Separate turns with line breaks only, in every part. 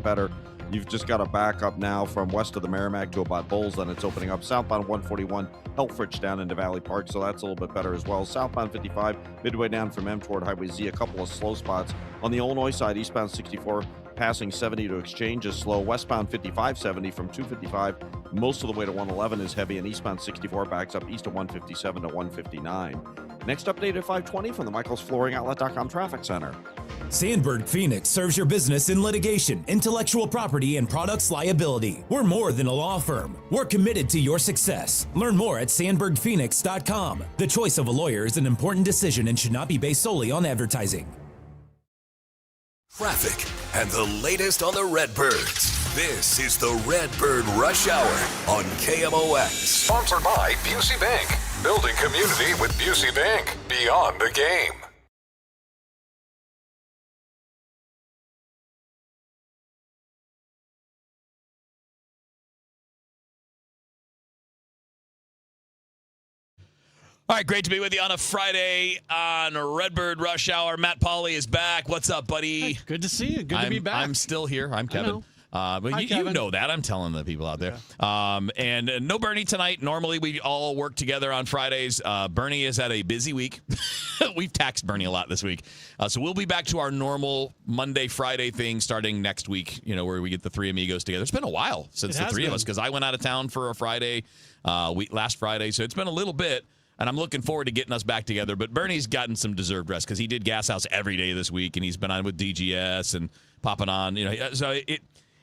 better. You've just got a backup now from west of the Merrimack to about Bulls, then it's opening up southbound 141, Helfrich down into Valley Park, so that's a little bit better as well. Southbound 55, midway down from M toward Highway Z, a couple of slow spots. On the Illinois side, eastbound 64, passing 70 to Exchange is slow. Westbound 55-70 from 255, most of the way to 111 is heavy, and eastbound 64 backs up east of 157 to 159. Next update at 5:20 from the michaelsflooringoutlet.com traffic center.
Sandberg Phoenix serves your business in litigation, intellectual property, and products liability. We're more than a law firm. We're committed to your success. Learn more at sandbergphoenix.com. The choice of a lawyer is an important decision and should not be based solely on advertising.
Traffic and the latest on the Redbirds. This is the Redbird Rush Hour on KMOX.
Sponsored by Busey Bank. Building community with Busey Bank. Beyond the game.
All right, great to be with you on a Friday on Redbird Rush Hour. Matt Pauley is back. What's up, buddy?
Hey, good to see you. Good to be back.
I'm still here. I'm Kevin. But you know that. I'm telling the people out there. Yeah. And no Bernie tonight. Normally, we all work together on Fridays. Bernie has had a busy week. We've taxed Bernie a lot this week. So we'll be back to our normal Monday, Friday thing starting next week, where we get the three amigos together. It's been a while since the three of us because I went out of town for a Friday last Friday. So it's been a little bit. And I'm looking forward to getting us back together. But Bernie's gotten some deserved rest because he did Gas House every day this week, and he's been on with DGS and popping on. So it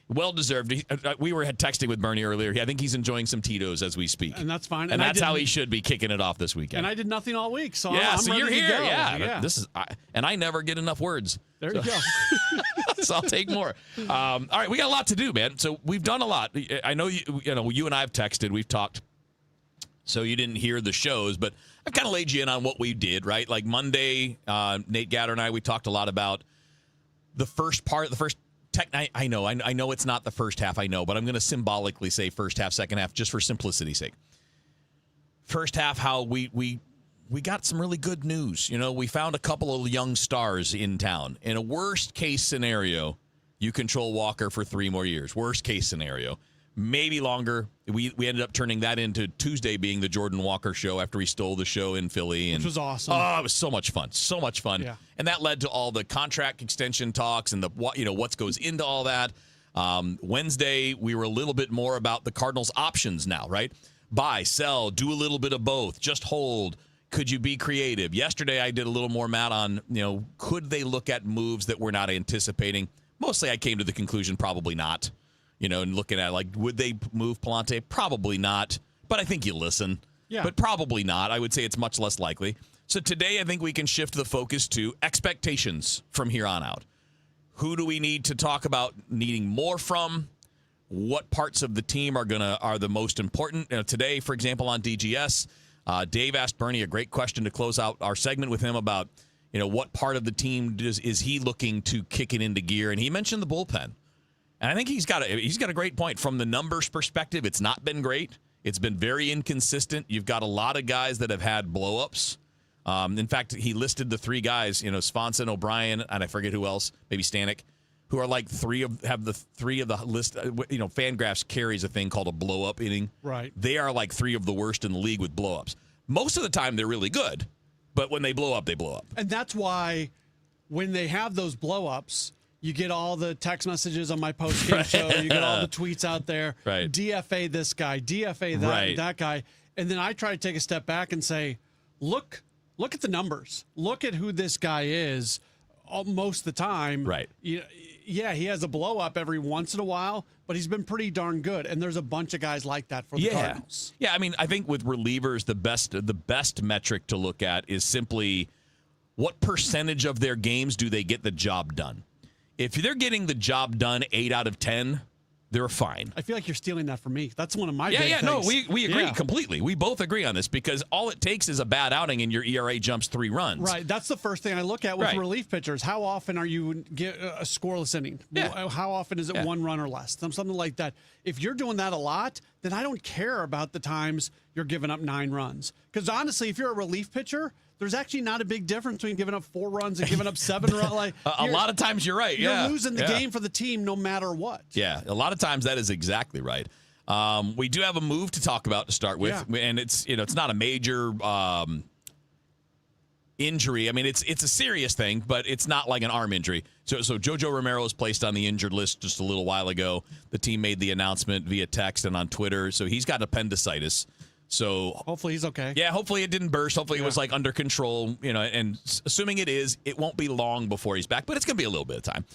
well-deserved. We were texting with Bernie earlier. I think he's enjoying some Tito's as we speak.
And that's fine.
And that's how he should be kicking it off this weekend.
And I did nothing all week, so
yeah,
I'm
so
ready
you're here.
to go.
Yeah. This is, and I never get enough words.
There you go.
So I'll take more. All right, we got a lot to do, man. So we've done a lot. I know you and I have texted. We've talked. So you didn't hear the shows, but I've kind of laid you in on what we did, right? Like Monday, Nate Gatter and I, we talked a lot about the first part, the first tech. I know it's not the first half, I know, but I'm going to symbolically say first half, second half, just for simplicity's sake. First half, how we got some really good news. We found a couple of young stars in town. In a worst case scenario, you control Walker for 3 more years. Worst case scenario. Maybe longer. We ended up turning that into Tuesday being the Jordan Walker show after we stole the show in Philly.
Which was awesome.
Oh, it was so much fun. So much fun.
Yeah.
And that led to all the contract extension talks and what goes into all that. Wednesday, we were a little bit more about the Cardinals' options now, right? Buy, sell, do a little bit of both, just hold. Could you be creative? Yesterday, I did a little more, Matt, on, could they look at moves that we're not anticipating? Mostly I came to the conclusion probably not. And looking at would they move Palante? Probably not. But I think you listen.
Yeah.
But probably not. I would say it's much less likely. So today I think we can shift the focus to expectations from here on out. Who do we need to talk about needing more from? What parts of the team are the most important? Today, for example, on DGS, Dave asked Bernie a great question to close out our segment with him about what part of the team is he looking to kick it into gear, and he mentioned the bullpen. And I think he's got a great point. From the numbers perspective, it's not been great. It's been very inconsistent. You've got a lot of guys that have had blow-ups. In fact, he listed the 3 guys, Swanson, O'Brien, and I forget who else, maybe Stanek, who are like 3 of the list. Fangraphs carries a thing called a blow-up inning.
Right.
They are like 3 of the worst in the league with blow-ups. Most of the time, they're really good. But when they blow up, they blow up.
And that's why when they have those blow-ups, you get all the text messages on my post-game show. You get all the tweets out there.
Right.
DFA this guy, DFA that guy. And then I try to take a step back and say, look at the numbers. Look at who this guy is most of the time.
Right.
Yeah, he has a blow-up every once in a while, but he's been pretty darn good. And there's a bunch of guys like that for the Cardinals.
Yeah, I mean, I think with relievers, the best metric to look at is simply what percentage of their games do they get the job done. If they're getting the job done 8 out of 10, they're fine.
I feel like you're stealing that from me. That's one of my big things.
No, we agree completely. We both agree on this because all it takes is a bad outing and your ERA jumps 3 runs.
Right. That's the first thing I look at with relief pitchers. How often are you get a scoreless inning?
Yeah.
How often is it 1 run or less? Something like that. If you're doing that a lot, then I don't care about the times you're giving up 9 runs. Because honestly, if you're a relief pitcher, there's actually not a big difference between giving up 4 runs and giving up 7 runs. Like,
a lot of times you're right.
You're losing the game for the team no matter what.
Yeah, a lot of times that is exactly right. We do have a move to talk about to start with, and it's not a major injury. I mean, it's a serious thing, but it's not like an arm injury. So Jojo Romero was placed on the injured list just a little while ago. The team made the announcement via text and on Twitter. So he's got appendicitis. So
hopefully he's okay.
Yeah, hopefully it didn't burst. Hopefully it was like under control. And assuming it is, it won't be long before he's back, but it's going to be a little bit of time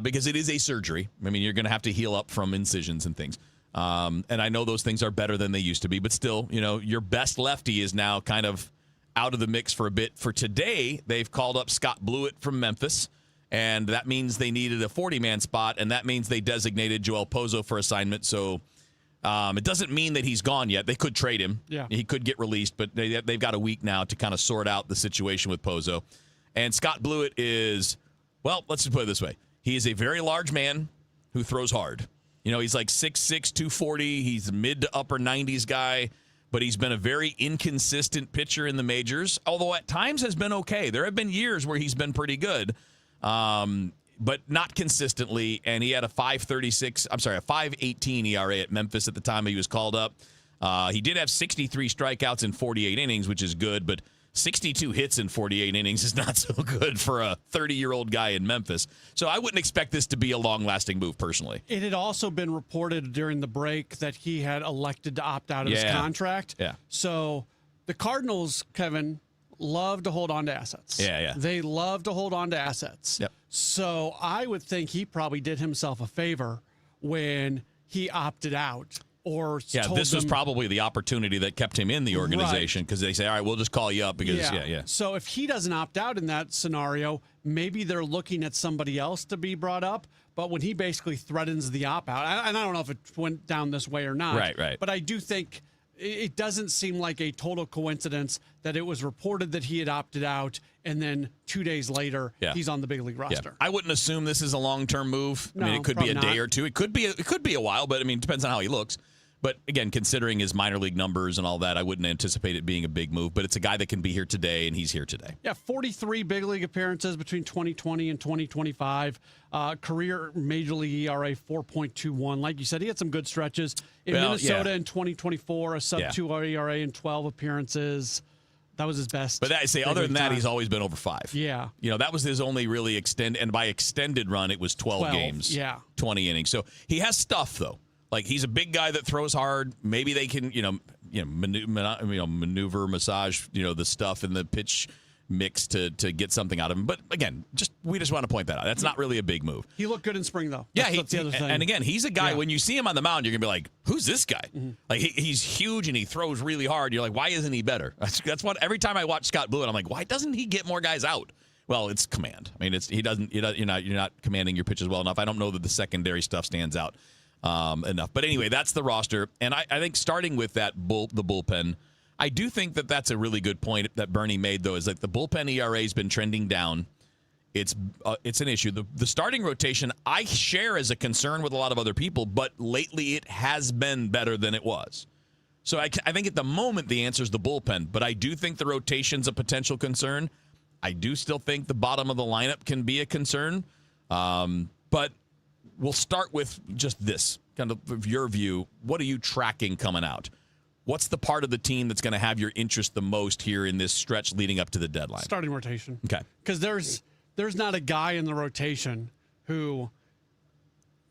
because it is a surgery. I mean, you're going to have to heal up from incisions and things. And I know those things are better than they used to be, but still, your best lefty is now kind of out of the mix for a bit. For today, they've called up Scott Blewett from Memphis, and that means they needed a 40-man spot, and that means they designated Joel Pozo for assignment. So it doesn't mean that he's gone yet. They could trade him.
Yeah.
He could get released, but they've got a week now to kind of sort out the situation with Pozo. And Scott Blewett is, well, let's just put it this way. He is a very large man who throws hard. He's like 6'6", 240. He's a mid to upper 90s guy, but he's been a very inconsistent pitcher in the majors, although at times has been okay. There have been years where he's been pretty good, but not consistently. And he had a 5.18 ERA at Memphis at the time he was called up. He did have 63 strikeouts in 48 innings, which is good, but 62 hits in 48 innings is not so good for a 30-year-old guy in Memphis. So I wouldn't expect this to be a long-lasting move, personally.
It had also been reported during the break that he had elected to opt out of his contract.
Yeah.
So the Cardinals, Kevin, love to hold on to assets.
Yeah.
They love to hold on to assets.
Yep.
So I would think he probably did himself a favor when he opted out.
This was probably the opportunity that kept him in the organization because they say, all right, we'll just call you up because,
So if he doesn't opt out in that scenario, maybe they're looking at somebody else to be brought up. But when he basically threatens the opt-out, and I don't know if it went down this way or not.
Right.
But I do think it doesn't seem like a total coincidence that it was reported that he had opted out, and then 2 days later, he's on the big league roster.
I wouldn't assume this is a long-term move.
No,
I mean, it could be a day
not.
or two. It could be a while, but I mean, it depends on how he looks. But again, considering his minor league numbers and all that, I wouldn't anticipate it being a big move. But it's a guy that can be here today, and he's here today.
Yeah, 43 big league appearances between 2020 and 2025. Career major league ERA 4.21. Like you said, he had some good stretches in Minnesota in 2024. A sub-2 ERA in 12 appearances. That was his best.
But I say, other than that, he's always been over 5.
Yeah.
That was his only really and by extended run, it was 12 games.
Yeah.
20 innings. So he has stuff, though. Like, he's a big guy that throws hard. Maybe they can, maneuver, massage, the stuff in the pitch mix to get something out of him. But again, we just want to point that out. That's not really a big move.
He looked good in spring, though.
That's the other thing. And again, he's a guy, when you see him on the mound, you're going to be like, who's this guy? Mm-hmm. Like, he's huge and he throws really hard. You're like, why isn't he better? That's what, every time I watch Scott Blewett, I'm like, why doesn't he get more guys out? Well, it's command. I mean, you're not commanding your pitches well enough. I don't know that the secondary stuff stands out enough. But anyway, that's the roster. And I think starting with the bullpen, I do think that that's a really good point that Bernie made, though, is like the bullpen ERA has been trending down. It's an issue. The starting rotation, I share as a concern with a lot of other people, but lately it has been better than it was. So I think at the moment the answer is the bullpen, but I do think the rotation's a potential concern. I do still think the bottom of the lineup can be a concern. But we'll start with just this, kind of your view. What are you tracking coming out? What's the part of the team that's going to have your interest the most here in this stretch leading up to the deadline?
Starting rotation.
Okay.
Because there's not a guy in the rotation who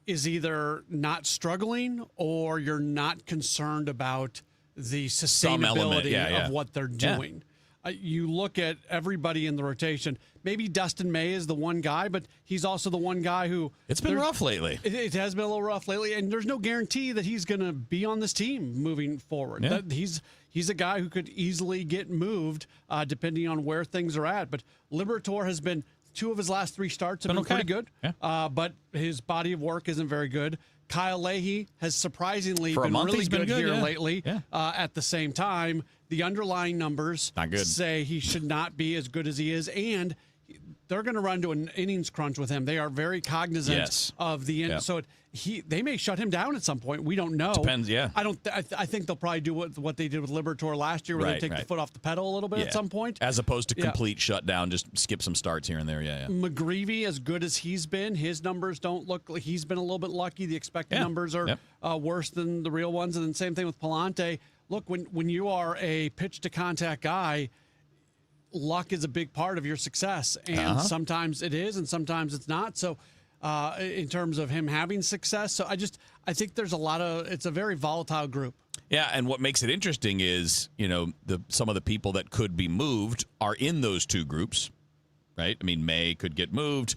is either not struggling or you're not concerned about the sustainability of what they're doing. You look at everybody in the rotation. Maybe Dustin May is the one guy, but he's also the one guy who...
It's been rough lately.
It has been a little rough lately, and there's no guarantee that he's going to be on this team moving forward.
Yeah.
He's a guy who could easily get moved depending on where things are at. But Liberatore has been... 2 of his last 3 starts have been pretty good, but his body of work isn't very good. Kyle Leahy has surprisingly been really good here lately. Yeah. At the same time, the underlying numbers say he should not be as good as he is, and they're going to run to an innings crunch with him. They are very cognizant of the end.
Yeah.
So they may shut him down at some point. We don't know.
Depends, yeah.
I think they'll probably do what they did with Liberatore last year, where they take the foot off the pedal a little bit at some point.
As opposed to complete shutdown, just skip some starts here and there. Yeah.
McGreevy, as good as he's been, his numbers don't look like he's been a little bit lucky. The expected numbers are worse than the real ones. And then same thing with Palante. Look, when you are a pitch to contact guy, luck is a big part of your success, and sometimes it is, and sometimes it's not. So, in terms of him having success, so I think there's it's a very volatile group.
Yeah, and what makes it interesting is, some of the people that could be moved are in those two groups, right? I mean, May could get moved.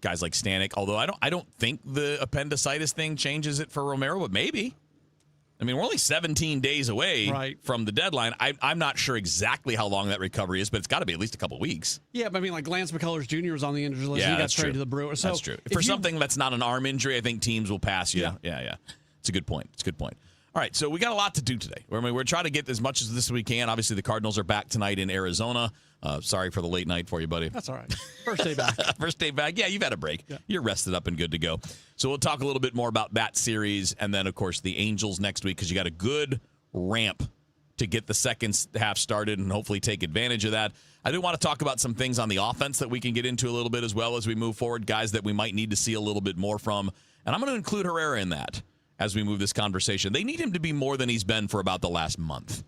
Guys like Stanek, although I don't think the appendicitis thing changes it for Romero, but maybe. I mean, we're only 17 days away from the deadline. I'm not sure exactly how long that recovery is, but it's got to be at least a couple weeks.
Yeah, but I mean, like Lance McCullers Jr. was on the injury list. Yeah, he got traded to the Brewers. So
that's true. For something that's not an arm injury, I think teams will pass you. Yeah. It's a good point. All right, so we got a lot to do today. We're trying to get as much as this as we can. Obviously, the Cardinals are back tonight in Arizona. Sorry for the late night for you, buddy.
That's all right. First day back.
First day back. Yeah, you've had a break. Yeah. You're rested up and good to go. So we'll talk a little bit more about that series, and then, of course, the Angels next week, because you got a good ramp to get the second half started and hopefully take advantage of that. I do want to talk about some things on the offense that we can get into a little bit as well as we move forward, guys that we might need to see a little bit more from. And I'm going to include Herrera in that as we move this conversation. They need him to be more than he's been for about the last month.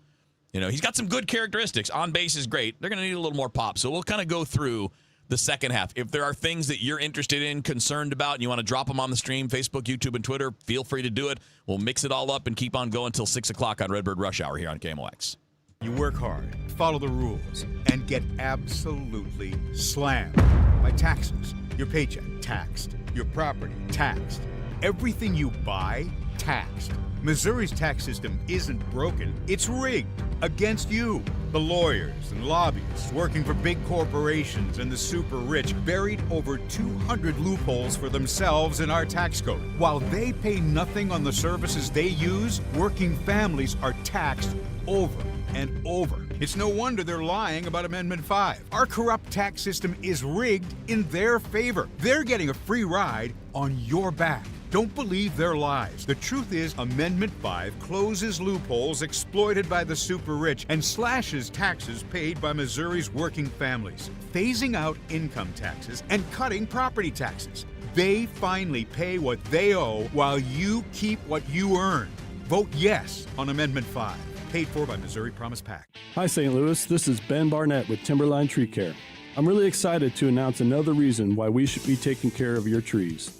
He's got some good characteristics. On base is great. They're going to need a little more pop. So we'll kind of go through the second half. If there are things that you're interested in, concerned about, and you want to drop them on the stream, Facebook, YouTube, and Twitter, feel free to do it. We'll mix it all up and keep on going until 6 o'clock on Redbird Rush Hour here on KMOX.
You work hard, follow the rules, and get absolutely slammed by taxes. Your paycheck, taxed. Your property, taxed. Everything you buy, taxed. Missouri's tax system isn't broken, it's rigged against you. The lawyers and lobbyists working for big corporations and the super rich buried over 200 loopholes for themselves in our tax code. While they pay nothing on the services they use, working families are taxed over and over. It's no wonder they're lying about Amendment 5. Our corrupt tax system is rigged in their favor. They're getting a free ride on your back. Don't believe their lies. The truth is, Amendment 5 closes loopholes exploited by the super rich and slashes taxes paid by Missouri's working families, phasing out income taxes and cutting property taxes. They finally pay what they owe while you keep what you earn. Vote yes on Amendment 5. Paid for by Missouri Promise PAC.
Hi, St. Louis. This is Ben Barnett with Timberline Tree Care. I'm really excited to announce another reason why we should be taking care of your trees.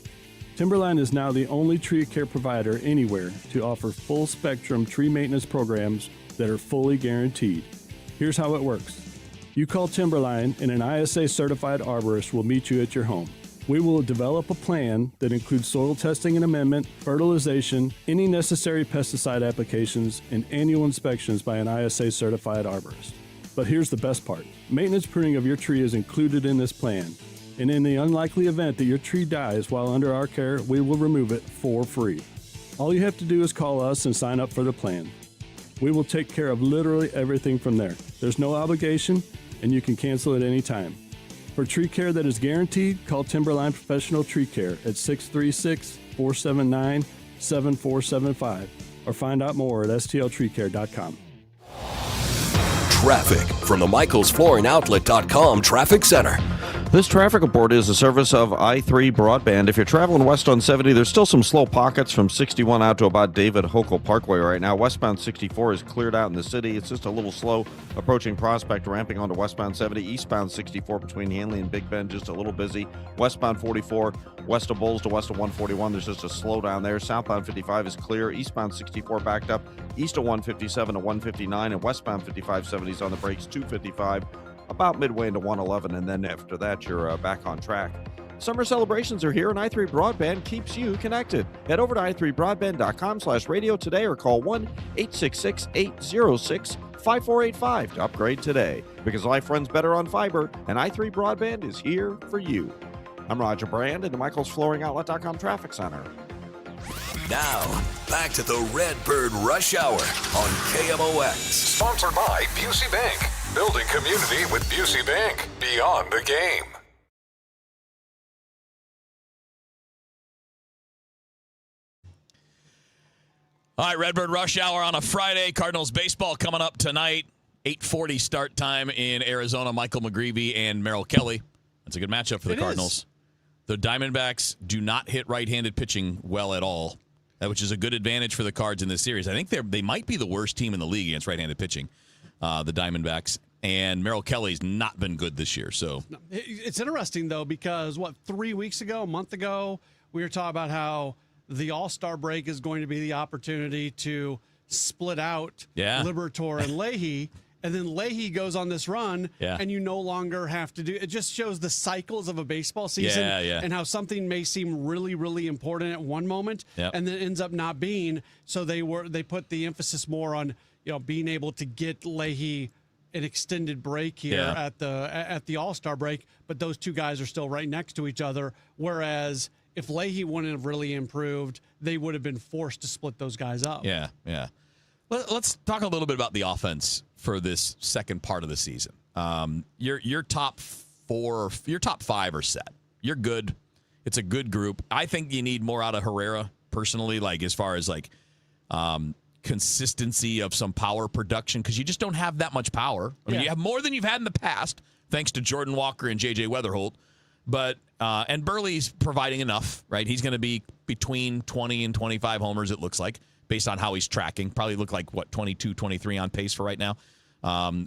Timberline is now the only tree care provider anywhere to offer full-spectrum tree maintenance programs that are fully guaranteed. Here's how it works. You call Timberline and an ISA-certified arborist will meet you at your home. We will develop a plan that includes soil testing and amendment, fertilization, any necessary pesticide applications, and annual inspections by an ISA-certified arborist. But here's the best part. Maintenance pruning of your tree is included in this plan. And in the unlikely event that your tree dies while under our care, we will remove it for free. All you have to do is call us and sign up for the plan. We will take care of literally everything from there. There's no obligation, and you can cancel at any time. For tree care that is guaranteed, call Timberline Professional Tree Care at 636-479-7475 or find out more at stltreecare.com.
Traffic from the MichaelsFlooringOutlet.com Traffic Center.
This traffic report is a service of I-3 Broadband. If you're traveling west on 70, there's still some slow pockets from 61 out to about David Hochul Parkway right now. Westbound 64 is cleared out in the city. It's just a little slow approaching Prospect, ramping onto westbound 70. Eastbound 64 between Hanley and Big Bend, just a little busy. Westbound 44, west of Bulls to west of 141, there's just a slowdown there. Southbound 55 is clear. Eastbound 64 backed up. East of 157 to 159, and westbound 5570 is on the brakes, 255. About midway into 111, and then after that, you're back on track. Summer celebrations are here, and i3 Broadband keeps you connected. Head over to i3broadband.com/radio today or call 1-866-806-5485 to upgrade today. Because life runs better on fiber, and i3 Broadband is here for you. I'm Roger Brand in the MichaelsFlooringOutlet.com Traffic Center.
Now, back to the Redbird Rush Hour on KMOX.
Sponsored by Busey Bank. Building community with Busey Bank. Beyond the game.
All right, Redbird Rush Hour on a Friday. Cardinals baseball coming up tonight. 8:40 start time in Arizona. Michael McGreevy and Merrill Kelly. That's a good matchup for the Cardinals. The Diamondbacks do not hit right-handed pitching well at all, which is a good advantage for the Cards in this series. I think they might be the worst team in the league against right-handed pitching, the Diamondbacks. And Merrill Kelly's not been good this year. So
it's interesting, though, because, 3 weeks ago, a month ago, we were talking about how the All-Star break is going to be the opportunity to split out Liberatore and Leahy. And then Leahy goes on this run, and you no longer have to do it. Just shows the cycles of a baseball season and how something may seem really, really important at one moment and then ends up not being. So they put the emphasis more on being able to get Leahy an extended break here at the All-Star break, but those two guys are still right next to each other. Whereas if Leahy wouldn't have really improved, they would have been forced to split those guys up.
Yeah. Let's talk a little bit about the offense for this second part of the season. Your top five are set. You're good. It's a good group. I think you need more out of Herrera personally, like as far as consistency of some power production, because you just don't have that much power. I mean, you have more than you've had in the past, thanks to Jordan Walker and J.J. Weatherholt. But and Burley's providing enough, right? He's going to be between 20 and 25 homers, it looks like, based on how he's tracking. Probably look like, 22, 23 on pace for right now,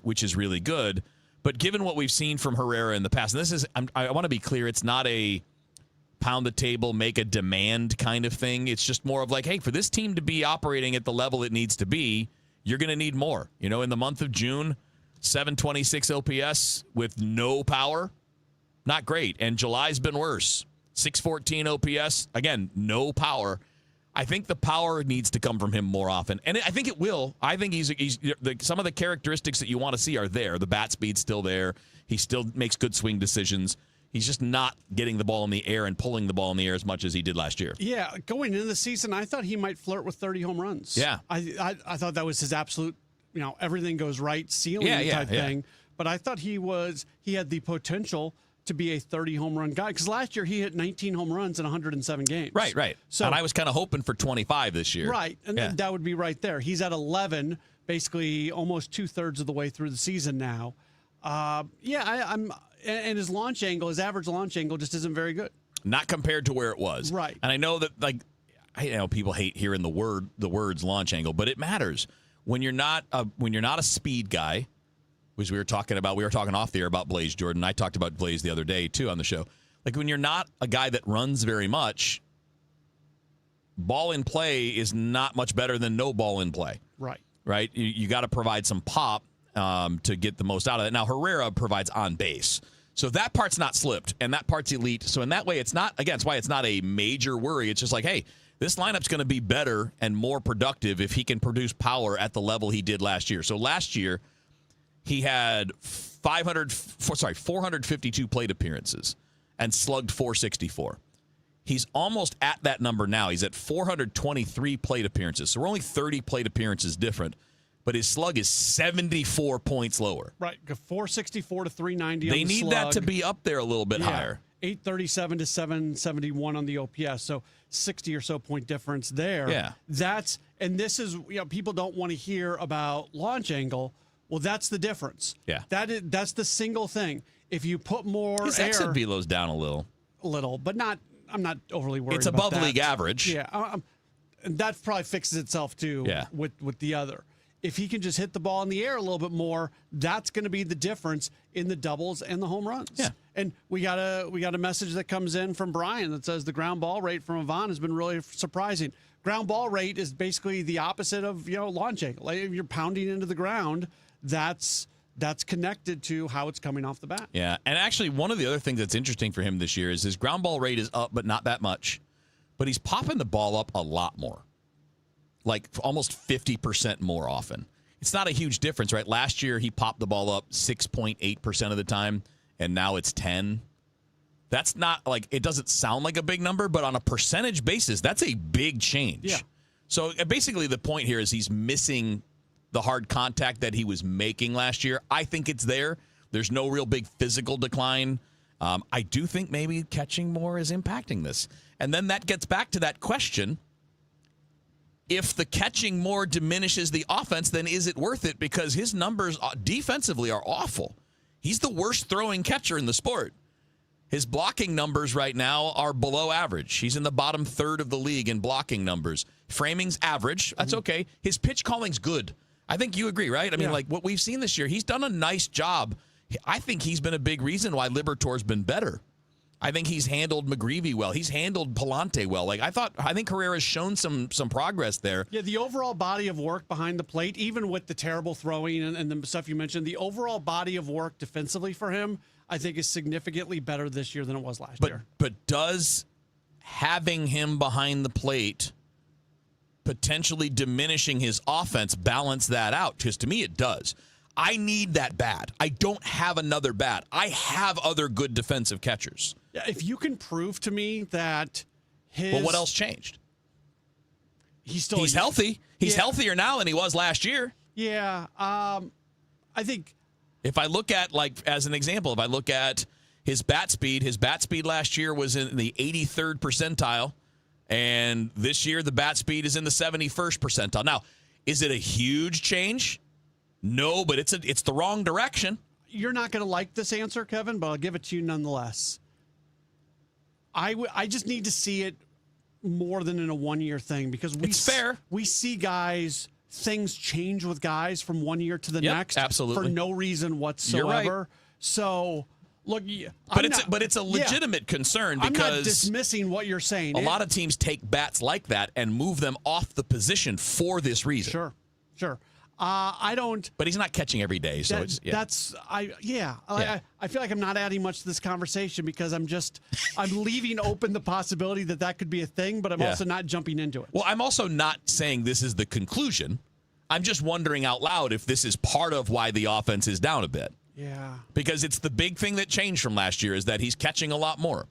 which is really good. But given what we've seen from Herrera in the past, and this is, I want to be clear, it's not a pound the table, make a demand kind of thing. It's just more of like, hey, for this team to be operating at the level it needs to be, you're going to need more. In the month of June, 726 OPS with no power, not great. And July's been worse. 614 OPS, again, no power. I think the power needs to come from him more often, and I think it will. I think he's some of the characteristics that you want to see are there. The bat speed's still there. He still makes good swing decisions. He's just not getting the ball in the air and pulling the ball in the air as much as he did last year. Yeah,
going into the season, I thought he might flirt with 30 home runs.
Yeah.
I thought that was his absolute, everything goes right ceiling type thing. But I thought he had the potential to be a 30 home run guy, because last year he hit 19 home runs in 107 games.
Right. So, and I was kind of hoping for 25 this year.
Right, and that would be right there. He's at 11, basically almost 2/3 of the way through the season now. And his launch angle, his average launch angle, just isn't very good.
Not compared to where it was.
Right.
And I know that, people hate hearing the words launch angle, but it matters when you're not a speed guy. Which we were talking off the air about Blaze Jordan. I talked about Blaze the other day, too, on the show. Like, when you're not a guy that runs very much, ball in play is not much better than no ball in play. Right? You got to provide some pop to get the most out of it. Now, Herrera provides on base. So that part's not slipped, and that part's elite. So in that way, it's not, again, it's why it's not a major worry. It's just like, hey, this lineup's going to be better and more productive if he can produce power at the level he did last year. So last year, he had 452 plate appearances and slugged 464. He's almost at that number now. He's at 423 plate appearances. So we're only 30 plate appearances different, but his slug is 74 points lower.
Right, 464 to 390
They
on the
need
slug.
that to be up there a little bit higher.
837 to 771 on the OPS. So 60 or so point difference there.
Yeah.
This is, people don't want to hear about launch angle. Well, that's the difference.
Yeah.
That's the single thing. If you put more
his
air,
exit velo's down a little,
but not. I'm not overly worried.
It's
about
above
that.
league average.
Yeah, and that probably fixes itself too.
Yeah.
With the other, if he can just hit the ball in the air a little bit more, that's going to be the difference in the doubles and the home runs.
Yeah.
And we got a message that comes in from Brian that says the ground ball rate from Yvonne has been really surprising. Ground ball rate is basically the opposite of launch angle. Like, if you're pounding into the ground, that's connected to how it's coming off the bat.
Yeah, and actually one of the other things that's interesting for him this year is his ground ball rate is up, but not that much. But he's popping the ball up a lot more, like almost 50% more often. It's not a huge difference, right? Last year he popped the ball up 6.8% of the time, and now it's 10. That's not like, it doesn't sound like a big number, but on a percentage basis, that's a big change.
Yeah.
So basically the point here is he's missing the hard contact that he was making last year. I think it's there. There's no real big physical decline. I do think maybe catching more is impacting this. And then that gets back to that question. if the catching more diminishes the offense, then is it worth it? Because his numbers defensively are awful. He's the worst throwing catcher in the sport. His blocking numbers right now are below average. He's in the bottom third of the league in blocking numbers. Framing's average. That's okay. His pitch calling's good. I think you agree, right? I mean, like what we've seen this year, he's done a nice job. I think he's been a big reason why Libertor's been better. I think he's handled McGreevy well. He's handled Palante well. I think Herrera's shown some progress there.
Yeah, the overall body of work behind the plate, even with the terrible throwing and the stuff you mentioned, the overall body of work defensively for him, I think, is significantly better this year than it was last year.
But does having him behind the plate potentially diminishing his offense balance that out? Because to me it does. I need that bat. I don't have another bat. I have other good defensive catchers.
Yeah, if you can prove to me that
Well, what else changed?
He's
healthy. He's healthier now than he was last year.
Yeah. I think
if I look at, like, as an example, if I look at his bat speed last year was in the 83rd percentile, and this year the bat speed is in the 71st percentile. Now, is it a huge change? No, but it's the wrong direction.
You're not going to like this answer, Kevin, but I'll give it to you nonetheless. I just need to see it more than in a one-year thing, because
it's fair.
We see things change with guys from one year to the next,
absolutely,
for no reason whatsoever.
You're right.
So, look,
but it's a legitimate concern, because
I'm not dismissing what you're saying.
A lot of teams take bats like that and move them off the position for this reason.
Sure. I don't.
But he's not catching every day, so
I feel like I'm not adding much to this conversation, because I'm leaving open the possibility that could be a thing, but I'm also not jumping into it.
Well, I'm also not saying this is the conclusion. I'm just wondering out loud if this is part of why the offense is down a bit.
Yeah.
Because it's the big thing that changed from last year, is that he's catching a lot more.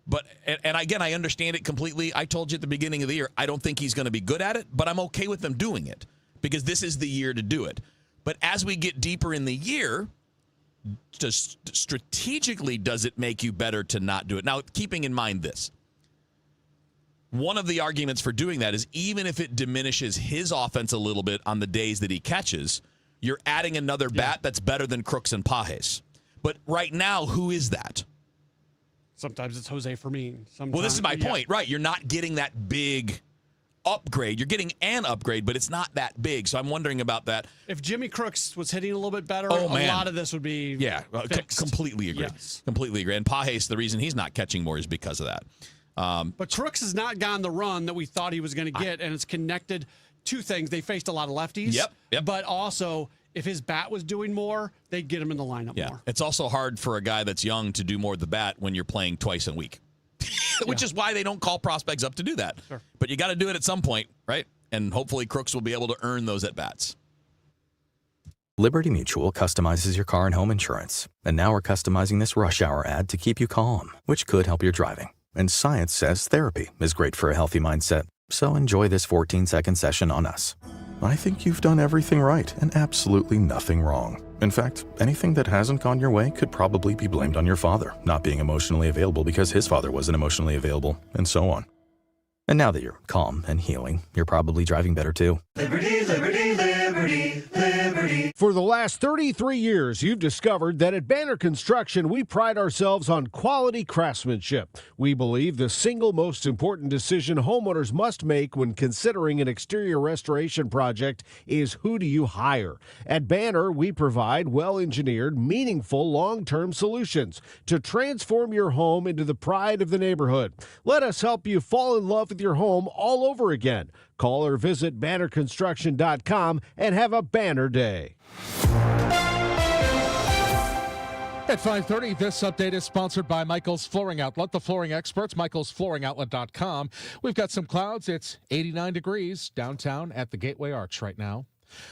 But, and again, I understand it completely. I told you at the beginning of the year, I don't think he's going to be good at it, but I'm okay with them doing it, because this is the year to do it. But as we get deeper in the year, just strategically, does it make you better to not do it? Now, keeping in mind this, one of the arguments for doing that is, even if it diminishes his offense a little bit on the days that he catches, you're adding another bat that's better than Crooks and Pages. But right now, who is that?
Sometimes it's Jose Fermin.
Well, this is my point, right? You're not getting that big upgrade. You're getting an upgrade, but it's not that big. So I'm wondering about that.
If Jimmy Crooks was hitting a little bit better, a lot of this would be fixed.
Completely agree.
Yes.
Completely agree. And Pages, the reason he's not catching more is because of that.
But Crooks has not gotten the run that we thought he was going to get, and it's connected to things. They faced a lot of lefties.
Yep.
But also, if his bat was doing more, they'd get him in the lineup more.
It's also hard for a guy that's young to do more of the bat when you're playing twice a week, which is why they don't call prospects up to do that.
Sure.
But you got to do it at some point, right? And hopefully Crooks will be able to earn those at-bats.
Liberty Mutual customizes your car and home insurance. And now we're customizing this rush hour ad to keep you calm, which could help your driving. And science says therapy is great for a healthy mindset. So enjoy this 14-second session on us. I think you've done everything right and absolutely nothing wrong. In fact, anything that hasn't gone your way could probably be blamed on your father not being emotionally available because his father wasn't emotionally available, and so on. And now that you're calm and healing, you're probably driving better too.
Liberty, liberty, liberty, liberty.
For the last 33 years, you've discovered that at Banner Construction, we pride ourselves on quality craftsmanship. We believe the single most important decision homeowners must make when considering an exterior restoration project is, who do you hire? At Banner, we provide well-engineered, meaningful, long-term solutions to transform your home into the pride of the neighborhood. Let us help you fall in love with your home all over again. Call or visit bannerconstruction.com and have a banner day.
At 5:30, this update is sponsored by Michael's Flooring Outlet, the flooring experts, michaelsflooringoutlet.com. We've got some clouds. It's 89 degrees downtown at the Gateway Arch right now.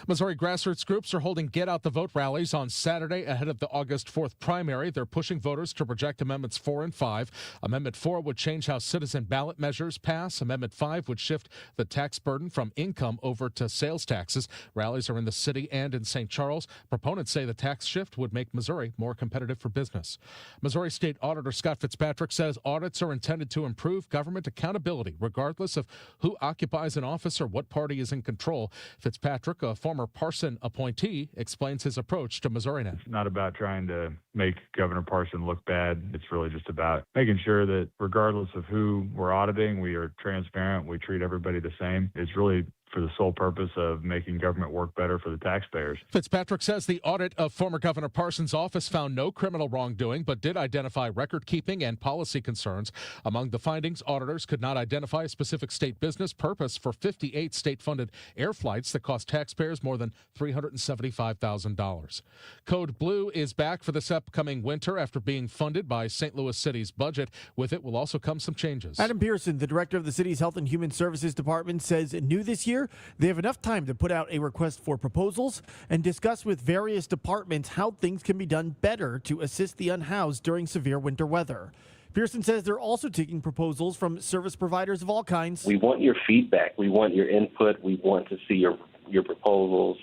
Missouri grassroots groups are holding Get Out the Vote rallies on Saturday ahead of the August 4th primary. They're pushing voters to reject Amendments 4 and 5. Amendment 4 would change how citizen ballot measures pass. Amendment 5 would shift the tax burden from income over to sales taxes. Rallies are in the city and in St. Charles. Proponents say the tax shift would make Missouri more competitive for business. Missouri State Auditor Scott Fitzpatrick says audits are intended to improve government accountability, regardless of who occupies an office or what party is in control. Fitzpatrick, a former Parson appointee, explains his approach to MissouriNet.
It's not about trying to make Governor Parson look bad. It's really just about making sure that regardless of who we're auditing, we are transparent, we treat everybody the same. It's really for the sole purpose of making government work better for the taxpayers.
Fitzpatrick says the audit of former Governor Parson's office found no criminal wrongdoing, but did identify record-keeping and policy concerns. Among the findings, auditors could not identify a specific state business purpose for 58 state-funded air flights that cost taxpayers more than $375,000. Code Blue is back for this upcoming winter after being funded by St. Louis City's budget. With it will also come some changes.
Adam Pearson, the director of the city's Health and Human Services Department, says new this year, they have enough time to put out a request for proposals and discuss with various departments how things can be done better to assist the unhoused during severe winter weather. Pearson says they're also taking proposals from service providers of all kinds.
We want your feedback. We want your input. We want to see your proposals.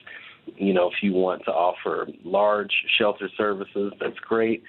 You know, if you want to offer large shelter services, that's great.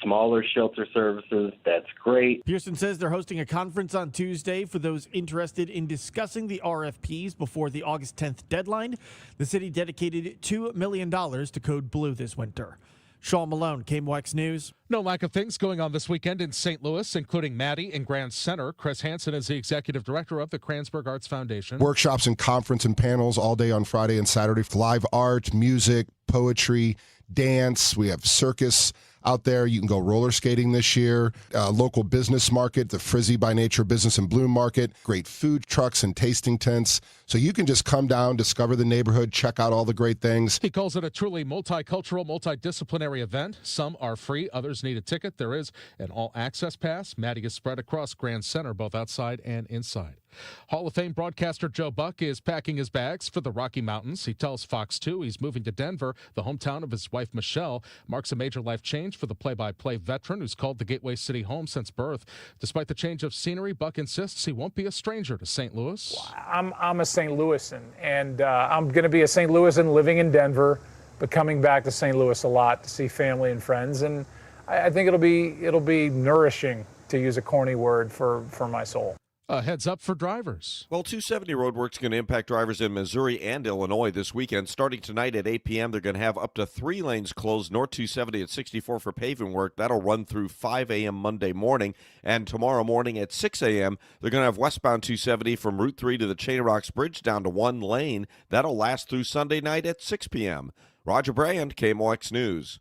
Smaller shelter services, that's great.
Pearson says they're hosting a conference on Tuesday for those interested in discussing the RFPs before the August 10th deadline. The city dedicated $2 million to Code Blue this winter. Sean Malone, KMOX News.
No lack of things going on this weekend in St. Louis, including Maddie and Grand Center. Chris Hansen is the executive director of the Kransberg Arts Foundation.
Workshops and conference and panels all day on Friday and Saturday. Live art, music, poetry, dance. We have circus out there. You can go roller skating this year. Local business market, the Frizzy by Nature Business and Bloom Market. Great food trucks and tasting tents. So you can just come down, discover the neighborhood, check out all the great things.
He calls it a truly multicultural, multidisciplinary event. Some are free, others need a ticket. There is an all-access pass. Maddie is spread across Grand Center, both outside and inside. Hall of Fame broadcaster Joe Buck is packing his bags for the Rocky Mountains. He tells Fox 2 he's moving to Denver, the hometown of his wife Michelle. Marks a major life change for the play-by-play veteran who's called the Gateway City home since birth. Despite the change of scenery, Buck insists he won't be a stranger to St. Louis.
I'm a St. Louisan, and I'm going to be a St. Louisan living in Denver, but coming back to St. Louis a lot to see family and friends. And I think it'll be nourishing, to use a corny word, for my soul.
Heads up for drivers.
Well, 270 roadwork's going to impact drivers in Missouri and Illinois this weekend. Starting tonight at 8 p.m., they're going to have up to 3 lanes closed north 270 at 64 for paving work. That'll run through 5 a.m. Monday morning. And tomorrow morning at 6 a.m., they're going to have westbound 270 from Route 3 to the Chain of Rocks Bridge down to 1 lane. That'll last through Sunday night at 6 p.m. Roger Brand, KMOX News.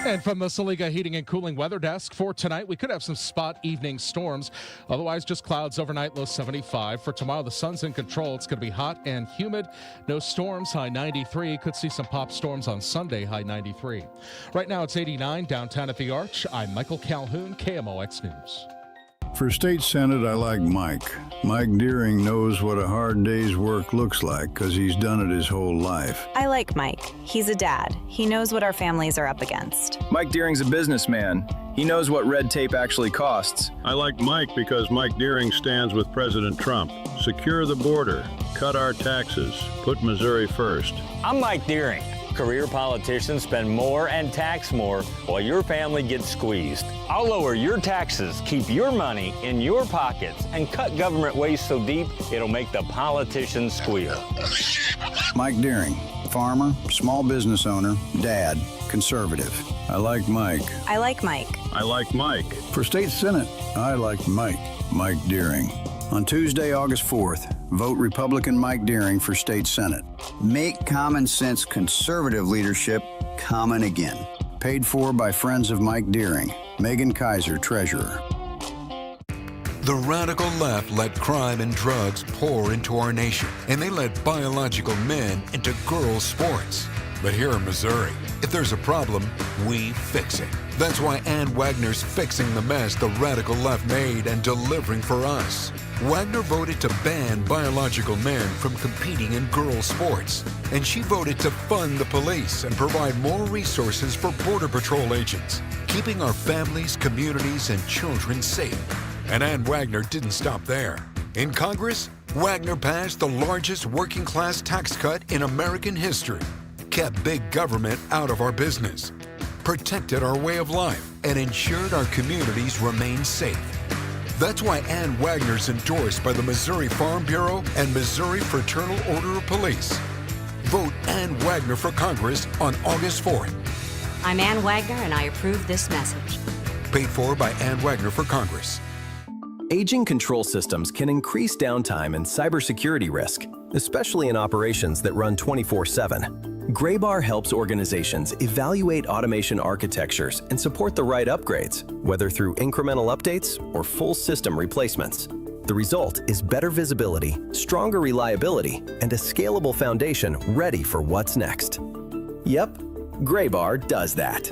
And from the Saliga Heating and Cooling Weather Desk for tonight, we could have some spot evening storms. Otherwise, just clouds overnight, low 75. For tomorrow, the sun's in control. It's going to be hot and humid. No storms, high 93. Could see some pop storms on Sunday, high 93. Right now, it's 89 downtown at the Arch. I'm Michael Calhoun, KMOX News.
For state senate, I like Mike. Mike Deering knows what a hard day's work looks like because he's done it his whole life.
I like Mike. He's a dad. He knows what our families are up against.
Mike Deering's a businessman. He knows what red tape actually costs.
I like Mike because Mike Deering stands with President Trump. Secure the border, cut our taxes, put Missouri first.
I'm Mike Deering. Career politicians spend more and tax more while your family gets squeezed. I'll lower your taxes, keep your money in your pockets, and cut government waste so deep it'll make the politicians squeal.
Mike Deering, farmer, small business owner, dad, conservative. I like Mike.
I like Mike.
I like Mike. For state senate, I like Mike. Mike Deering. On Tuesday, August 4th, vote Republican Mike Deering for state senate.
Make common sense conservative leadership common again.
Paid for by friends of Mike Deering. Megan Kaiser, treasurer.
The radical left let crime and drugs pour into our nation, and they let biological men into girls' sports. But here in Missouri, if there's a problem, we fix it. That's why Ann Wagner's fixing the mess the radical left made and delivering for us. Wagner voted to ban biological men from competing in girls' sports. And she voted to fund the police and provide more resources for Border Patrol agents, keeping our families, communities, and children safe. And Ann Wagner didn't stop there. In Congress, Wagner passed the largest working-class tax cut in American history, kept big government out of our business, protected our way of life, and ensured our communities remain safe. That's why Ann Wagner's endorsed by the Missouri Farm Bureau and Missouri Fraternal Order of Police. Vote Ann Wagner for Congress on August 4th.
I'm Ann Wagner, and I approve this message.
Paid for by Ann Wagner for Congress.
Aging control systems can increase downtime and cybersecurity risk, especially in operations that run 24/7. Graybar helps organizations evaluate automation architectures and support the right upgrades, whether through incremental updates or full system replacements. The result is better visibility, stronger reliability, and a scalable foundation ready for what's next. Yep, Graybar does that.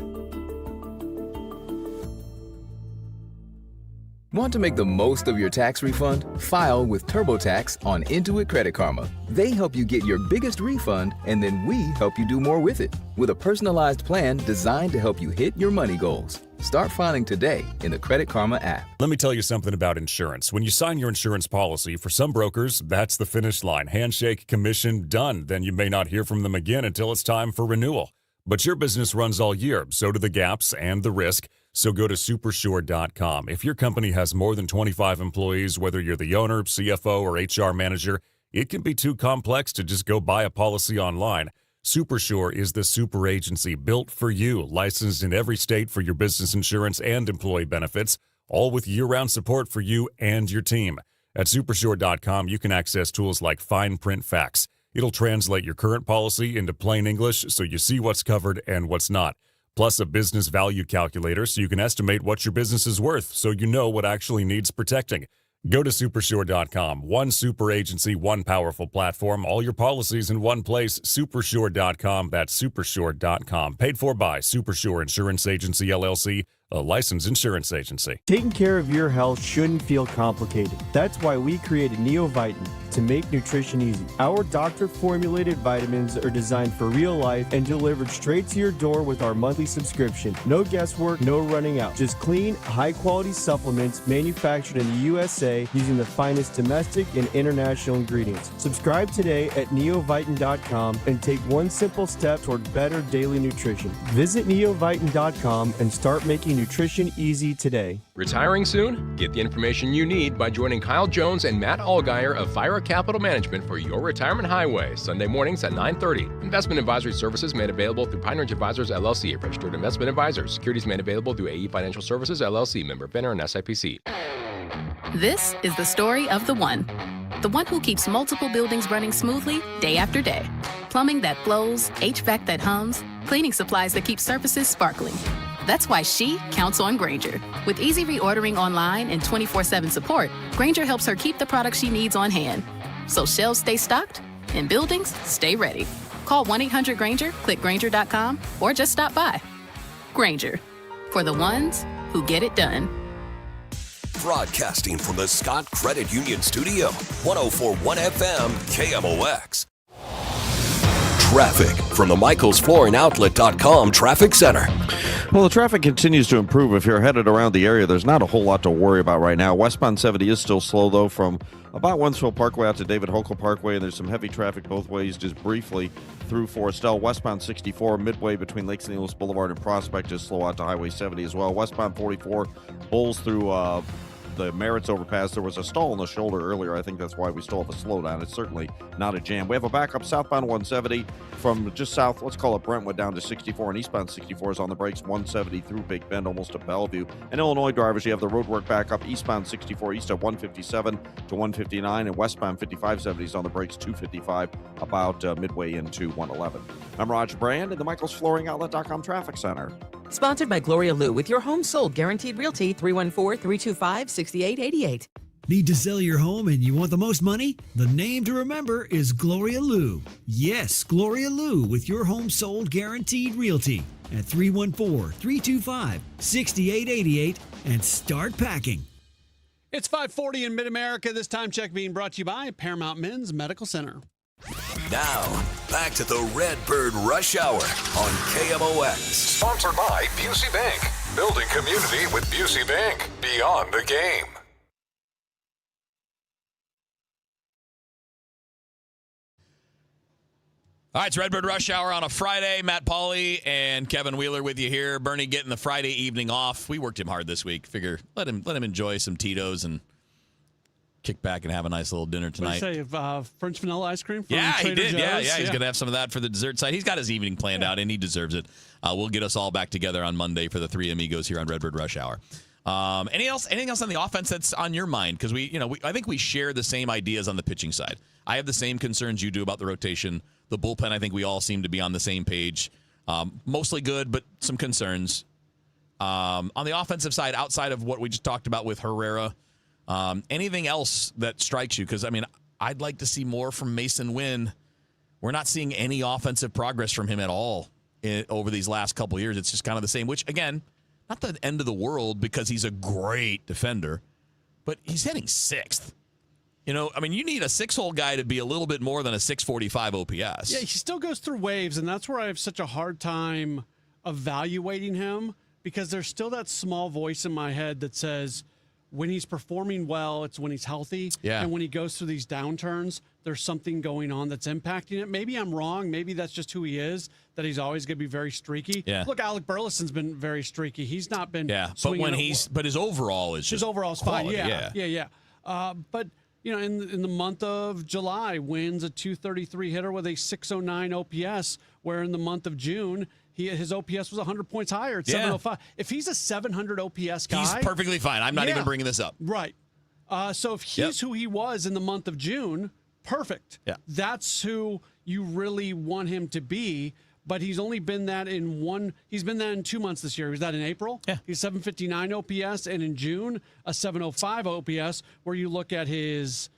Want to make the most of your tax refund? File with TurboTax on Intuit Credit Karma. They help you get your biggest refund, and then we help you do more with it with a personalized plan designed to help you hit your money goals. Start filing today in the Credit Karma app.
Let me tell you something about insurance. When you sign your insurance policy, for some brokers, that's the finish line. Handshake, commission, done. Then you may not hear from them again until it's time for renewal. But your business runs all year, so do the gaps and the risk. So go to supersure.com. If your company has more than 25 employees, whether you're the owner, CFO, or HR manager, it can be too complex to just go buy a policy online. Supersure is the super agency built for you, licensed in every state for your business insurance and employee benefits, all with year-round support for you and your team. At supersure.com, you can access tools like fine print facts. It'll translate your current policy into plain English so you see what's covered and what's not. Plus a business value calculator so you can estimate what your business is worth so you know what actually needs protecting. Go to supersure.com. One super agency, one powerful platform, all your policies in one place. Supersure.com. That's supersure.com. Paid for by Supersure Insurance Agency, LLC, a licensed insurance agency.
Taking care of your health shouldn't feel complicated. That's why we created NeoVitan to make nutrition easy. Our doctor-formulated vitamins are designed for real life and delivered straight to your door with our monthly subscription. No guesswork, no running out. Just clean, high-quality supplements manufactured in the USA using the finest domestic and international ingredients. Subscribe today at neovitan.com and take one simple step toward better daily nutrition. Visit neovitan.com and start making nutrition easy today.
Retiring soon? Get the information you need by joining Kyle Jones and Matt Allgeier of Fire Capital Management for your retirement highway, Sunday mornings at 9:30. Investment advisory services made available through Pine Ridge Advisors, LLC, a registered investment advisor. Securities made available through AE Financial Services, LLC, member FINRA and SIPC.
This is the story of the one who keeps multiple buildings running smoothly day after day. Plumbing that flows, HVAC that hums, cleaning supplies that keep surfaces sparkling. That's why she counts on Grainger. With easy reordering online and 24/7 support, Grainger helps her keep the products she needs on hand. So shelves stay stocked and buildings stay ready. Call 1-800-GRAINGER, click Grainger.com, or just stop by. Grainger, for the ones who get it done.
Broadcasting from the Scott Credit Union Studio, 104.1 FM KMOX. Traffic from the MichaelsFlooringOutlet.com Traffic Center.
Well, the traffic continues to improve. If you're headed around the area, there's not a whole lot to worry about right now. Westbound 70 is still slow, though, from about Wentzville Parkway out to David Hokel Parkway, and there's some heavy traffic both ways, just briefly through Forestel. Westbound 64, midway between Lakes and Eagles Boulevard and Prospect, is slow out to Highway 70 as well. Westbound 44, Bulls through the Merritt's overpass. There was a stall on the shoulder earlier. I think that's why we still have a slowdown. It's certainly not a jam. We have a backup southbound 170 from just south, let's call it Brentwood, down to 64, and eastbound 64 is on the brakes, 170 through Big Bend, almost to Bellevue. And Illinois drivers, you have the roadwork backup, eastbound 64 east of 157 to 159, and westbound 5570 is on the brakes, 255, about midway into 111. I'm Roger Brand in the MichaelsFlooringOutlet.com Traffic Center.
Sponsored by Gloria Lou, with your home sold, Guaranteed Realty, 314-325-6888.
Need to sell your home and you want the most money? The name to remember is Gloria Lou. Yes, Gloria Lou, with your home sold, Guaranteed Realty. at 314-325-6888 and start packing.
It's 5:40 in Mid-America. This time check being brought to you by Paramount Men's Medical Center.
Now, back to the Redbird Rush Hour on KMOX.
Sponsored by Busey Bank. Building community with Busey Bank. Beyond the game.
All right, it's Redbird Rush Hour on a Friday. Matt Pauley and Kevin Wheeler with you here. Bernie getting the Friday evening off. We worked him hard this week. Figure let him enjoy some Tito's and kick back and have a nice little dinner tonight.
What did you say, French vanilla ice cream from
Yeah,
Trader
he did.
Joe's?
Yeah. He's going to have some of that for the dessert side. He's got his evening planned out, and he deserves it. We'll get us all back together on Monday for the Three Amigos here on Redbird Rush Hour. Anything else on the offense that's on your mind? Because I think we share the same ideas on the pitching side. I have the same concerns you do about the rotation. The bullpen, I think we all seem to be on the same page. Mostly good, but some concerns. On the offensive side, outside of what we just talked about with Herrera, anything else that strikes you? Because, I'd like to see more from Mason Wynn. We're not seeing any offensive progress from him at all over these last couple years. It's just kind of the same, which, again, not the end of the world because he's a great defender, but he's hitting sixth. You need a six-hole guy to be a little bit more than a 645 OPS.
Yeah, he still goes through waves, and that's where I have such a hard time evaluating him because there's still that small voice in my head that says when he's performing well, it's when he's healthy.
Yeah.
And when he goes through these downturns, there's something going on that's impacting it. Maybe I'm wrong. Maybe that's just who he is, that he's always going to be very streaky.
Yeah.
Look, Alec Burleson's been very streaky. He's not been
but his overall is just
his overall's
quality.
fine. Yeah. But in the month of July, Wynn's a 233 hitter with a 609 OPS, where in the month of June, his OPS was 100 points higher at 705. If he's a 700 OPS guy,
he's perfectly fine. I'm not even bringing this up.
Right. So if he's who he was in the month of June, perfect.
Yeah.
That's who you really want him to be. But he's only been that he's been that in 2 months this year. He was that in April.
Yeah.
He's 759 OPS, and in June, a 705 OPS, where you look at his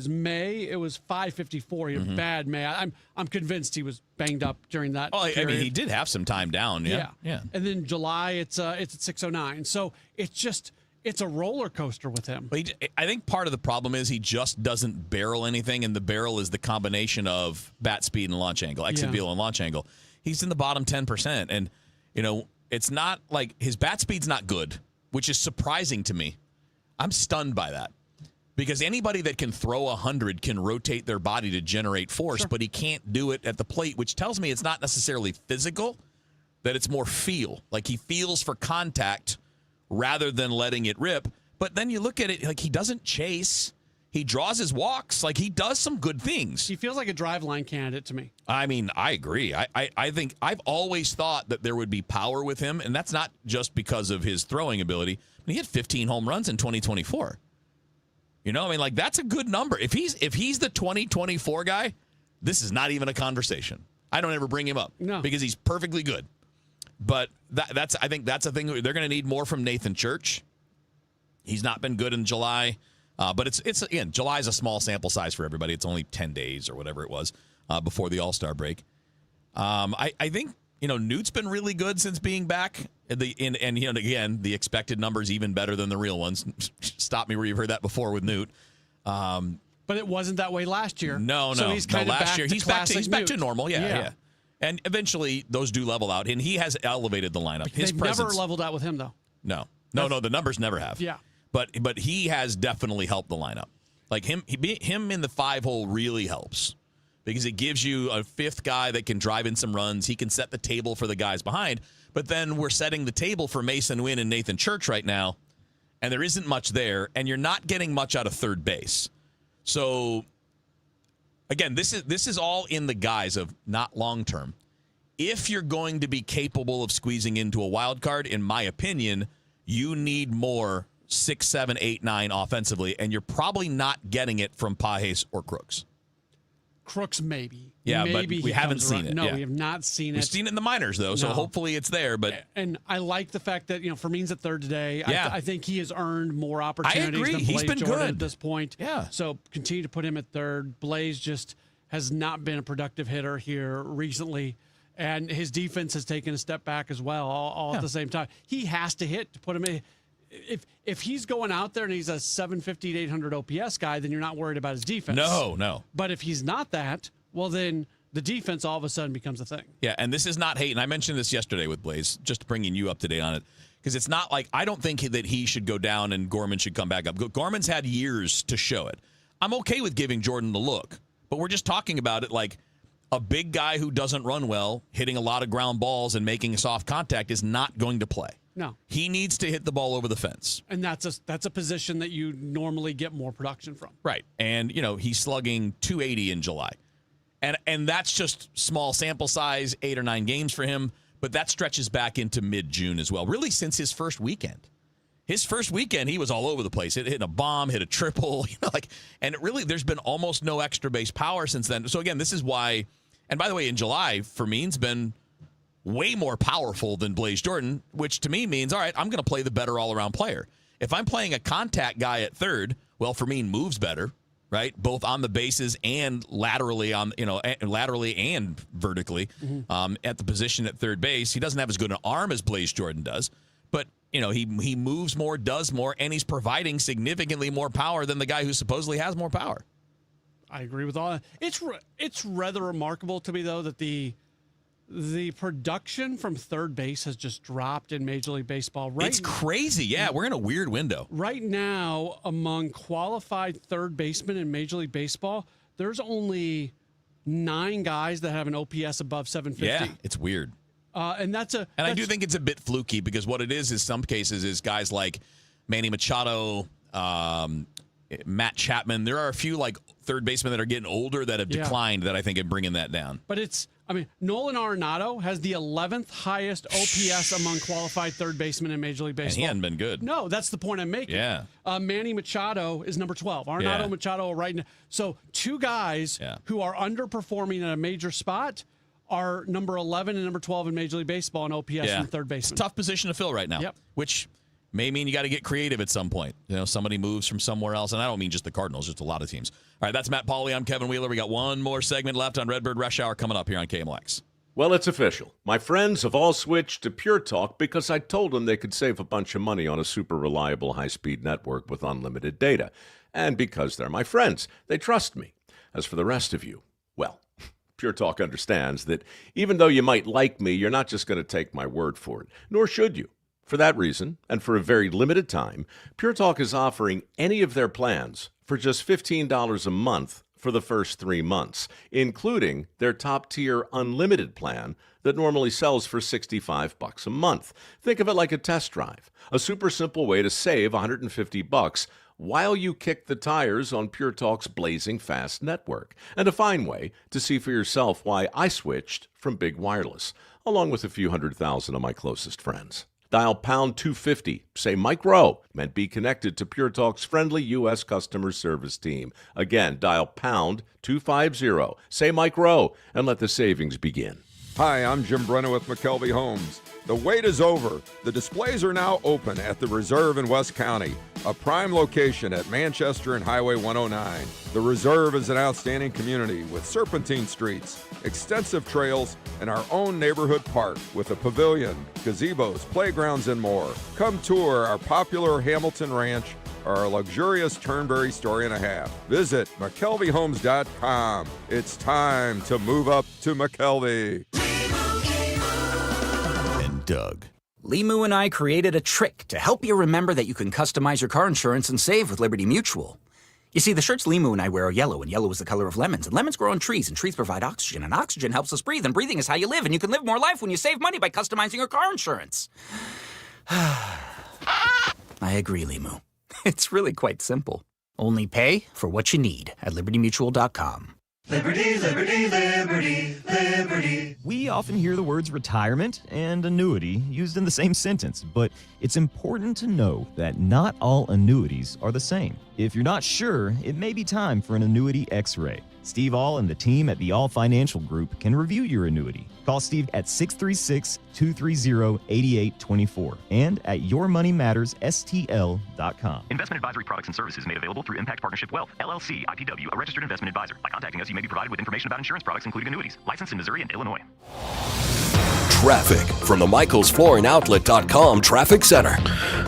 May, it was 554. He had a bad May. I'm convinced he was banged up during that period.
He did have some time down. Yeah.
And then July, it's at 609. So it's a roller coaster with him.
I think part of the problem is he just doesn't barrel anything, and the barrel is the combination of bat speed and launch angle, exit velo and launch angle. He's in the bottom 10%, and it's not like his bat speed's not good, which is surprising to me. I'm stunned by that because anybody that can throw 100 can rotate their body to generate force, but he can't do it at the plate, which tells me it's not necessarily physical, that it's more feel. Like he feels for contact rather than letting it rip. But then you look at it, like he doesn't chase. He draws his walks. Like he does some good things.
He feels like a drive line candidate to me.
I agree. I think I've always thought that there would be power with him, and that's not just because of his throwing ability. He had 15 home runs in 2024. That's a good number. If he's the 2024 guy, this is not even a conversation. I don't ever bring him up because he's perfectly good. But I think that's a thing. They're going to need more from Nathan Church. He's not been good in July, but it's again, July is a small sample size for everybody. It's only 10 days or whatever it was before the All-Star break. I think Newt's been really good since being back. Again, the expected numbers even better than the real ones. Stop me where you've heard that before with Newt.
But it wasn't that way last year.
No.
So he's kind of
last year he's back to normal. Yeah. And eventually, those do level out, and he has elevated the lineup. His
They've
presence
never leveled out with him, though.
No. The numbers never have.
Yeah.
But he has definitely helped the lineup. Like him in the 5-hole really helps because it gives you a fifth guy that can drive in some runs. He can set the table for the guys behind. But then we're setting the table for Mason Wynn and Nathan Church right now, and there isn't much there, and you're not getting much out of third base. So. Again, this is all in the guise of not long-term. If you're going to be capable of squeezing into a wild card, in my opinion, you need more 6, 7, 8, 9 offensively, and you're probably not getting it from Pages or Crooks.
Crooks, maybe.
Yeah,
maybe
but we haven't seen it.
No, we have not seen it.
We've seen it in the minors, though, so hopefully it's there.
And I like the fact that, Fermin's at third today.
Yeah.
I think he has earned more opportunities than Blaze
He's been
Jordan
good
at this point.
Yeah.
So continue to put him at third. Blaze just has not been a productive hitter here recently. And his defense has taken a step back as well, all at the same time. He has to hit to put him in. If he's going out there and he's a 750 to 800 OPS guy, then you're not worried about his defense.
No.
But if he's not that, well, then the defense all of a sudden becomes a thing.
Yeah, and this is not hate. And I mentioned this yesterday with Blaze, just bringing you up to date on it. Because it's not like I don't think that he should go down and Gorman should come back up. Gorman's had years to show it. I'm okay with giving Jordan the look, but we're just talking about it like a big guy who doesn't run well, hitting a lot of ground balls and making soft contact is not going to play.
No.
He needs to hit the ball over the fence.
And that's a position that you normally get more production from.
Right. And, he's slugging 280 in July. And that's just small sample size, 8 or 9 games for him. But that stretches back into mid-June as well, really since his first weekend. His first weekend, he was all over the place. Hit a bomb, hit a triple, and there's been almost no extra base power since then. So, again, this is why, and by the way, in July, Fermin's been way more powerful than Blaze Jordan, which to me means, all right, I'm going to play the better all-around player. If I'm playing a contact guy at third, well, Fermin moves better. Right, both on the bases and laterally laterally and vertically at the position at third base. He doesn't have as good an arm as Blaze Jordan does, but he moves more, does more, and he's providing significantly more power than the guy who supposedly has more power.
I agree with all that. It's rather remarkable to me though that the production from third base has just dropped in Major League Baseball.
It's crazy. Yeah, we're in a weird window.
Right now, among qualified third basemen in Major League Baseball, there's only 9 guys that have an OPS above 750.
Yeah, it's weird.
And
I do think it's a bit fluky because what it is some cases is guys like Manny Machado, Matt Chapman. There are a few third basemen that are getting older that have declined that I think are bringing that down.
But Nolan Arenado has the 11th highest OPS among qualified third basemen in Major League Baseball.
And he hadn't been good.
No, that's the point I'm making.
Yeah.
Manny Machado is number 12. Arenado, Machado are right now. So 2 guys who are underperforming at a major spot are number 11 and number 12 in Major League Baseball in OPS and third baseman.
It's a tough position to fill right now, which may mean you got to get creative at some point. Somebody moves from somewhere else, and I don't mean just the Cardinals, just a lot of teams. All right, that's Matt Pauley. I'm Kevin Wheeler. We got one more segment left on Redbird Rush Hour coming up here on KMLX.
Well, it's official. My friends have all switched to Pure Talk because I told them they could save a bunch of money on a super reliable high-speed network with unlimited data. And because they're my friends, they trust me. As for the rest of you, well, Pure Talk understands that even though you might like me, you're not just going to take my word for it, nor should you. For that reason, and for a very limited time, Pure Talk is offering any of their plans for just $15 a month for the first 3 months, including their top-tier unlimited plan that normally sells for $65 a month. Think of it like a test drive, a super simple way to save $150 while you kick the tires on Pure Talk's blazing fast network, and a fine way to see for yourself why I switched from big wireless, along with a few 100,000 of my closest friends. Dial pound 250, say Mike Rowe, and be connected to Pure Talk's friendly U.S. customer service team. Again, dial pound 250, say Mike Rowe, and let the savings begin.
Hi, I'm Jim Brennan with McKelvey Homes. The wait is over. The displays are now open at the Reserve in West County, a prime location at Manchester and Highway 109. The Reserve is an outstanding community with serpentine streets, extensive trails, and our own neighborhood park with a pavilion, gazebos, playgrounds, and more. Come tour our popular Hamilton Ranch or our luxurious Turnberry story and a half. Visit McKelveyHomes.com. It's time to move up to McKelvey.
And Doug.
Limu and I created a trick to help you remember that you can customize your car insurance and save with Liberty Mutual. You see, the shirts Limu and I wear are yellow, and yellow is the color of lemons, and lemons grow on trees, and trees provide oxygen, and oxygen helps us breathe, and breathing is how you live, and you can live more life when you save money by customizing your car insurance. I agree, Limu. It's really quite simple. Only pay for what you need at LibertyMutual.com.
Liberty, liberty, liberty, liberty.
We often hear the words retirement and annuity used in the same sentence, but it's important to know that not all annuities are the same. If you're not sure, it may be time for an annuity x-ray. Steve All and the team at the All Financial Group can review your annuity. Call Steve at 636-230-8824 and at yourmoneymattersstl.com.
Investment advisory products and services made available through Impact Partnership Wealth, LLC, IPW, a registered investment advisor. By contacting us, you may be provided with information about insurance products, including annuities. Licensed in Missouri and Illinois.
Traffic from the MichaelsFlooringOutlet.com Traffic Center.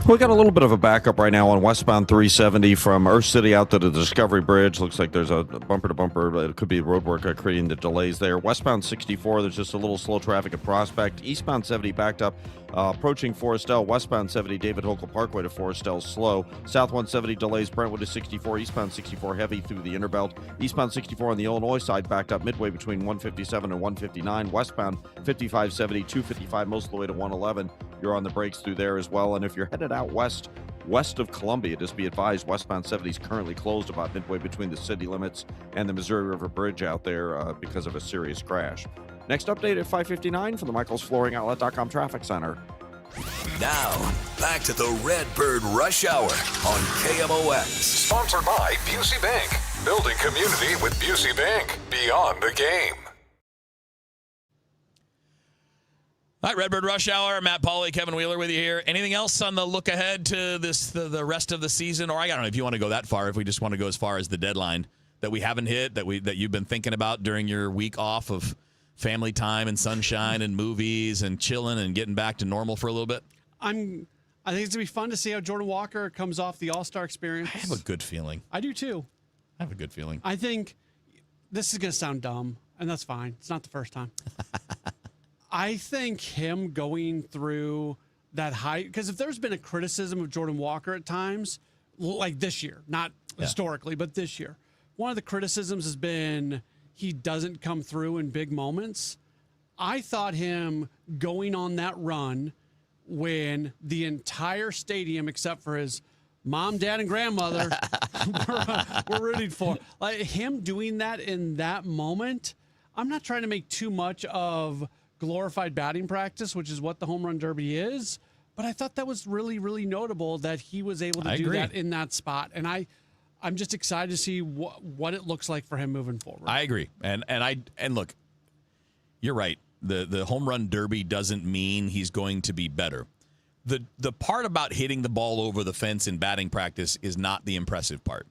We got a little bit of a backup right now on westbound 370 from Earth City out to the Discovery Bridge. Looks like there's a bumper-to-bumper, but it could be road work creating the delays there. Westbound 64, there's just a little slow traffic at Prospect. Eastbound 70 backed up, approaching Forestel. Westbound 70, David Hokel Parkway to Forestel, slow. South 170 delays Brentwood to 64. Eastbound 64 heavy through the Innerbelt. Eastbound 64 on the Illinois side backed up midway between 157 and 159. Westbound 5570, 255 most of the way to 111. You're on the brakes through there as well. And if you're headed out west of Columbia, just be advised, westbound 70 is currently closed about midway between the city limits and the Missouri River Bridge out there because of a serious crash. Next update at 5:59 from the MichaelsFlooringOutlet.com Traffic Center.
Now, back to the Redbird Rush Hour on KMOX.
Sponsored by Busey Bank. Building community with Busey Bank. Beyond the game.
All right, Redbird Rush Hour. Matt Pauley, Kevin Wheeler with you here. Anything else on the look ahead to the rest of the season? Or I don't know if you want to go that far, if we just want to go as far as the deadline that we haven't hit, that you've been thinking about during your week off of family time and sunshine and movies and chilling and getting back to normal for a little bit?
I think it's going to be fun to see how Jordan Walker comes off the All-Star experience.
I have a good feeling.
I do too.
I have a good feeling.
I think this is going to sound dumb, and that's fine. It's not the first time. I think him going through that high, because if there's been a criticism of Jordan Walker at times, like this year, not historically, but this year, one of the criticisms has been he doesn't come through in big moments. I thought him going on that run when the entire stadium, except for his mom, dad, and grandmother, were rooting for. Like him doing that in that moment, I'm not trying to make too much of glorified batting practice, which is what the home run derby is. But I thought that was really, really notable that he was able to do that in that spot. And I'm just excited to see what it looks like for him moving forward.
I agree. And look, you're right. The home run derby doesn't mean he's going to be better. The part about hitting the ball over the fence in batting practice is not the impressive part.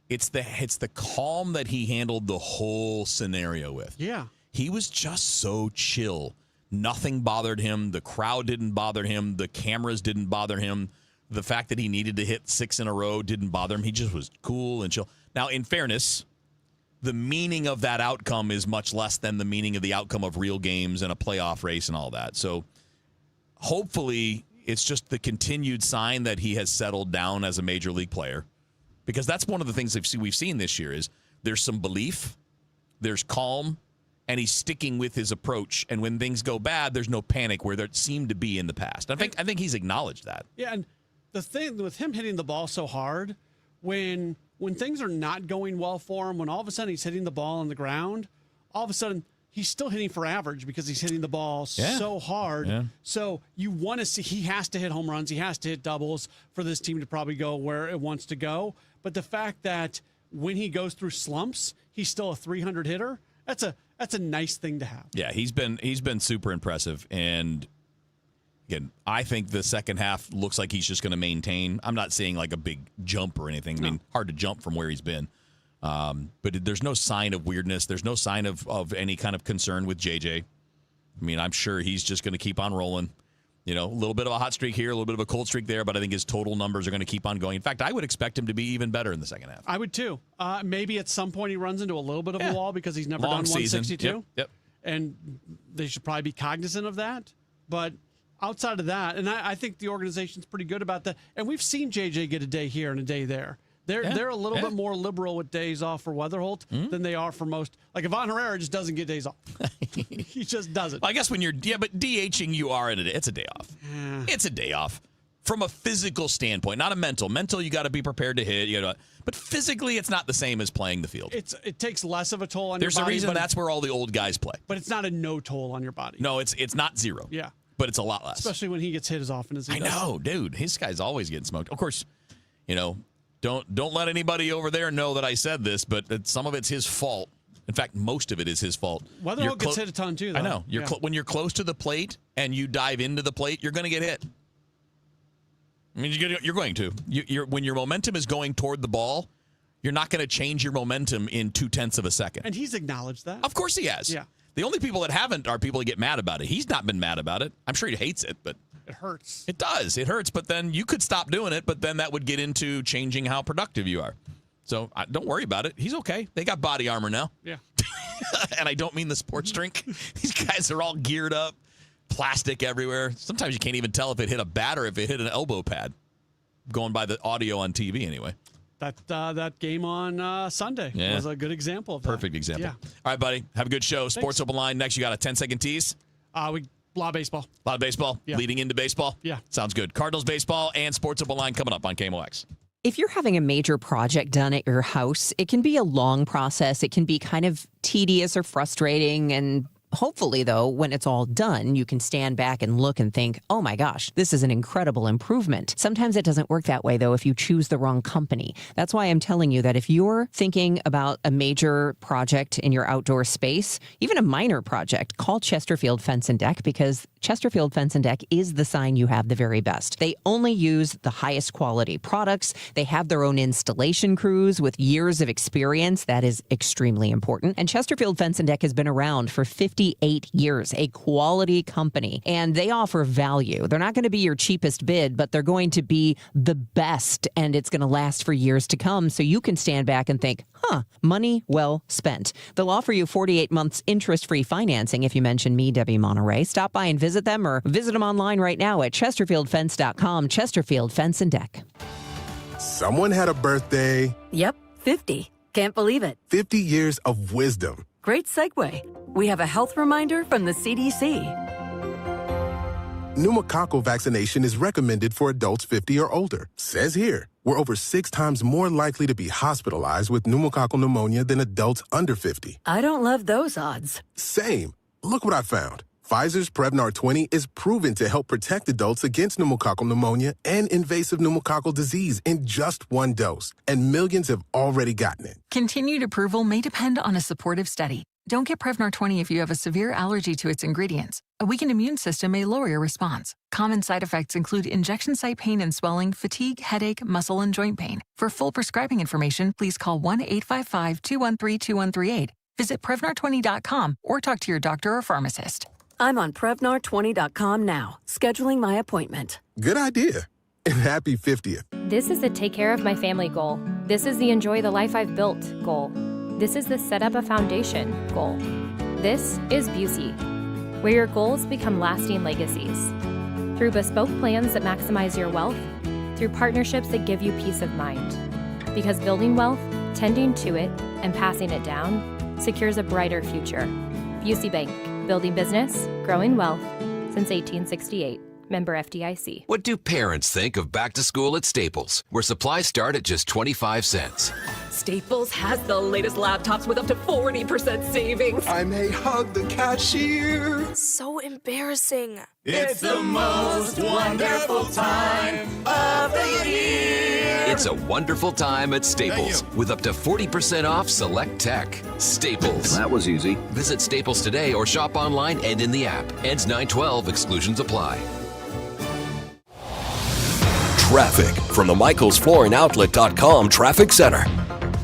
It's the calm that he handled the whole scenario with.
Yeah.
He was just so chill. Nothing bothered him. The crowd didn't bother him. The cameras didn't bother him. The fact that he needed to hit 6 in a row didn't bother him. He just was cool and chill. Now, in fairness, the meaning of that outcome is much less than the meaning of the outcome of real games and a playoff race and all that. So hopefully it's just the continued sign that he has settled down as a major league player, because that's one of the things we've seen this year is there's some belief, there's calm, and he's sticking with his approach. And when things go bad, there's no panic where there seemed to be in the past. I think he's acknowledged that.
Yeah, and the thing with him hitting the ball so hard, when things are not going well for him, when all of a sudden he's hitting the ball on the ground, all of a sudden he's still hitting for average because he's hitting the ball so hard. Yeah. So you want to see, he has to hit home runs, he has to hit doubles for this team to probably go where it wants to go. But the fact that when he goes through slumps, he's still a 300 hitter, that's a nice thing to have.
Yeah, he's been super impressive. And again, I think the second half looks like he's just going to maintain. I'm not seeing like a big jump or anything. I mean, hard to jump from where he's been. But there's no sign of weirdness. There's no sign of any kind of concern with JJ. I mean, I'm sure he's just going to keep on rolling. You know, a little bit of a hot streak here, a little bit of a cold streak there, but I think his total numbers are going to keep on going. In fact, I would expect him to be even better in the second half.
I would too. Maybe at some point he runs into a little bit of a wall because he's never
Long
done
season.
162.
Yep.
And they should probably be cognizant of that. But outside of that, and I think the organization's pretty good about that. And we've seen JJ get a day here and a day there. They're a little bit more liberal with days off for Weatherholt than they are for most. Like Ivan Herrera just doesn't get days off. He just doesn't.
Well, I guess when you're but DHing you are it's a day off.
Yeah.
It's a day off from a physical standpoint, not a mental. Mental, you got to be prepared to hit. But physically, it's not the same as playing the field.
It takes less of a toll on
There's
your body.
There's a reason that's where all the old guys play.
But it's not a no toll on your body.
No, it's not zero.
Yeah.
But it's a lot less.
Especially when he gets hit as often as he does.
I know, dude. His guy's always getting smoked. Of course, don't let anybody over there know that I said this, but some of it's his fault. In fact, most of it is his fault.
Weatherholt gets hit a ton too, though.
I know. When you're close to the plate and you dive into the plate, you're going to get hit. I mean, you're going to. When your momentum is going toward the ball, you're not going to change your momentum in 0.2 of a second.
And he's acknowledged that.
Of course he has.
Yeah.
The only people that haven't are people that get mad about it. He's not been mad about it. I'm sure he hates it, but
it hurts.
It does. It hurts, but then you could stop doing it, but then that would get into changing how productive you are. So don't worry about it. He's okay. They got body armor now.
Yeah.
And I don't mean the sports drink. These guys are all geared up, plastic everywhere. Sometimes you can't even tell if it hit a bat or if it hit an elbow pad, going by the audio on TV anyway.
That game on Sunday was a good example of that.
Perfect example.
Yeah.
All right, buddy. Have a good show. Sports Open Line. Next, you got a 10-second tease?
A lot of baseball.
A lot of baseball?
Yeah.
Leading into baseball?
Yeah.
Sounds good. Cardinals baseball and Sports Open Line coming up on KMOX.
If you're having a major project done at your house, it can be a long process. It can be kind of tedious or frustrating. And hopefully, though, when it's all done, you can stand back and look and think, oh my gosh, this is an incredible improvement. Sometimes it doesn't work that way, though, if you choose the wrong company. That's why I'm telling you that if you're thinking about a major project in your outdoor space, even a minor project, call Chesterfield Fence and Deck, because Chesterfield Fence and Deck is the sign you have the very best. They only use the highest quality products. They have their own installation crews with years of experience. That is extremely important. And Chesterfield Fence and Deck has been around for 58 years, a quality company, and they offer value. They're not going to be your cheapest bid, but they're going to be the best, and it's going to last for years to come. So you can stand back and think, money well spent. They'll offer you 48 months interest-free financing if you mention me, Debbie Monterey. Stop by and visit them or visit them online right now at chesterfieldfence.com. Chesterfield Fence and Deck.
Someone had a birthday.
Yep, 50. Can't believe it.
50 years of wisdom.
Great segue. We have a health reminder from the CDC.
Pneumococcal vaccination is recommended for adults 50 or older. Says here, we're over 6 times more likely to be hospitalized with pneumococcal pneumonia than adults under 50.
I don't love those odds.
Same. Look what I found. Pfizer's Prevnar 20 is proven to help protect adults against pneumococcal pneumonia and invasive pneumococcal disease in just 1 dose. And millions have already gotten it.
Continued approval may depend on a supportive study. Don't get Prevnar 20 if you have a severe allergy to its ingredients. A weakened immune system may lower your response. Common side effects include injection site pain and swelling, fatigue, headache, muscle, and joint pain. For full prescribing information, please call 1-855-213-2138. Visit Prevnar20.com or talk to your doctor or pharmacist.
I'm on Prevnar20.com now, scheduling my appointment.
Good idea. And happy 50th.
This is the take care of my family goal. This is the enjoy the life I've built goal. This is the set up a foundation goal. This is Busey, where your goals become lasting legacies. Through bespoke plans that maximize your wealth, through partnerships that give you peace of mind. Because building wealth, tending to it, and passing it down secures a brighter future. Busey Bank, building business, growing wealth since 1868. Member FDIC.
What do parents think of back to school at Staples, where supplies start at just 25 cents?
Staples has the latest laptops with up to 40% savings.
I may hug the cashier.
So embarrassing.
It's the most wonderful time of the year.
It's a wonderful time at Staples with up to 40% off select tech. Staples.
That was easy.
Visit Staples today or shop online and in the app. Ends 9/12. Exclusions apply. Traffic from the MichaelsFlooringOutlet.com Traffic Center.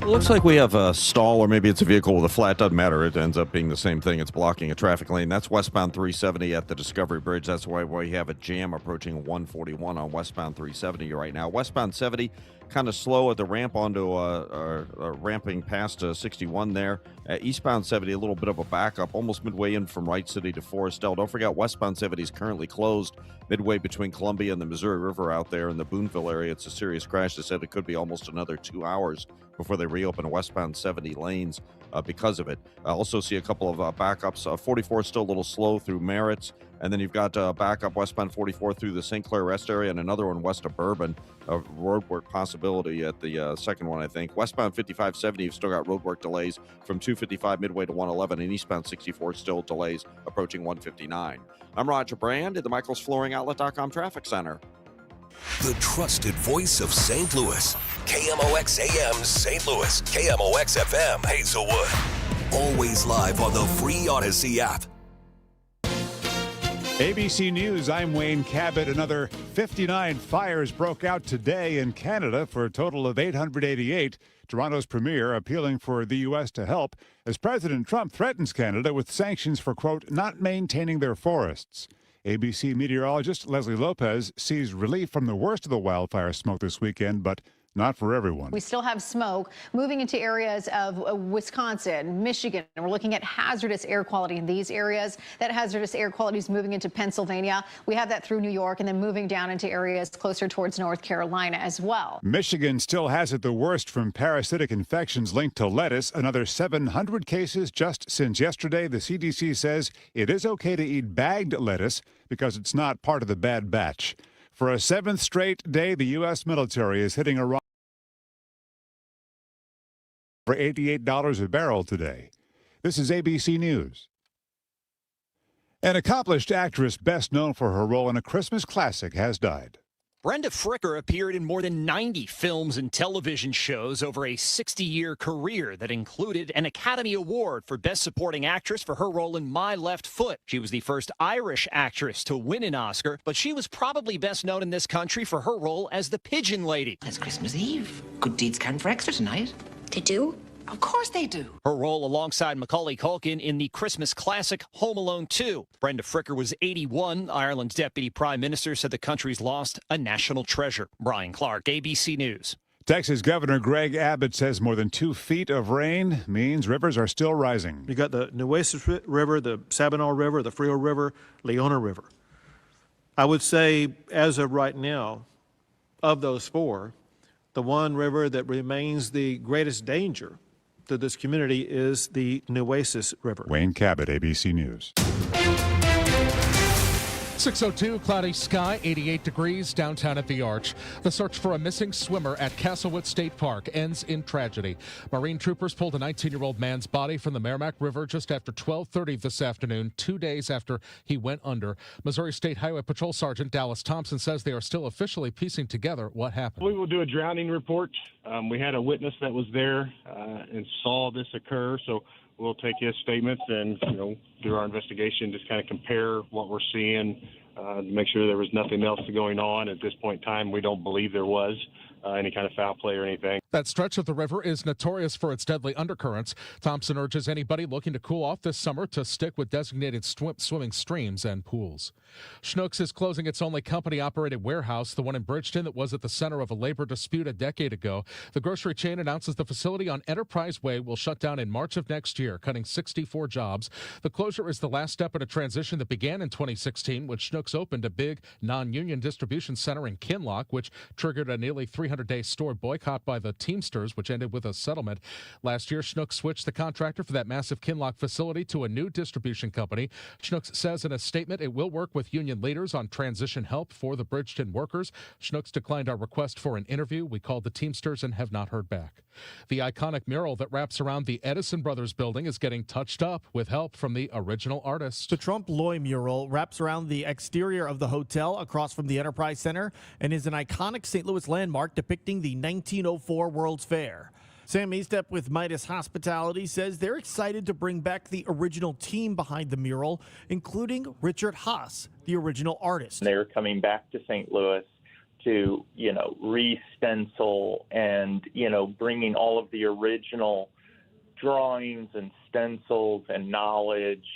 Looks like we have a stall, or maybe it's a vehicle with a flat. Doesn't matter. It ends up being the same thing. It's blocking a traffic lane. That's westbound 370 at the Discovery Bridge. That's why we have a jam approaching 141 on westbound 370 right now. Westbound 70, kind of slow at the ramp onto ramping past 61 there. Eastbound 70, a little bit of a backup, almost midway in from Wright City to Forestdale. Don't forget, westbound 70 is currently closed midway between Columbia and the Missouri River out there in the Boonville area. It's a serious crash. They said it could be almost another 2 hours before they reopen westbound 70 lanes because of it. I also see a couple of backups. 44 is still a little slow through Merritt's, and then you've got backup westbound 44 through the St. Clair Rest area, and another one west of Bourbon. Roadwork possibility at the second one, I think. Westbound 5570, you've still got roadwork delays from 255 midway to 111, and eastbound 64 still delays approaching 159. I'm Roger Brand at the MichaelsFlooringOutlet.com Traffic Center.
The trusted voice of St. Louis. KMOX AM St. Louis. KMOX FM Hazelwood. Always live on the free Odyssey app.
ABC News, I'm Wayne Cabot. Another 59 fires broke out today in Canada for a total of 888. Toronto's premier appealing for the U.S. to help as President Trump threatens Canada with sanctions for, quote, not maintaining their forests. ABC meteorologist Leslie Lopez sees relief from the worst of the wildfire smoke this weekend, but not for everyone.
We still have smoke moving into areas of Wisconsin, Michigan, and we're looking at hazardous air quality in these areas. That hazardous air quality is moving into Pennsylvania. We have that through New York and then moving down into areas closer towards North Carolina as well.
Michigan still has it the worst from parasitic infections linked to lettuce. Another 700 cases just since yesterday. The CDC says it is okay to eat bagged lettuce because it's not part of the bad batch. For a seventh straight day, the U.S. military is hitting Iran for $88 a barrel today. This is ABC News. An accomplished actress best known for her role in a Christmas classic has died.
Brenda Fricker appeared in more than 90 films and television shows over a 60-year career that included an Academy Award for Best Supporting Actress for her role in My Left Foot. She was the first Irish actress to win an Oscar, but she was probably best known in this country for her role as the Pigeon Lady.
It's Christmas Eve. Good deeds count for extra tonight. They do? Of course they do.
Her role alongside Macaulay Culkin in the Christmas classic Home Alone 2. Brenda Fricker was 81. Ireland's deputy prime minister said the country's lost a national treasure. Brian Clark, ABC News.
Texas Governor Greg Abbott says more than 2 feet of rain means rivers are still rising.
You got the Nueces River, the Sabinal River, the Frio River, Leona River. I would say, as of right now, of those four, the one river that remains the greatest danger to this community is the Nueces River.
Wayne Cabot, ABC News.
6:02, cloudy sky, 88 degrees downtown at the Arch. The search for a missing swimmer at Castlewood State Park ends in tragedy. Marine troopers pulled a 19-year-old man's body from the Merrimack River just after 12:30 this afternoon, 2 days after he went under. Missouri State Highway Patrol Sergeant Dallas Thompson says they are still officially piecing together what happened.
We will do a drowning report. We had a witness that was there and saw this occur, so we'll take his statements and, do our investigation, just kind of compare what we're seeing, to make sure there was nothing else going on. At this point in time, we don't believe there was any kind of foul play or anything.
That stretch of the river is notorious for its deadly undercurrents. Thompson urges anybody looking to cool off this summer to stick with designated swimming streams and pools. Schnucks is closing its only company-operated warehouse, the one in Bridgeton that was at the center of a labor dispute a decade ago. The grocery chain announces the facility on Enterprise Way will shut down in March of next year, cutting 64 jobs. The closure is the last step in a transition that began in 2016 when Schnucks opened a big non-union distribution center in Kinloch, which triggered a nearly 300-day store boycott by the Teamsters, which ended with a settlement. Last year, Schnucks switched the contractor for that massive Kinloch facility to a new distribution company. Schnucks says in a statement it will work with union leaders on transition help for the Bridgeton workers. Schnucks declined our request for an interview. We called the Teamsters and have not heard back. The iconic mural that wraps around the Edison Brothers building is getting touched up with help from the original artist.
The Trump Loy mural wraps around the exterior of the hotel across from the Enterprise Center and is an iconic St. Louis landmark depicting the 1904 World's Fair. Sam Eastep with Midas Hospitality says they're excited to bring back the original team behind the mural, including Richard Haas, the original artist.
They're coming back to St. Louis to, re-stencil and, bringing all of the original drawings and stencils and knowledge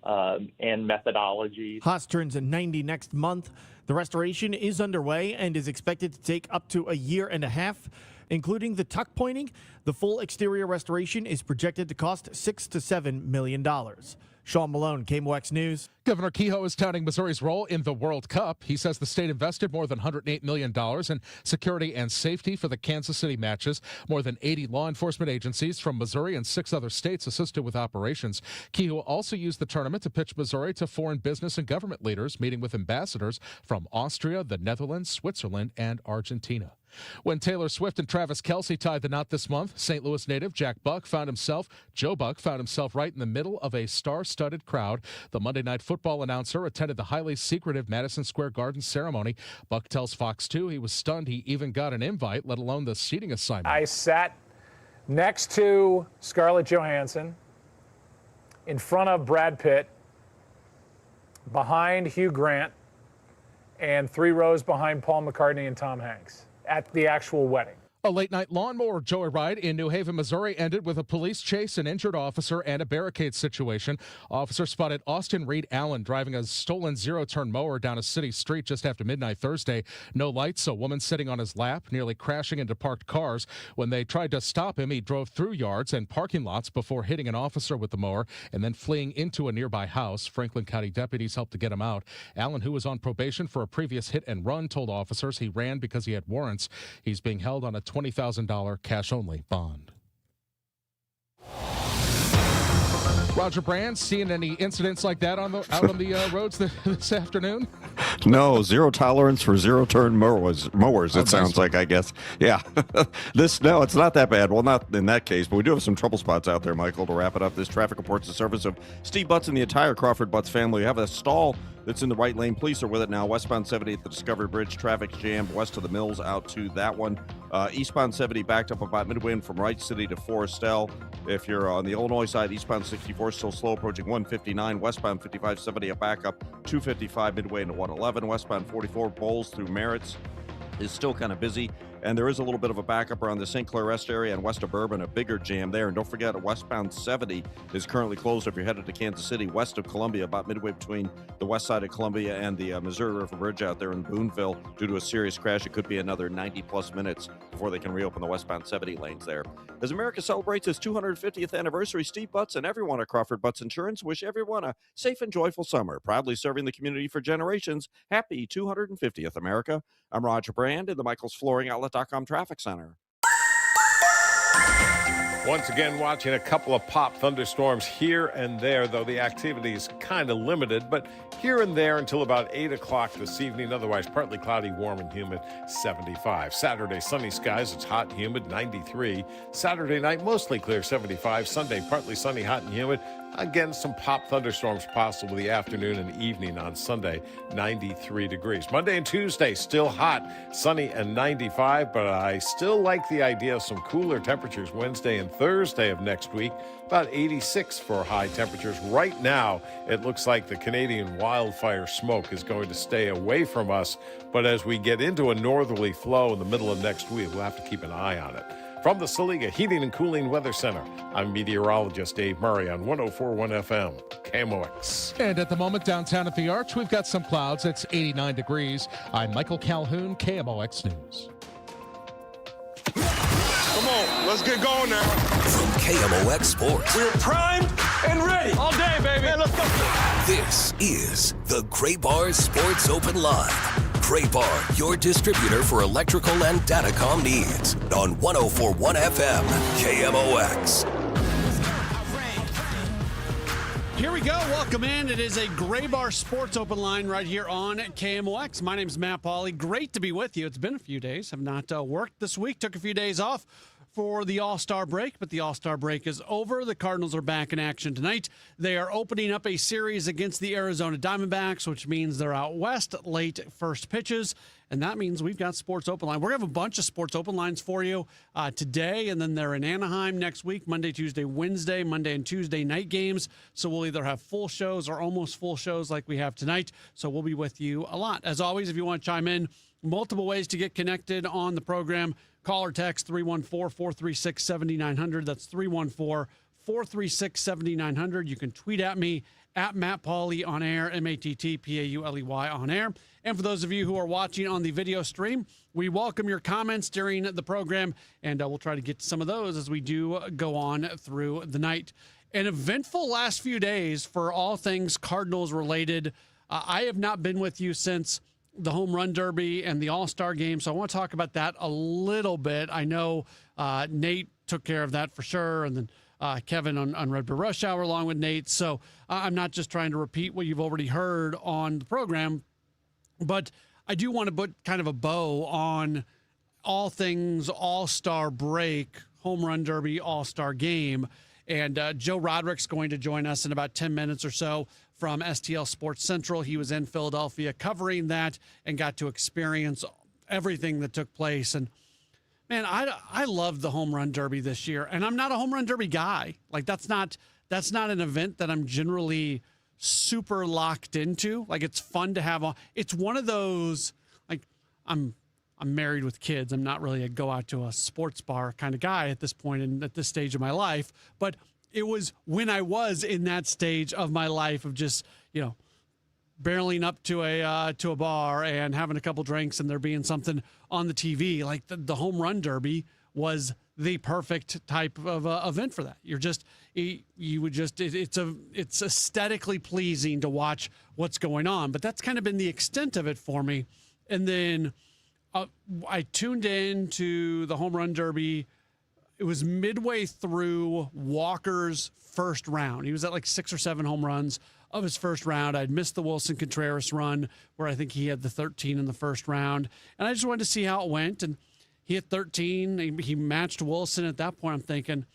and methodologies.
Haas turns 90 next month. The restoration is underway and is expected to take up to a year and a half, including the tuck pointing. The full exterior restoration is projected to cost $6 to $7 million. Sean Malone, KMOX News.
Governor Kehoe is touting Missouri's role in the World Cup. He says the state invested more than $108 million in security and safety for the Kansas City matches. More than 80 law enforcement agencies from Missouri and 6 other states assisted with operations. Kehoe also used the tournament to pitch Missouri to foreign business and government leaders, meeting with ambassadors from Austria, the Netherlands, Switzerland, and Argentina. When Taylor Swift and Travis Kelce tied the knot this month, St. Louis native Joe Buck found himself right in the middle of a star-studded crowd. The Monday Night Football announcer attended the highly secretive Madison Square Garden ceremony. Buck tells Fox 2 he was stunned he even got an invite, let alone the seating assignment.
I sat next to Scarlett Johansson, in front of Brad Pitt, behind Hugh Grant and 3 rows behind Paul McCartney and Tom Hanks at the actual wedding.
A late-night lawnmower joyride in New Haven, Missouri ended with a police chase, an injured officer, and a barricade situation. Officers spotted Austin Reed Allen driving a stolen zero-turn mower down a city street just after midnight Thursday. No lights, a woman sitting on his lap, nearly crashing into parked cars. When they tried to stop him, he drove through yards and parking lots before hitting an officer with the mower and then fleeing into a nearby house. Franklin County deputies helped to get him out. Allen, who was on probation for a previous hit and run, told officers he ran because he had warrants. He's being held on a $20,000 cash-only bond. Roger Brand, seeing any incidents like that out on the roads this afternoon?
No, zero tolerance for zero-turn mowers. It sounds like, I guess. Yeah. No, it's not that bad. Well, not in that case, but we do have some trouble spots out there, Michael. To wrap it up, this traffic reports the service of Steve Butts and the entire Crawford Butts family. We have a stall that's in the right lane. Police are with it now. Westbound 70 at the Discovery Bridge. Traffic jammed west of the Mills out to that one. Eastbound 70 backed up about midway in from Wright City to Forestell. If you're on the Illinois side, eastbound 64 still slow approaching 159. Westbound 55 70 a backup 255 midway into 111. Westbound 44 Bowles through Merritt's is still kind of busy. And there is a little bit of a backup around the St. Clair Rest area and west of Bourbon, a bigger jam there. And don't forget, westbound 70 is currently closed if you're headed to Kansas City, west of Columbia, about midway between the west side of Columbia and the Missouri River Bridge out there in Boonville. Due to a serious crash, it could be another 90-plus minutes before they can reopen the westbound 70 lanes there. As America celebrates its 250th anniversary, Steve Butts and everyone at Crawford Butts Insurance wish everyone a safe and joyful summer. Proudly serving the community for generations. Happy 250th, America. I'm Roger Brand in the MichaelsFlooringOutlet.com Traffic Center.
Once again, watching a couple of pop thunderstorms here and there, though the activity is kind of limited, but here and there until about 8 o'clock this evening. Otherwise, partly cloudy, warm and humid, 75. Saturday, sunny skies. It's hot and humid, 93. Saturday night, mostly clear, 75. Sunday, partly sunny, hot and humid. Again, some pop thunderstorms possible the afternoon and evening on Sunday, 93 degrees. Monday and Tuesday, still hot, sunny and 95, but I still like the idea of some cooler temperatures Wednesday and Thursday of next week, about 86 for high temperatures. Right now, it looks like the Canadian wildfire smoke is going to stay away from us, but as we get into a northerly flow in the middle of next week, we'll have to keep an eye on it. From the Saliga Heating and Cooling Weather Center, I'm meteorologist Dave Murray on 104.1 FM, KMOX.
And at the moment, downtown at the Arch, we've got some clouds. It's 89 degrees. I'm Michael Calhoun, KMOX News.
Come on, let's get going now.
From KMOX Sports.
We're primed and ready. All day, baby. Man, let's go.
This is the Gray Bar Sports Open Line. Gray Bar, your distributor for electrical and datacom needs. On 104.1 FM, KMOX.
Here we go. Welcome in. It is a Gray Bar Sports Open Line right here on KMOX. My name's Matt Pauley. Great to be with you. It's been a few days. Have not worked this week. Took a few days off for the All-Star break, but the All-Star break is over. The Cardinals are back in action tonight. They are opening up a series against the Arizona Diamondbacks, which means they're out west, late first pitches, and that means we've got Sports Open Line. We're going to have a bunch of Sports Open Lines for you today, and then they're in Anaheim next week, Monday, Tuesday, Wednesday, Monday and Tuesday night games. So we'll either have full shows or almost full shows like we have tonight. So we'll be with you a lot. As always, if you want to chime in, multiple ways to get connected on the program. Call or text 314-436-7900. That's 314-436-7900. You can tweet at me at Matt Pauley on air, MattPauley on air. And for those of you who are watching on the video stream, we welcome your comments during the program, and we'll try to get to some of those as we do go on through the night. An eventful last few days for all things Cardinals related. I have not been with you since the Home Run Derby and the All-Star Game, so I want to talk about that a little bit. I know Nate took care of that for sure, and then Kevin on Redbird Rush Hour along with Nate. So I'm not just trying to repeat what you've already heard on the program, but I do want to put kind of a bow on all things All-Star break, Home Run Derby, All-Star Game. And Joe Roderick's going to join us in about 10 minutes or so from STL Sports Central. He was in Philadelphia covering that and got to experience everything that took place. And man, I love the Home Run Derby this year, and I'm not a Home Run Derby guy. Like that's not an event that I'm generally super locked into. Like, it's fun to have. It's one of those, like, I'm married with kids. I'm not really a go out to a sports bar kind of guy at this point and at this stage of my life. But it was when I was in that stage of my life of just, barreling up to a bar and having a couple drinks and there being something on the TV. Like the home run derby was the perfect type of event for that. It's aesthetically pleasing to watch what's going on, but that's kind of been the extent of it for me. And then I tuned in to the home run derby. It was midway through Walker's first round. He was at like 6 or 7 home runs of his first round. I'd missed the Wilson Contreras run where I think he had the 13 in the first round. And I just wanted to see how it went. And he hit 13. He matched Wilson. At that point, I'm thinking,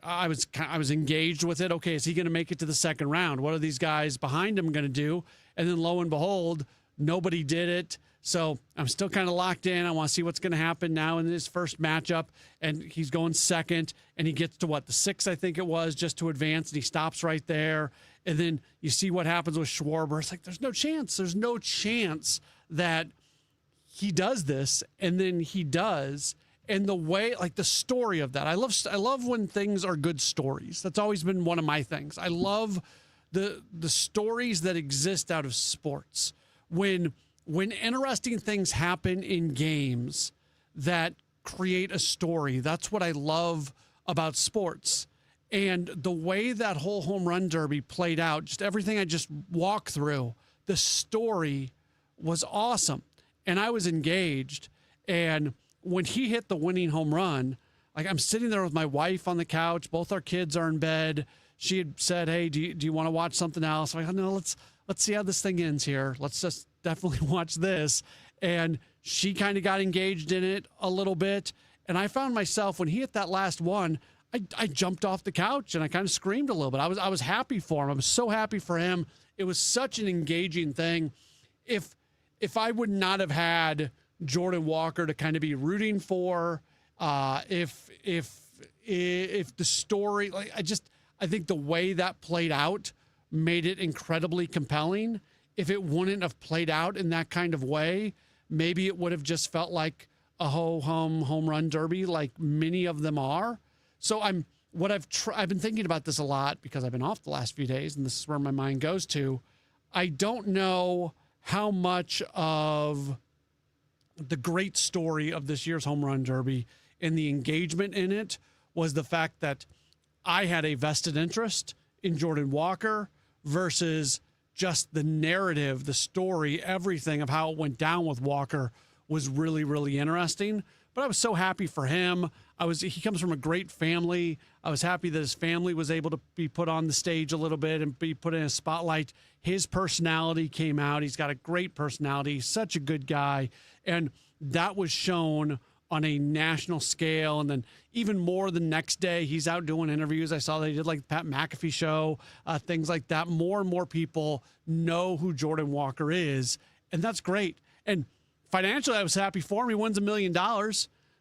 I was engaged with it. Okay, is he going to make it to the second round? What are these guys behind him going to do? And then lo and behold, nobody did it. So I'm still kind of locked in. I want to see what's going to happen now in this first matchup. And he's going second, and he gets to the 6, I think it was, just to advance, and he stops right there. And then you see what happens with Schwarber. It's like, there's no chance. There's no chance that he does this, and then he does. And the way, like the story of that, I love when things are good stories. That's always been one of my things. I love the stories that exist out of sports. When interesting things happen in games that create a story, that's what I love about sports. And the way that whole home run derby played out, just everything I just walked through, the story was awesome. And I was engaged. And when he hit the winning home run, like, I'm sitting there with my wife on the couch. Both our kids are in bed. She had said, "Hey, do you want to watch something else?" I'm like, "No, let's see how this thing ends here. Let's just definitely watch this." And she kind of got engaged in it a little bit. And I found myself, when he hit that last one, I jumped off the couch and I kind of screamed a little bit. I was happy for him. I was so happy for him. It was such an engaging thing. If I would not have had Jordan Walker to kind of be rooting for, if the story, like, I think the way that played out made it incredibly compelling. If it wouldn't have played out in that kind of way, maybe it would have just felt like a home run derby, like many of them are. So I've been thinking about this a lot because I've been off the last few days, and this is where my mind goes to. I don't know how much of the great story of this year's home run derby and the engagement in it was the fact that I had a vested interest in Jordan Walker versus just the narrative, the story, everything of how it went down with Walker was really, really interesting. But I was so happy for him. He comes from a great family. I was happy that his family was able to be put on the stage a little bit and be put in a spotlight. His personality came out. He's got a great personality. He's such a good guy. And that was shown on a national scale. And then even more the next day, he's out doing interviews. I saw they did like the Pat McAfee show, things like that. More and more people know who Jordan Walker is. And that's great. And financially, I was happy for him. He wins $1 million.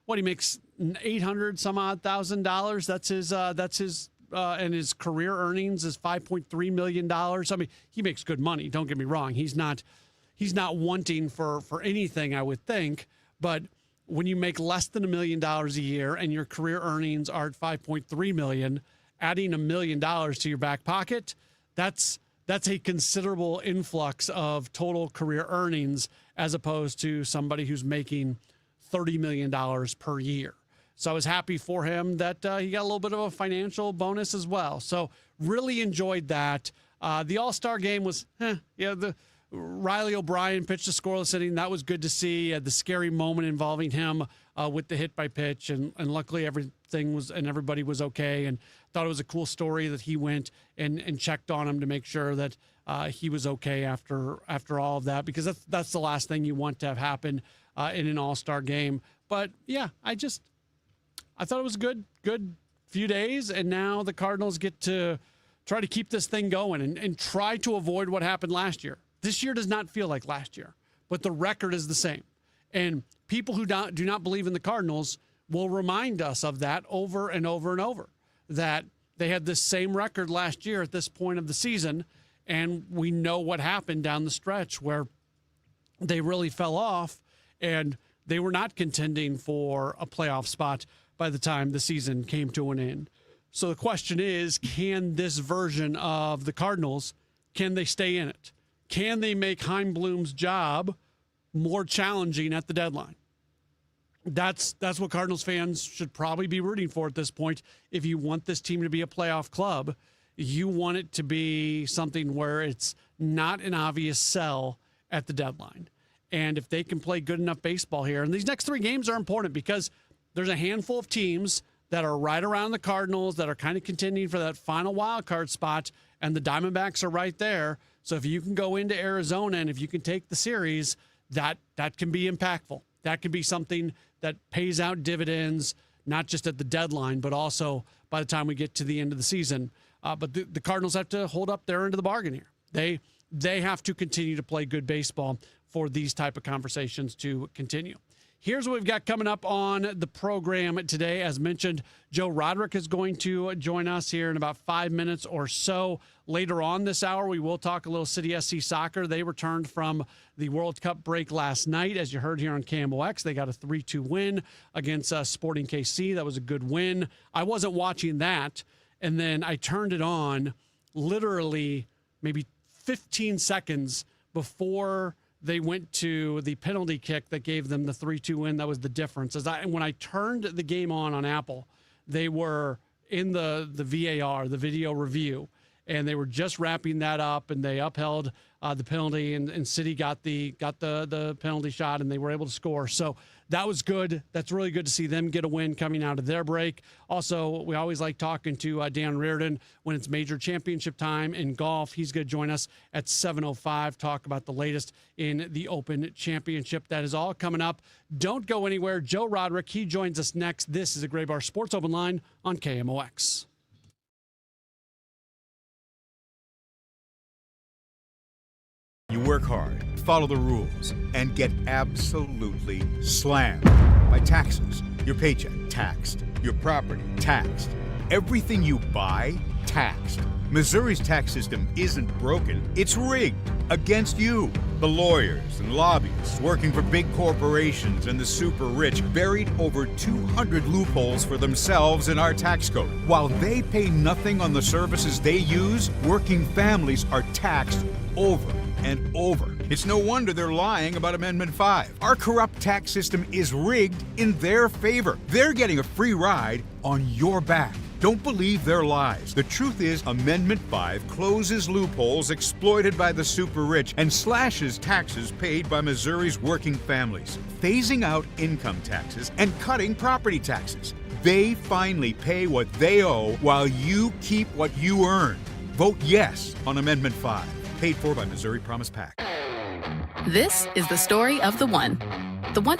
What, he makes $800 some odd thousand. That's his and his career earnings is $5.3 million. I mean, he makes good money. Don't get me wrong. He's not wanting for anything, I would think. But when you make less than $1 million a year and your career earnings are at $5.3 million, adding $1 million to your back pocket, that's a considerable influx of total career earnings as opposed to somebody who's making $30 million per year. So I was happy for him that he got a little bit of a financial bonus as well. So really enjoyed that. The All-Star game was, the Riley O'Brien pitched a scoreless inning. That was good to see. The scary moment involving him with the hit by pitch, and luckily everybody was okay. And thought it was a cool story that he went and checked on him to make sure that he was okay after all of that, because that's the last thing you want to have happen in an All-Star game. But yeah, I thought it was a good few days, and now the Cardinals get to try to keep this thing going and try to avoid what happened last year. This year does not feel like last year, but the record is the same. And people who do not believe in the Cardinals will remind us of that over and over and over, that they had this same record last year at this point of the season, And we know what happened down the stretch where they really fell off and they were not contending for a playoff spot by the time the season came to an end. So the question is, can this version of the Cardinals, can they stay in it? Can they make Chaim Bloom's job more challenging at the deadline? That's what Cardinals fans should probably be rooting for at this point. If you want this team to be a playoff club, you want it to be something where it's not an obvious sell at the deadline. And if they can play good enough baseball here, and these next 3 games are important because there's a handful of teams that are right around the Cardinals that are kind of contending for that final wild card spot, and the Diamondbacks are right there. So if you can go into Arizona and if you can take the series, that can be impactful. That can be something that pays out dividends, not just at the deadline, but also by the time we get to the end of the season. But the Cardinals have to hold up their end of the bargain here. They have to continue to play good baseball for these type of conversations to continue. Here's what we've got coming up on the program today. As mentioned, Joe Roderick is going to join us here in about 5 minutes or so. Later on this hour, we will talk a little City SC soccer. They returned from the World Cup break last night. As you heard here on KMOX, they got a 3-2 win against Sporting KC. That was a good win. I wasn't watching that, and then I turned it on literally maybe 15 seconds before they went to the penalty kick that gave them the 3-2 win. That was the difference. When I turned the game on Apple, they were in the VAR, the video review, and they were just wrapping that up, and they upheld the penalty, and City got the penalty shot, and they were able to score. So that was good. That's really good to see them get a win coming out of their break. Also, we always like talking to Dan Reardon when it's major championship time in golf. He's going to join us at 7:05, talk about the latest in the Open Championship. That is all coming up. Don't go anywhere. Joe Roderick, he joins us next. This is a Gray Bar Sports Open Line on KMOX.
You work hard, follow the rules, and get absolutely slammed by taxes. Your paycheck taxed, your property taxed, everything you buy taxed. Missouri's tax system isn't broken, it's rigged against you. The lawyers and lobbyists working for big corporations and the super rich buried over 200 loopholes for themselves in our tax code. While they pay nothing on the services they use, working families are taxed over and over. It's no wonder they're lying about Amendment 5. Our corrupt tax system is rigged in their favor. They're getting a free ride on your back. Don't believe their lies. The truth is, Amendment 5 closes loopholes exploited by the super rich and slashes taxes paid by Missouri's working families, phasing out income taxes and cutting property taxes. They finally pay what they owe while you keep what you earn. Vote yes on Amendment 5. Paid for by Missouri Promise PAC.
This is the story of the one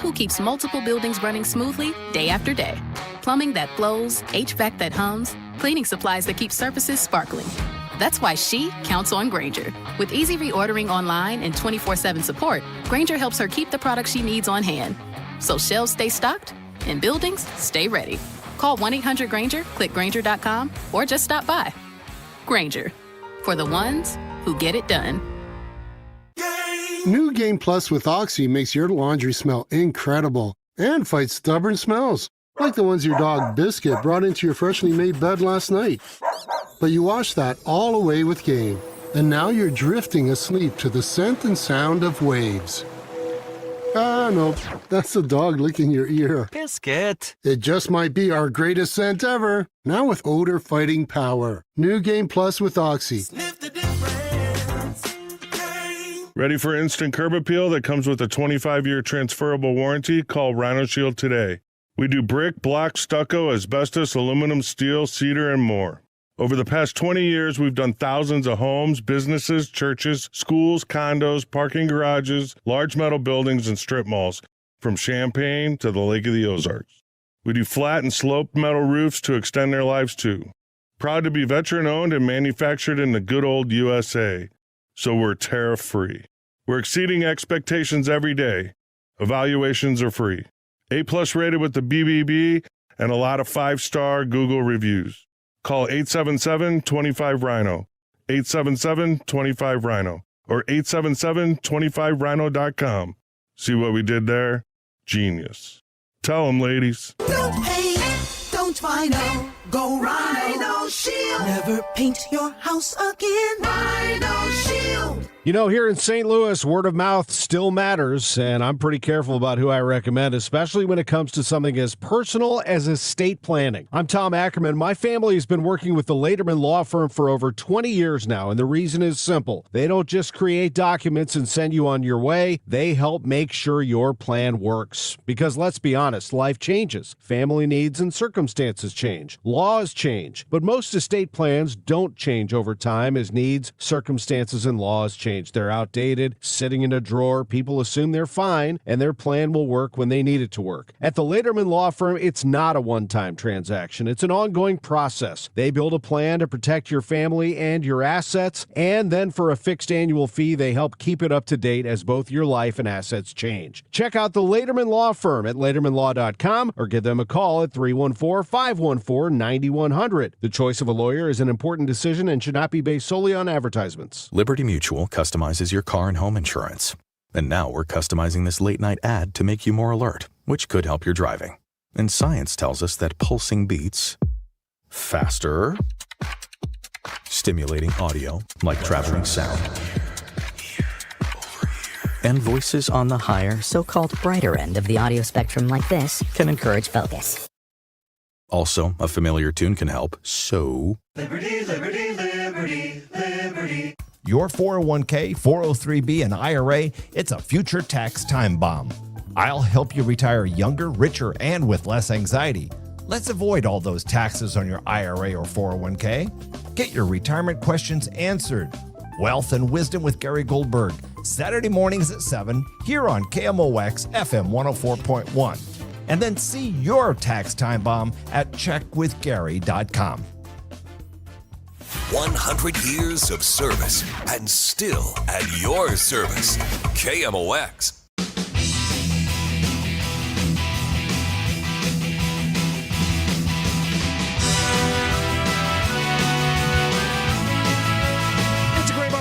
who keeps multiple buildings running smoothly day after day. Plumbing that flows, HVAC that hums, cleaning supplies that keep surfaces sparkling. That's why she counts on Grainger. With easy reordering online and 24/7 support, Grainger helps her keep the products she needs on hand. So shelves stay stocked and buildings stay ready. Call 1-800-GRAINGER, click Grainger.com, or just stop by. Grainger, for the ones who get it done.
New Game Plus with Oxy makes your laundry smell incredible and fights stubborn smells, like the ones your dog Biscuit brought into your freshly made bed last night. But you washed that all away with Game, and now you're drifting asleep to the scent and sound of waves. Ah, no, that's the dog licking your ear.
Biscuit.
It just might be our greatest scent ever, now with odor-fighting power. New Game Plus with Oxy.
Ready for instant curb appeal that comes with a 25-year transferable warranty? Call Rhino Shield today. We do brick, block, stucco, asbestos, aluminum, steel, cedar, and more. Over the past 20 years, we've done thousands of homes, businesses, churches, schools, condos, parking garages, large metal buildings, and strip malls, from Champaign to the Lake of the Ozarks. We do flat and sloped metal roofs to extend their lives too. Proud to be veteran-owned and manufactured in the good old USA. So we're tariff-free. We're exceeding expectations every day. Evaluations are free. A+ rated with the BBB and a lot of 5-star Google reviews. Call 877-25-RHINO. 877-25-RHINO or 877-25rhino.com. See what we did there? Genius. Tell them, ladies.
Don't hate, don't Rhino. Go Rhino Shield. Never paint your house again. Rhino Shield.
You know, here in St. Louis, word of mouth still matters, and I'm pretty careful about who I recommend, especially when it comes to something as personal as estate planning. I'm Tom Ackerman. My family has been working with the Lederman Law Firm for over 20 years now, and the reason is simple. They don't just create documents and send you on your way. They help make sure your plan works. Because let's be honest, life changes. Family needs and circumstances change. Laws change. But most estate plans don't change over time as needs, circumstances, and laws change. They're outdated, sitting in a drawer. People assume they're fine, and their plan will work when they need it to work. At the Lederman Law Firm, it's not a one-time transaction. It's an ongoing process. They build a plan to protect your family and your assets, and then for a fixed annual fee, they help keep it up to date as both your life and assets change. Check out the Lederman Law Firm at ledermanlaw.com or give them a call at 314-514-9100. The choice of a lawyer is an important decision and should not be based solely on advertisements.
Liberty Mutual customizes your car and home insurance. And now we're customizing this late-night ad to make you more alert, which could help your driving. And science tells us that pulsing beats faster, stimulating audio like traveling sound,
and voices on the higher, so-called brighter end of the audio spectrum like this can encourage focus.
Also, a familiar tune can help, so...
Liberty, liberty, liberty, liberty.
Your 401k, 403b, and IRA, it's a future tax time bomb. I'll help you retire younger, richer, and with less anxiety. Let's avoid all those taxes on your IRA or 401k. Get your retirement questions answered. Wealth and Wisdom with Gary Goldberg, Saturday mornings at 7 here on KMOX FM 104.1. And then see your tax time bomb at checkwithgary.com.
100 years of service and still at your service. KMOX.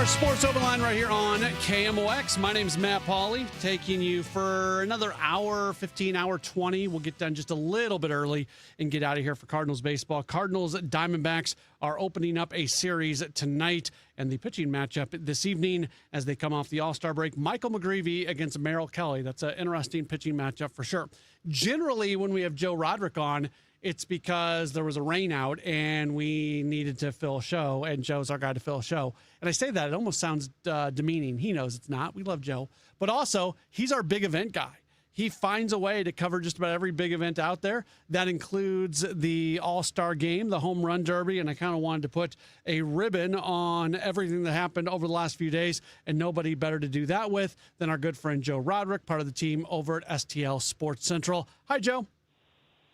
Sports Open Line right here on KMOX. My name is Matt Pauley, taking you for another hour, 15, hour 20. We'll get done just a little bit early and get out of here for Cardinals baseball. Cardinals Diamondbacks are opening up a series tonight, and the pitching matchup this evening as they come off the All-Star break, Michael McGreevy against Merrill Kelly. That's an interesting pitching matchup for sure. Generally, when we have Joe Roderick on, it's because there was a rain out and we needed to fill a show, and Joe's our guy to fill a show. And I say that, it almost sounds demeaning. He knows it's not. We love Joe. But also, he's our big event guy. He finds a way to cover just about every big event out there. That includes the All-Star Game, the Home Run Derby, and I kind of wanted to put a ribbon on everything that happened over the last few days, and nobody better to do that with than our good friend Joe Roderick, part of the team over at STL Sports Central. Hi, Joe.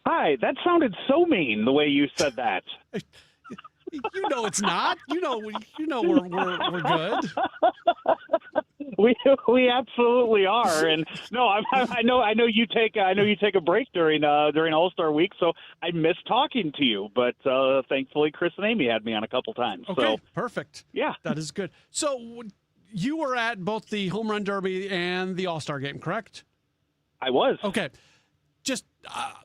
Hi, that sounded so mean the way you said that.
You know it's not. You know we're good.
We absolutely are, and no, I know you take a break during All-Star Week, so I miss talking to you. But thankfully, Chris and Amy had me on a couple times.
Okay,
so
perfect.
Yeah,
that is good. So you were at both the Home Run Derby and the All-Star Game, correct?
I was.
Okay. Just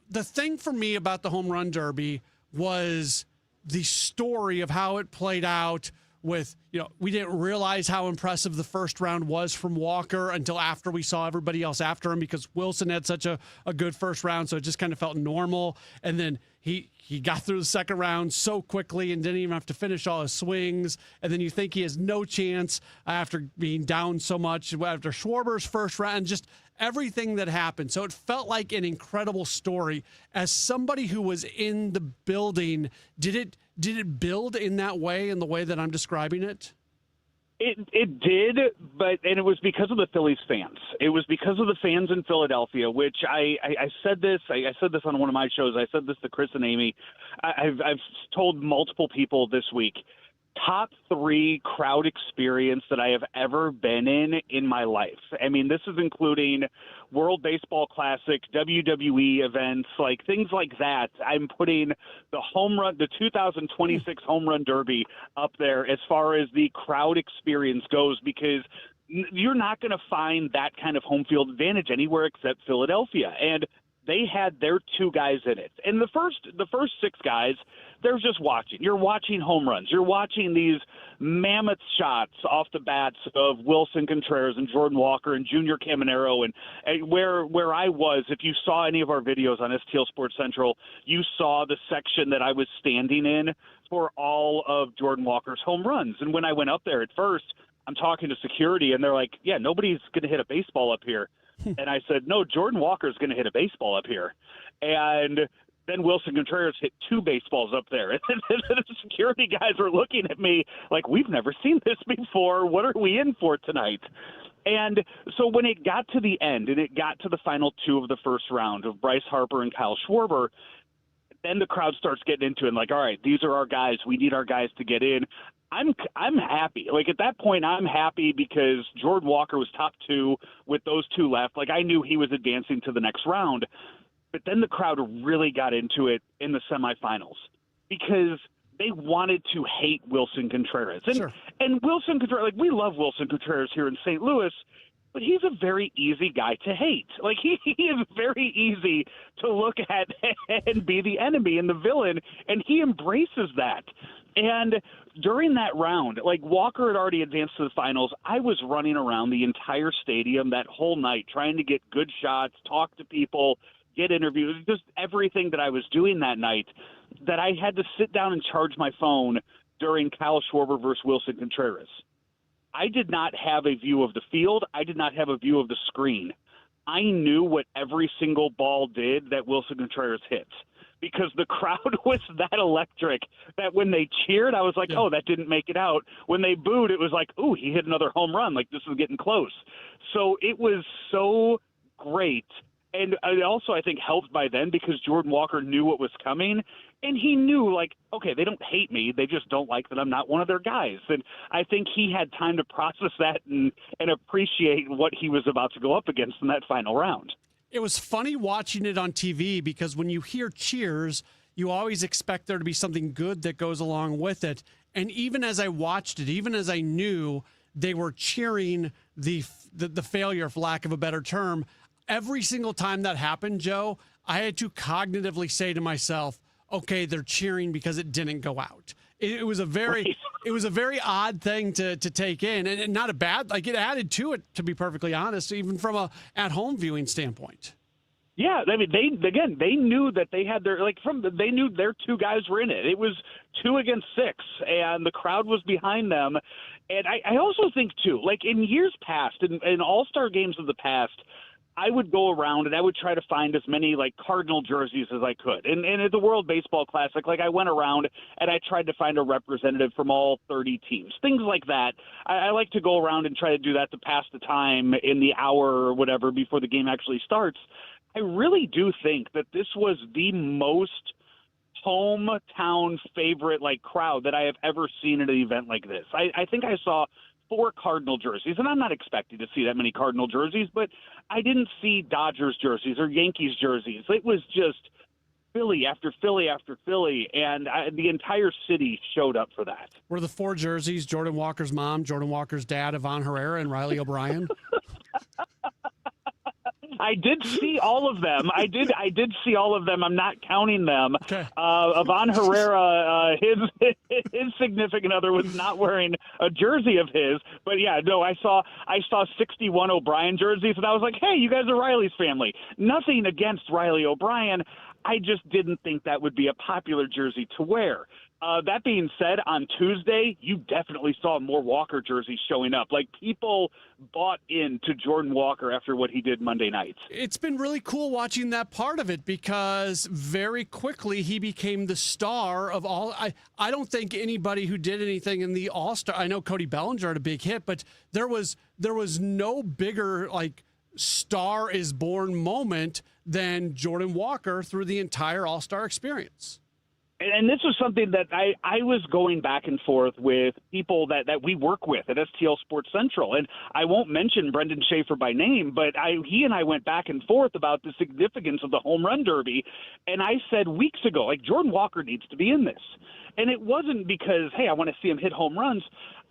the thing for me about the Home Run Derby was the story of how it played out with, we didn't realize how impressive the first round was from Walker until after we saw everybody else after him, because Wilson had such a good first round, so it just kind of felt normal. And then he got through the second round so quickly and didn't even have to finish all his swings. And then you think he has no chance after being down so much after Schwarber's first round, just everything that happened. So it felt like an incredible story. As somebody who was in the building, did it build in that way, in the way that I'm describing it?
It did, and it was because of the Phillies fans. It was because of the fans in Philadelphia, which I said this. I said this on one of my shows. I said this to Chris and Amy. I've told multiple people this week. top 3 crowd experience that I have ever been in my life. I mean, this is including World Baseball Classic, WWE events, like things like that. I'm putting the 2026 Home Run Derby up there as far as the crowd experience goes, because you're not going to find that kind of home field advantage anywhere except Philadelphia. And they had their 2 guys in it. And the first 6 guys, they're just watching. You're watching home runs. You're watching these mammoth shots off the bats of Wilson Contreras and Jordan Walker and Junior Caminero. And where I was, if you saw any of our videos on STL Sports Central, you saw the section that I was standing in for all of Jordan Walker's home runs. And when I went up there at first, I'm talking to security, and they're like, yeah, nobody's going to hit a baseball up here. And I said, no, Jordan Walker's going to hit a baseball up here. And then Wilson Contreras hit 2 baseballs up there. And the security guys were looking at me like, we've never seen this before. What are we in for tonight? And so when it got to the end and it got to the final 2 of the first round of Bryce Harper and Kyle Schwarber, then the crowd starts getting into it and like, all right, these are our guys. We need our guys to get in. I'm happy. Like at that point, I'm happy because Jordan Walker was top 2 with those 2 left. Like I knew he was advancing to the next round, but then the crowd really got into it in the semifinals because they wanted to hate Wilson Contreras. And Wilson Contreras, like we love Wilson Contreras here in St. Louis, but he's a very easy guy to hate. Like he is very easy to look at and be the enemy and the villain, and he embraces that. And during that round, like Walker had already advanced to the finals, I was running around the entire stadium that whole night trying to get good shots, talk to people, get interviews, just everything that I was doing that night, that I had to sit down and charge my phone during Kyle Schwarber versus Wilson Contreras. I did not have a view of the field. I did not have a view of the screen. I knew what every single ball did that Wilson Contreras hits, because the crowd was that electric that when they cheered, I was like, oh, that didn't make it out. When they booed, it was like, ooh, he hit another home run. Like, this is getting close. So it was so great. And it also, I think, helped by then because Jordan Walker knew what was coming. And he knew, like, okay, they don't hate me. They just don't like that I'm not one of their guys. And I think he had time to process that and appreciate what he was about to go up against in that final round.
It was funny watching it on TV because when you hear cheers, you always expect there to be something good that goes along with it. And even as I watched it, even as I knew they were cheering the failure, for lack of a better term, every single time that happened, Joe, I had to cognitively say to myself, okay, they're cheering because it didn't go out. It was a very odd thing to take in, and not a bad, like it added to it, to be perfectly honest, even from a at-home viewing standpoint.
Yeah, I mean, they knew that they had they knew their 2 guys were in it. It was 2 against 6, and the crowd was behind them. And I also think too, like in years past, in all-star games of the past, I would go around and I would try to find as many like Cardinal jerseys as I could. And at the World Baseball Classic, like I went around and I tried to find a representative from all 30 teams, things like that. I like to go around and try to do that to pass the time in the hour or whatever before the game actually starts. I really do think that this was the most hometown favorite like crowd that I have ever seen at an event like this. I think I saw 4 Cardinal jerseys, and I'm not expecting to see that many Cardinal jerseys, but I didn't see Dodgers jerseys or Yankees jerseys. It was just Philly after Philly after Philly, and the entire city showed up for that.
Were the 4 jerseys Jordan Walker's mom, Jordan Walker's dad, Yvonne Herrera, and Riley O'Brien?
I did see all of them. I did see all of them. I'm not counting them.
Okay.
Yvonne Herrera, his significant other was not wearing a jersey of his. But yeah, no, I saw 61 O'Brien jerseys, and I was like, hey, you guys are Riley's family. Nothing against Riley O'Brien. I just didn't think that would be a popular jersey to wear. That being said, on Tuesday, you definitely saw more Walker jerseys showing up. Like, people bought into Jordan Walker after what he did Monday night.
It's been really cool watching that part of it because very quickly he became the star of all. I don't think anybody who did anything in the All-Star, I know Cody Bellinger had a big hit, but there was no bigger, like, star is born moment than Jordan Walker through the entire All-Star experience.
And this was something that I was going back and forth with people that we work with at STL Sports Central. And I won't mention Brendan Schaefer by name, but he and I went back and forth about the significance of the home run derby. And I said weeks ago, like, Jordan Walker needs to be in this. And it wasn't because, hey, I want to see him hit home runs.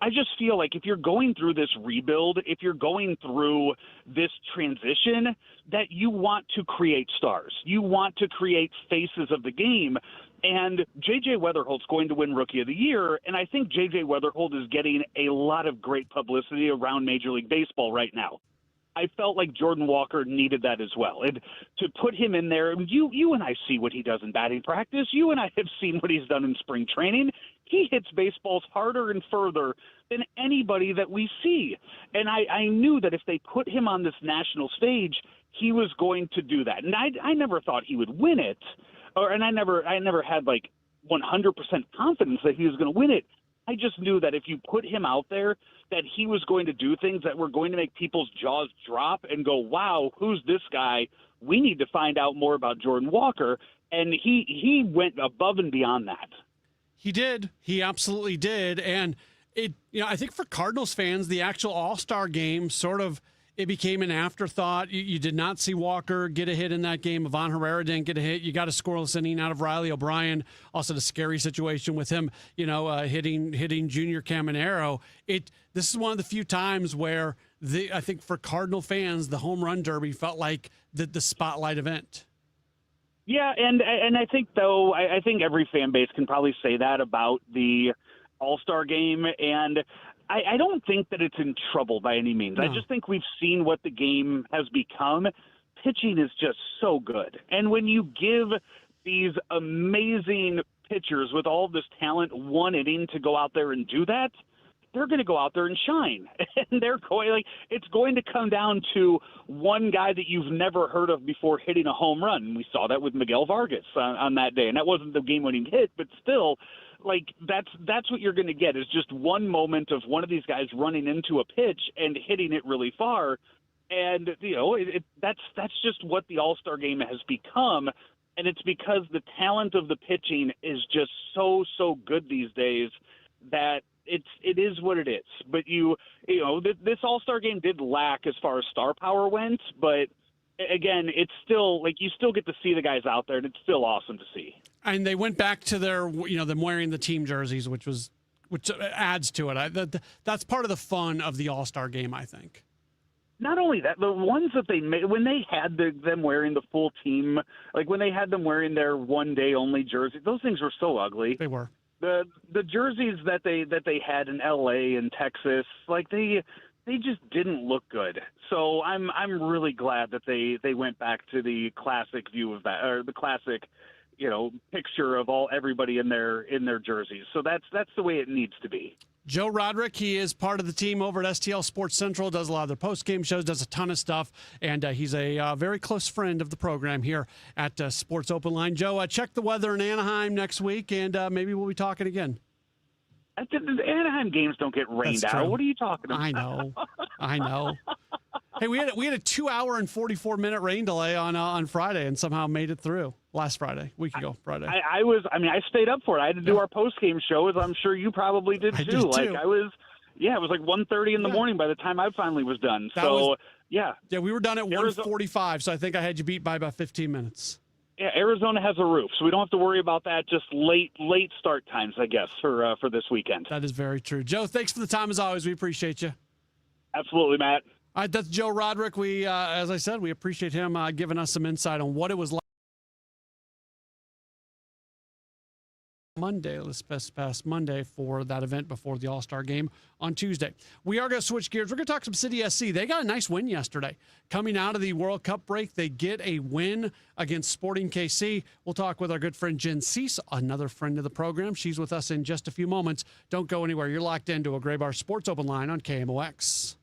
I just feel like if you're going through this rebuild, if you're going through this transition, that you want to create stars. You want to create faces of the game. And J.J. Weatherholt's going to win Rookie of the Year, and I think J.J. Weatherholt is getting a lot of great publicity around Major League Baseball right now. I felt like Jordan Walker needed that as well. And to put him in there, you and I see what he does in batting practice. You and I have seen what he's done in spring training. He hits baseballs harder and further than anybody that we see. And I knew that if they put him on this national stage, he was going to do that. And I never thought he would win it. And I never had like 100% confidence that he was going to win it. I just knew that if you put him out there, that he was going to do things that were going to make people's jaws drop and go, wow, who's this guy? We need to find out more about Jordan Walker. And he went above and beyond that.
He did. He absolutely did. And I think for Cardinals fans, the actual All-Star game it became an afterthought. You did not see Walker get a hit in that game. Ivan Herrera didn't get a hit. You got a scoreless inning out of Riley O'Brien. Also, the scary situation with him, hitting Junior Caminero. This is one of the few times where I think for Cardinal fans, the home run derby felt like the spotlight event.
Yeah, and I think I think every fan base can probably say that about the All-Star game, and I don't think that it's in trouble by any means. No. I just think we've seen what the game has become. Pitching is just so good. And when you give these amazing pitchers with all this talent one inning to go out there and do that, they're going to go out there and shine. And it's going to come down to one guy that you've never heard of before hitting a home run. We saw that with Miguel Vargas on that day. And that wasn't the game-winning hit, but still – that's what you're going to get is just one moment of one of these guys running into a pitch and hitting it really far. And, that's just what the All-Star game has become. And it's because the talent of the pitching is just so, so good these days that it is what it is. But this All-Star game did lack as far as star power went, but again, it's still you still get to see the guys out there, and it's still awesome to see.
And they went back to their, them wearing the team jerseys, which adds to it. That's part of the fun of the All-Star game, I think.
Not only that, the ones that they made when they had them wearing the full team, like when they had them wearing their one-day only jersey, those things were so ugly.
They were.
The jerseys that they had in L.A. and Texas, they just didn't look good. So I'm really glad that they went back to the classic view of that, or the classic, picture of everybody in their jerseys. So that's the way it needs to be.
Joe Roderick, he is part of the team over at STL Sports Central, does a lot of their post-game shows, does a ton of stuff, and he's a very close friend of the program here at Sports Open Line. Joe, check the weather in Anaheim next week, and maybe we'll be talking again.
The Anaheim games don't get rained out. What are you talking about?
I know. Hey, we had a 2 hour and 44-minute rain delay on Friday, and somehow made it through last Friday, week ago Friday.
I stayed up for it. I had to do our post game show, as I'm sure you probably did too. It was like 1:30 in the morning by the time I finally was done. Yeah, we were done at 1:45, so I think I had you beat by about 15 minutes. Yeah, Arizona has a roof, so we don't have to worry about that. Just late start times, I guess, for this weekend.
That is very true. Joe, thanks for the time as always. We appreciate you.
Absolutely, Matt.
All right, that's Joe Roderick. We, as I said, we appreciate him giving us some insight on what it was like Monday, this past Monday, for that event before the All-Star game on Tuesday. We are going to switch gears. We're going to talk some City SC. They got a nice win yesterday. Coming out of the World Cup break, they get a win against Sporting KC. We'll talk with our good friend Jen Cease, another friend of the program. She's with us in just a few moments. Don't go anywhere. You're locked into a Gray Bar Sports Open Line on KMOX.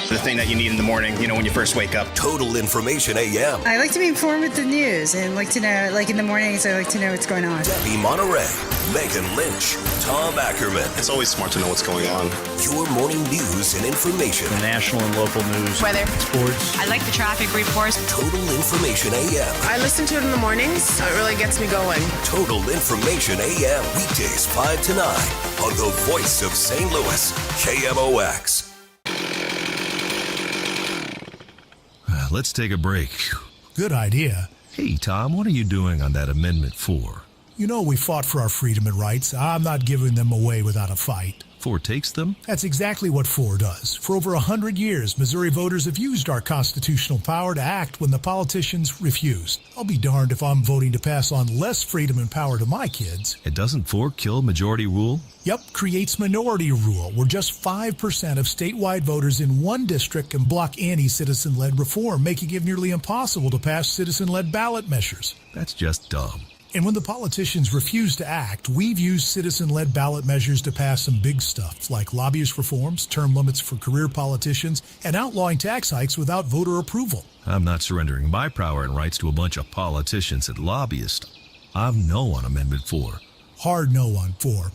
The everything that you need in the morning, when you first wake up.
Total Information AM.
I like to be informed with the news and like to know, like in the mornings, I like to know what's going on.
Debbie Monterey, Megan Lynch, Tom Ackerman.
It's always smart to know what's going on.
Your morning news and information.
The national and local news.
Weather.
Sports.
I like the traffic reports.
Total Information AM.
I listen to it in the mornings, so it really gets me going.
Total Information AM. Weekdays 5 to 9 on the voice of St. Louis, KMOX.
Let's take a break.
Good idea.
Hey, Tom, what are you doing on that Amendment 4?
We fought for our freedom and rights. I'm not giving them away without a fight.
4 takes them?
That's exactly what 4 does. For over 100 years, Missouri voters have used our constitutional power to act when the politicians refused. I'll be darned if I'm voting to pass on less freedom and power to my kids.
And doesn't 4 kill majority rule?
Yep, creates minority rule, where just 5% of statewide voters in one district can block any citizen-led reform, making it nearly impossible to pass citizen-led ballot measures.
That's just dumb.
And when the politicians refuse to act, we've used citizen-led ballot measures to pass some big stuff, like lobbyist reforms, term limits for career politicians, and outlawing tax hikes without voter approval.
I'm not surrendering my power and rights to a bunch of politicians and lobbyists. I've no on Amendment 4.
Hard no on 4.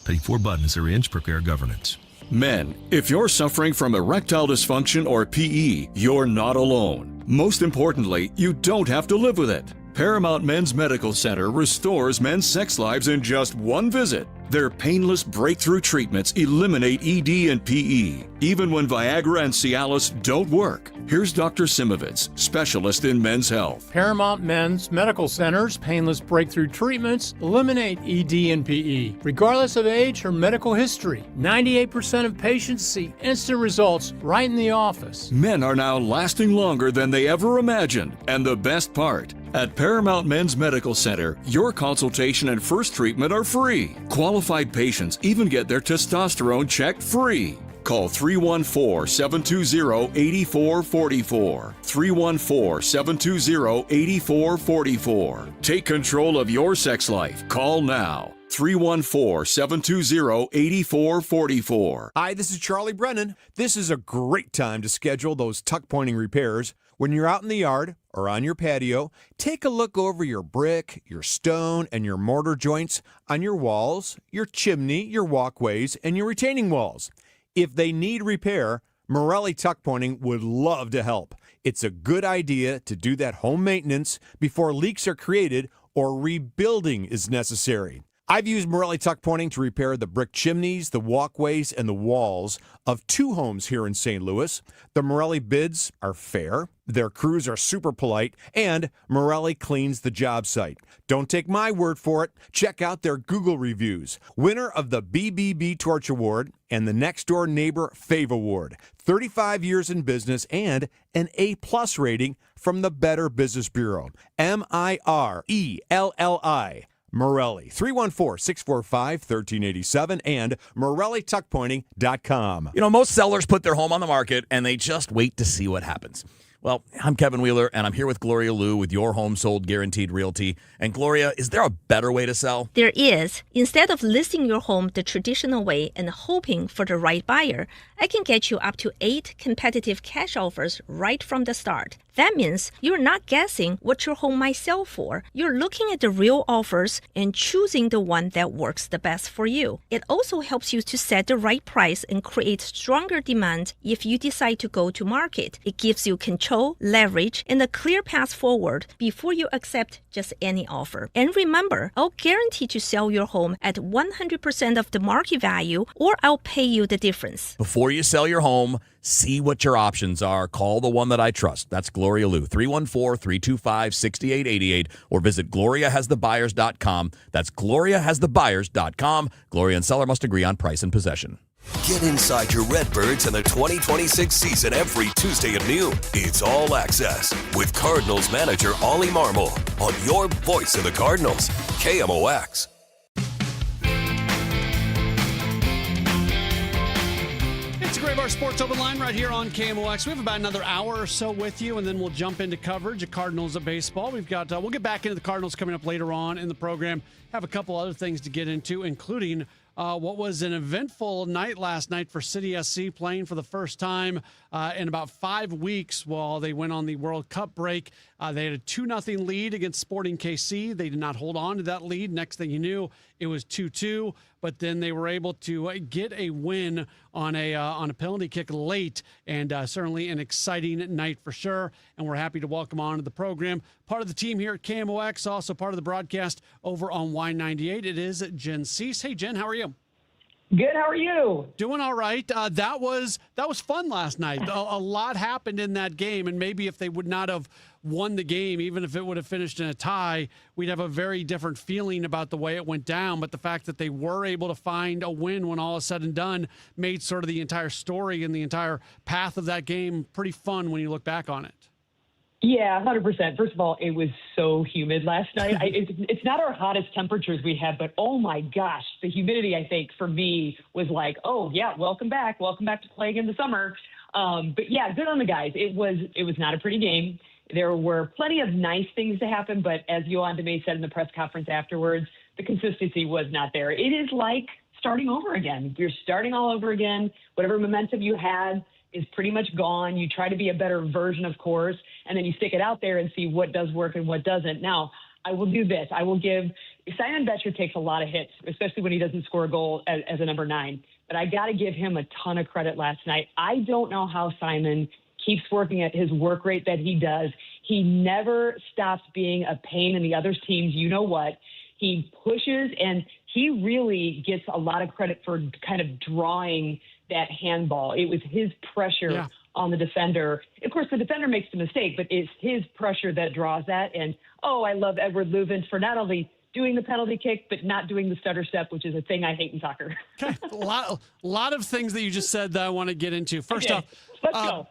Pay 4 buttons or inch, prepare governance.
Men, if you're suffering from erectile dysfunction or PE, you're not alone. Most importantly, you don't have to live with it. Paramount Men's Medical Center restores men's sex lives in just one visit. Their painless breakthrough treatments eliminate ED and PE, even when Viagra and Cialis don't work. Here's Dr. Simovitz, specialist in men's health.
Paramount Men's Medical Center's painless breakthrough treatments eliminate ED and PE, regardless of age or medical history. 98% of patients see instant results right in the office.
Men are now lasting longer than they ever imagined. And the best part, at Paramount Men's Medical Center, your consultation and first treatment are free. Qualified patients even get their testosterone checked free. Call 314-720-8444. 314-720-8444. Take control of your sex life. Call now. 314-720-8444.
Hi, this is Charlie Brennan. This is a great time to schedule those tuck pointing repairs. When you're out in the yard or on your patio, take a look over your brick, your stone, and your mortar joints on your walls, your chimney, your walkways, and your retaining walls. If they need repair, Morelli Tuck Pointing would love to help. It's a good idea to do that home maintenance before leaks are created or rebuilding is necessary. I've used Morelli Tuck Pointing to repair the brick chimneys, the walkways, and the walls of 2 homes here in St. Louis. The Morelli bids are fair, their crews are super polite, and Morelli cleans the job site. Don't take my word for it. Check out their Google reviews. Winner of the BBB Torch Award and the Next Door Neighbor Fave Award. 35 years in business and an A+ rating from the Better Business Bureau. Mirelli. Morelli, 314-645-1387 and MorelliTuckPointing.com.
Most sellers put their home on the market and they just wait to see what happens. Well, I'm Kevin Wheeler, and I'm here with Gloria Liu with Your Home Sold Guaranteed Realty. And Gloria, is there a better way to sell?
There is. Instead of listing your home the traditional way and hoping for the right buyer, I can get you up to 8 competitive cash offers right from the start. That means you're not guessing what your home might sell for. You're looking at the real offers and choosing the one that works the best for you. It also helps you to set the right price and create stronger demand if you decide to go to market. It gives you control, leverage, and a clear path forward before you accept just any offer. And remember, I'll guarantee to sell your home at 100% of the market value, or I'll pay you the difference.
Before you sell your home, see what your options are. Call the one that I trust. That's Gloria Liu, 314-325-6888, or visit GloriaHasTheBuyers.com. That's GloriaHasTheBuyers.com. Gloria and seller must agree on price and possession.
Get inside your Redbirds in the 2026 season every Tuesday at noon. It's All Access with Cardinals manager Ollie Marmol on your voice of the Cardinals, KMOX.
It's a Gray Bar Sports Open Line right here on KMOX. We have about another hour or so with you, and then we'll jump into coverage of Cardinals of baseball. We've got we'll get back into the Cardinals coming up later on in the program. Have a couple other things to get into, including what was an eventful night last night for City SC, playing for the first time in about 5 weeks while they went on the World Cup break. They had a 2-0 lead against Sporting KC. They did not hold on to that lead. Next thing you knew, it was 2-2, but then they were able to get a win on a penalty kick late, and certainly an exciting night for sure. And we're happy to welcome on to the program part of the team here at KMOX, also part of the broadcast over on Y98. It is Jen Cease. Hey, Jen, how are you?
Good. How are you?
Doing all right. That was fun last night. A lot happened in that game, and maybe if they would not have won the game, even if it would have finished in a tie, we'd have a very different feeling about the way it went down. But the fact that they were able to find a win when all is said and done made sort of the entire story and the entire path of that game pretty fun when you look back on it.
Yeah, 100%. First of all, it was so humid last night. It's not our hottest temperatures we had, but oh my gosh, the humidity, I think, for me was like, oh yeah, welcome back to playing in the summer. But yeah, good on the guys. It was not a pretty game. There were plenty of nice things to happen, but as Yohan DeMay said in the press conference afterwards, the consistency was not there. It is like starting over again. You're starting all over again. Whatever momentum you had is pretty much gone. You try to be a better version, of course, and then you stick it out there and see what does work and what doesn't. Now, I will do this. I will give Simon Betcher takes a lot of hits, especially when he doesn't score a goal as a number 9. But I got to give him a ton of credit last night. I don't know how Simon keeps working at his work rate that he does. He never stops being a pain in the other team's you-know-what. He pushes, and he really gets a lot of credit for kind of drawing that handball. It was his pressure on the defender. Of course, the defender makes the mistake, but it's his pressure that draws that. And, I love Edward Leuven for not only doing the penalty kick, but not doing the stutter step, which is a thing I hate in soccer.
Okay, a lot of things that you just said that I want to get into. First off,
let's go.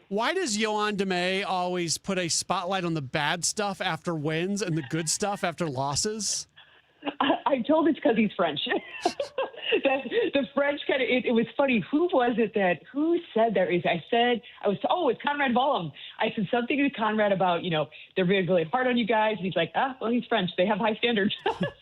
Why does Yohan DeMay always put a spotlight on the bad stuff after wins and the good stuff after losses?
I'm told it's because he's French. The French kind of, it was funny. Who said that? It's Conrad Vollum. I said something to Conrad about, they're really, really hard on you guys. And he's like, he's French. They have high standards.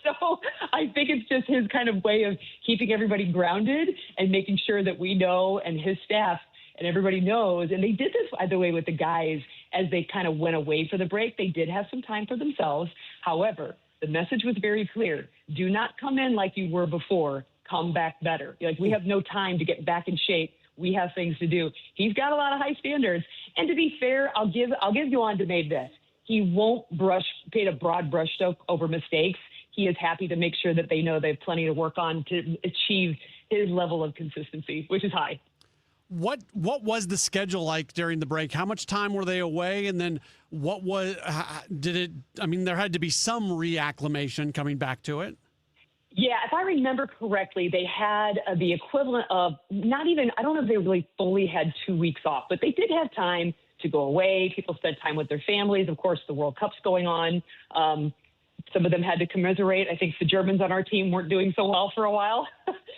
So I think it's just his kind of way of keeping everybody grounded and making sure that we know, and his staff and everybody knows. And they did this, by the way, with the guys as they kind of went away for the break. They did have some time for themselves. However, the message was very clear. Do not come in like you were before. Come back better. We have no time to get back in shape. We have things to do. He's got a lot of high standards. And to be fair, I'll give Yohan DeMay this. He won't paint a broad brushstroke over mistakes. He is happy to make sure that they know they have plenty to work on to achieve his level of consistency, which is high.
What was the schedule like during the break? How much time were they away? And then there had to be some reacclimation coming back to it.
Yeah, if I remember correctly, they had the equivalent of I don't know if they really fully had 2 weeks off, but they did have time to go away. People spent time with their families. Of course, the World Cup's going on. Some of them had to commiserate. I think the Germans on our team weren't doing so well for a while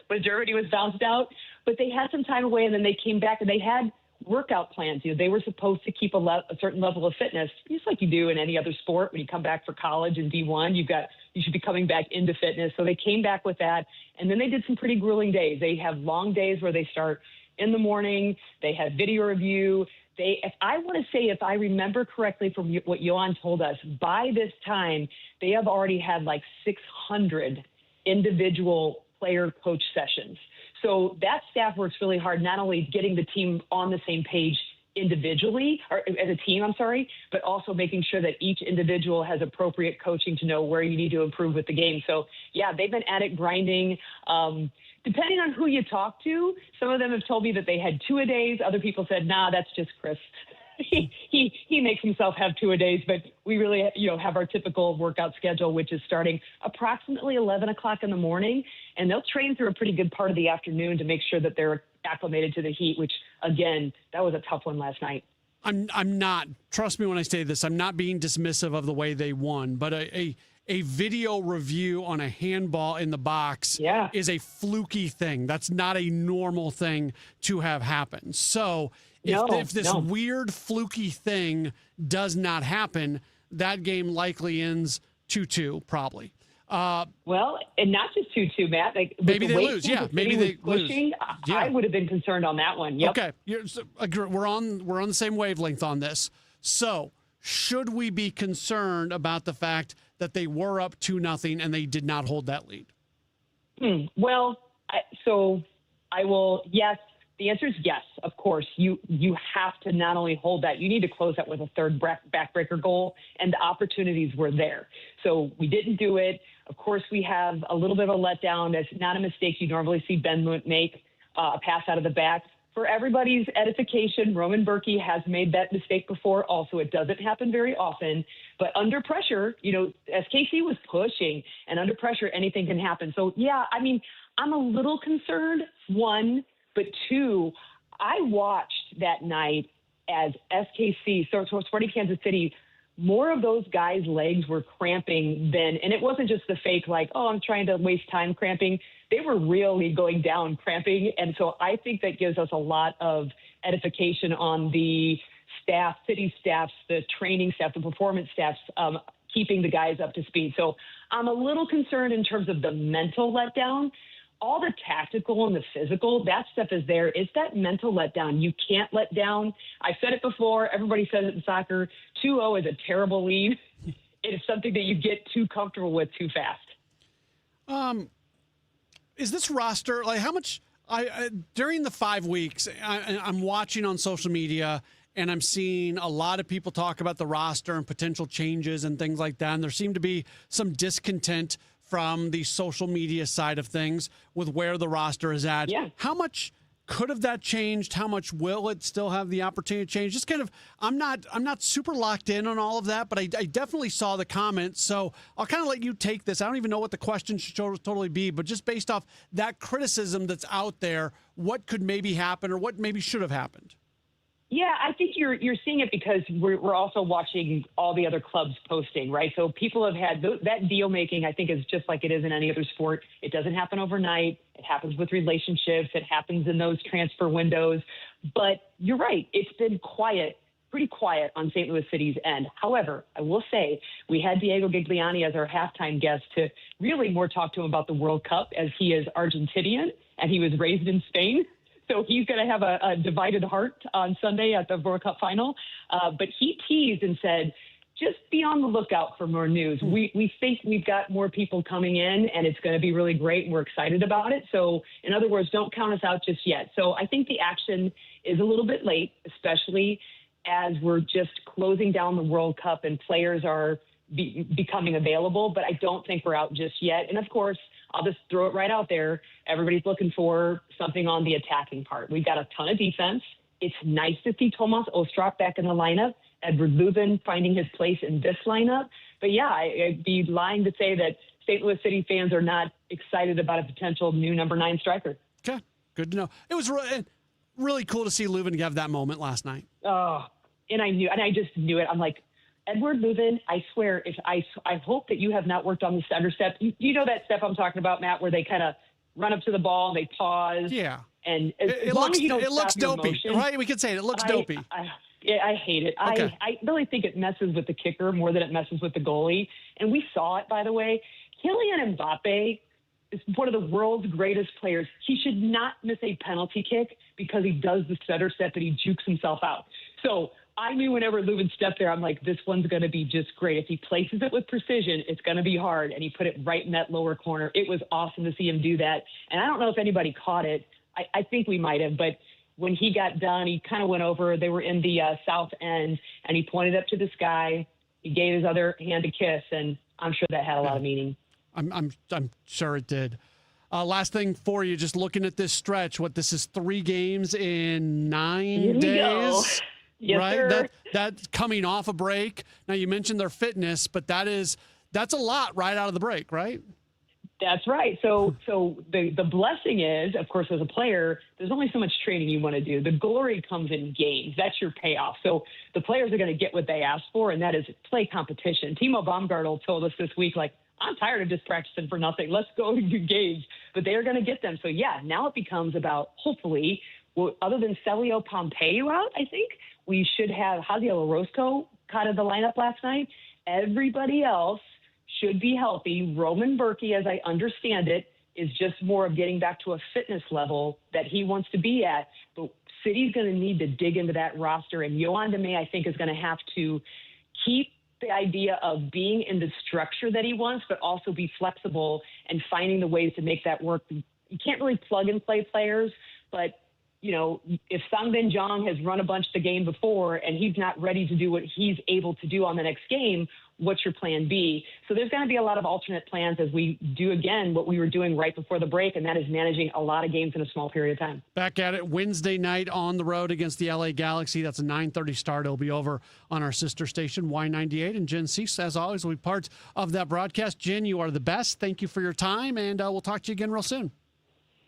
when Germany was bounced out. But they had some time away, and then they came back, and they had workout plans. They were supposed to keep a certain level of fitness, just like you do in any other sport. When you come back for college and D1, you should be coming back into fitness. So they came back with that, and then they did some pretty grueling days. They have long days where they start in the morning. They have video review. If I remember correctly from what Yohan told us, by this time, they have already had like 600 individual player coach sessions. So that staff works really hard, not only getting the team on the same page individually, or as a team, but also making sure that each individual has appropriate coaching to know where you need to improve with the game. So, yeah, they've been at it grinding. Depending on who you talk to, some of them have told me that they had 2-a-days. Other people said, nah, that's just Chris. He makes himself have 2-a-days, but we really, have our typical workout schedule, which is starting approximately 11 o'clock in the morning, and they'll train through a pretty good part of the afternoon to make sure that they're acclimated to the heat, which, again, that was a tough one last night.
I'm not, trust me when I say this, I'm not being dismissive of the way they won, but a video review on a handball in the box is a fluky thing. That's not a normal thing to have happen. So if this weird fluky thing does not happen, that game likely ends 2-2 probably.
Well, and not just 2-2, Matt. Like,
maybe they
way
lose.
Kansas
Yeah,
City
maybe
was
they
pushing,
lose. Yeah.
I would have been concerned on that one. Yep.
Okay, we're on the same wavelength on this. So, should we be concerned about the fact that they were up 2-0 and they did not hold that lead?
Well, I will. Yes, the answer is yes. Of course, you have to not only hold that, you need to close that with a third backbreaker goal, and the opportunities were there. So we didn't do it. Of course, we have a little bit of a letdown. That's not a mistake you normally see Ben make, a pass out of the back. For everybody's edification, Roman Berkey has made that mistake before. Also, it doesn't happen very often. But under pressure, SKC was pushing, and under pressure, anything can happen. So, yeah, I mean, I'm a little concerned, one, but two, I watched that night as SKC, so Sporting Kansas City, more of those guys' legs were cramping than, and it wasn't just the fake, like, oh, I'm trying to waste time cramping. They were really going down cramping. And so I think that gives us a lot of edification on the staff, city staffs, the training staff, the performance staffs, keeping the guys up to speed. So I'm a little concerned in terms of the mental letdown. All the tactical and the physical, that stuff is there. It's that mental letdown. You can't let down. I've said it before. Everybody says it in soccer. 2-0 is a terrible lead. It is something that you get too comfortable with too fast.
Is this roster, like how much, during the 5 weeks, I'm watching on social media and I'm seeing a lot of people talk about the roster and potential changes and things like that. And there seemed to be some discontent from the social media side of things with where the roster is at.
Yeah.
How much could have that changed? How much will it still have the opportunity to change? Just kind of, I'm not super locked in on all of that, but I definitely saw the comments. So I'll kind of let you take this. I don't even know what the question should totally be, but just based off that criticism that's out there, what could maybe happen or what maybe should have happened?
Yeah, I think you're seeing it because we're also watching all the other clubs posting, right? So people have had that deal making, I think, is just like it is in any other sport. It doesn't happen overnight. It happens with relationships. It happens in those transfer windows. But you're right. It's been quiet, pretty quiet on St. Louis City's end. However, I will say we had Diego Gigliani as our halftime guest to really more talk to him about the World Cup, as he is Argentinian and he was raised in Spain. So he's going to have a divided heart on Sunday at the World Cup final. But he teased and said, just be on the lookout for more news. We think we've got more people coming in, and it's going to be really great, and we're excited about it. So, in other words, don't count us out just yet. So I think the action is a little bit late, especially as we're just closing down the World Cup and players are becoming available. But I don't think we're out just yet. And, of course, I'll just throw it right out there. Everybody's looking for something on the attacking part. We've got a ton of defense. It's nice to see Tomas Ostrak back in the lineup, Edward Lubin finding his place in this lineup. But, yeah, I'd be lying to say that St. Louis City fans are not excited about a potential new number 9 striker.
Okay, good to know. It was really cool to see Lubin have that moment last night.
Oh, and I just knew it. I'm like, Edward Lubin, I swear, I hope that you have not worked on the center step. You know that step I'm talking about, Matt, where they kind of run up to the ball and they pause.
Yeah.
And as long as you don't
it looks
stop your
dopey,
motion,
right? We could say it looks dopey.
I hate it.
Okay.
I really think it messes with the kicker more than it messes with the goalie. And we saw it, by the way. Kylian Mbappe is one of the world's greatest players. He should not miss a penalty kick because he does the center step and he jukes himself out. So I knew whenever Lubin stepped there, I'm like, this one's going to be just great. If he places it with precision, it's going to be hard. And he put it right in that lower corner. It was awesome to see him do that. And I don't know if anybody caught it. I think we might have. But when he got done, he kind of went over. They were in the south end, and he pointed up to the sky. He gave his other hand a kiss, and I'm sure that had a lot of meaning.
I'm sure it did. Last thing for you, just looking at this stretch, this is 3 games in 9 days.
Yes,
right?
sir.
That's coming off a break. Now, you mentioned their fitness, but that's a lot right out of the break, right?
That's right. So the blessing is, of course, as a player, there's only so much training you want to do. The glory comes in games. That's your payoff. So the players are going to get what they asked for, and that is play competition. Timo Baumgartel told us this week, like, I'm tired of just practicing for nothing. Let's go to games. But they are going to get them. So, yeah, now it becomes about, hopefully, other than Celio Pompeu out, I think, we should have Javier Orozco caught in the lineup last night. Everybody else should be healthy. Roman Berkey, as I understand it, is just more of getting back to a fitness level that he wants to be at. But City's going to need to dig into that roster, and Yohan DeMay, I think, is going to have to keep the idea of being in the structure that he wants, but also be flexible and finding the ways to make that work. You can't really plug and play players, but if Sang-Bin Jong has run a bunch the game before and he's not ready to do what he's able to do on the next game, what's your plan B? So there's going to be a lot of alternate plans as we do, again, what we were doing right before the break, and that is managing a lot of games in a small period of time.
Back at it Wednesday night on the road against the LA Galaxy. That's a 9:30 start. It'll be over on our sister station, Y98. And Jen Cease, as always, will be part of that broadcast. Jen, you are the best. Thank you for your time, and we'll talk to you again real soon.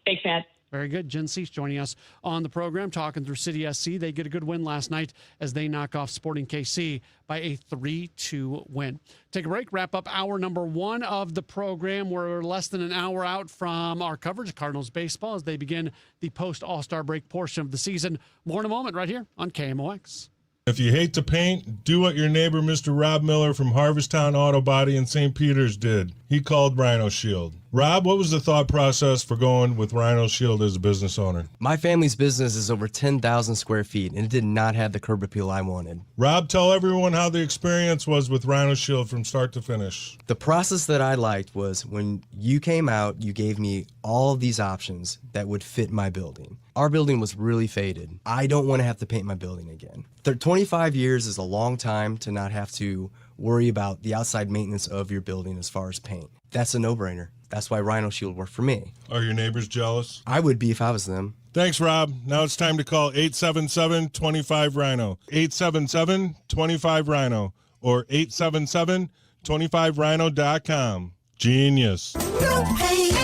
Thanks, Matt.
Very good. Jen Cease joining us on the program, talking through City SC. They get a good win last night as they knock off Sporting KC by a 3-2 win. Take a break, wrap up hour number 1 of the program. We're less than an hour out from our coverage of Cardinals baseball as they begin the post-All-Star break portion of the season. More in a moment right here on KMOX.
If you hate to paint, do what your neighbor Mr. Rob Miller from Harvesttown Auto Body in St. Peters did. He called Rhino Shield. Rob, what was the thought process for going with Rhino Shield as a business owner?
My family's business is over 10,000 square feet, and it did not have the curb appeal I wanted.
Rob, tell everyone how the experience was with Rhino Shield from start to finish.
The process that I liked was when you came out, you gave me all of these options that would fit my building. Our building was really faded. I don't want to have to paint my building again. 25 years is a long time to not have to worry about the outside maintenance of your building as far as paint. That's a no-brainer. That's why Rhino Shield worked for me.
Are your neighbors jealous?
I would be if I was them.
Thanks, Rob. Now it's time to call 877-25-RHINO. 877-25-RHINO or 877-25rhino.com. Genius.
Don't paint,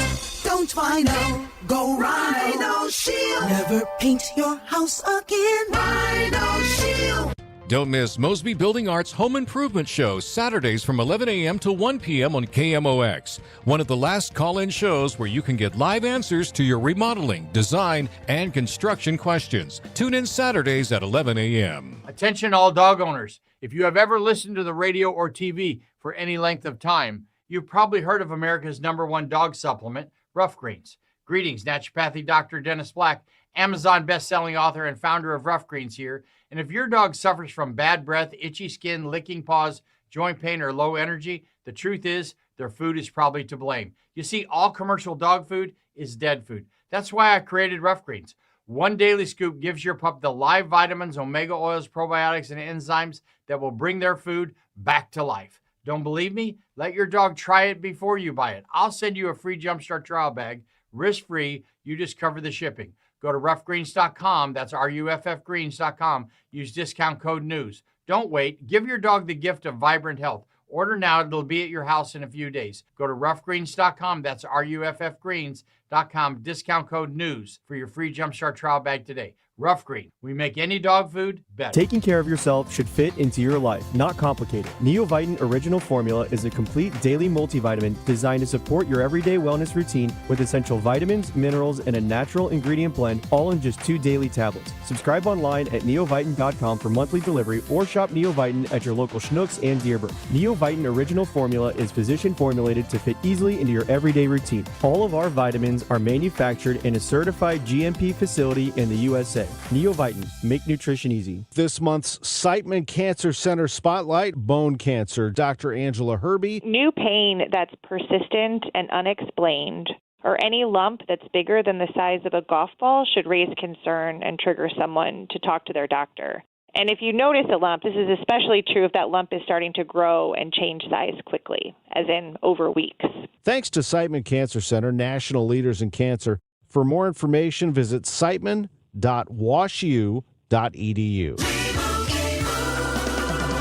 don't Rhino. Go Rhino Shield. Never paint your house again. Rhino Shield.
Don't miss Mosby Building Arts Home Improvement Show, Saturdays from 11 a.m. to 1 p.m. on KMOX. One of the last call-in shows where you can get live answers to your remodeling, design, and construction questions. Tune in Saturdays at 11 a.m.
Attention all dog owners. If you have ever listened to the radio or TV for any length of time, you've probably heard of America's #1 dog supplement, Rough Greens. Greetings, naturopathy Dr. Dennis Black, Amazon best-selling author and founder of Rough Greens here. And if your dog suffers from bad breath, itchy skin, licking paws, joint pain, or low energy, the truth is their food is probably to blame. You see, all commercial dog food is dead food. That's why I created Rough Greens. One daily scoop gives your pup the live vitamins, omega oils, probiotics, and enzymes that will bring their food back to life. Don't believe me? Let your dog try it before you buy it. I'll send you a free Jumpstart trial bag, risk-free. You just cover the shipping. Go to roughgreens.com. That's RUFFgreens.com. Use discount code NEWS. Don't wait. Give your dog the gift of vibrant health. Order now. It'll be at your house in a few days. Go to roughgreens.com. That's RUFFgreens.com. Discount code NEWS for your free Jumpstart trial bag today. Rough Green. We make any dog food better.
Taking care of yourself should fit into your life, not complicated. Neovitin Original Formula is a complete daily multivitamin designed to support your everyday wellness routine with essential vitamins, minerals, and a natural ingredient blend, all in just 2 daily tablets. Subscribe online at neovitin.com for monthly delivery or shop Neovitin at your local Schnucks and Dearborn. Neovitin Original Formula is physician formulated to fit easily into your everyday routine. All of our vitamins are manufactured in a certified GMP facility in the USA. Neovitin, make nutrition easy.
This month's Siteman Cancer Center Spotlight, bone cancer. Dr. Angela Herbie.
New pain that's persistent and unexplained, or any lump that's bigger than the size of a golf ball should raise concern and trigger someone to talk to their doctor. And if you notice a lump, this is especially true if that lump is starting to grow and change size quickly, as in over weeks.
Thanks to Siteman Cancer Center, national leaders in cancer. For more information, visit siteman.washu.edu.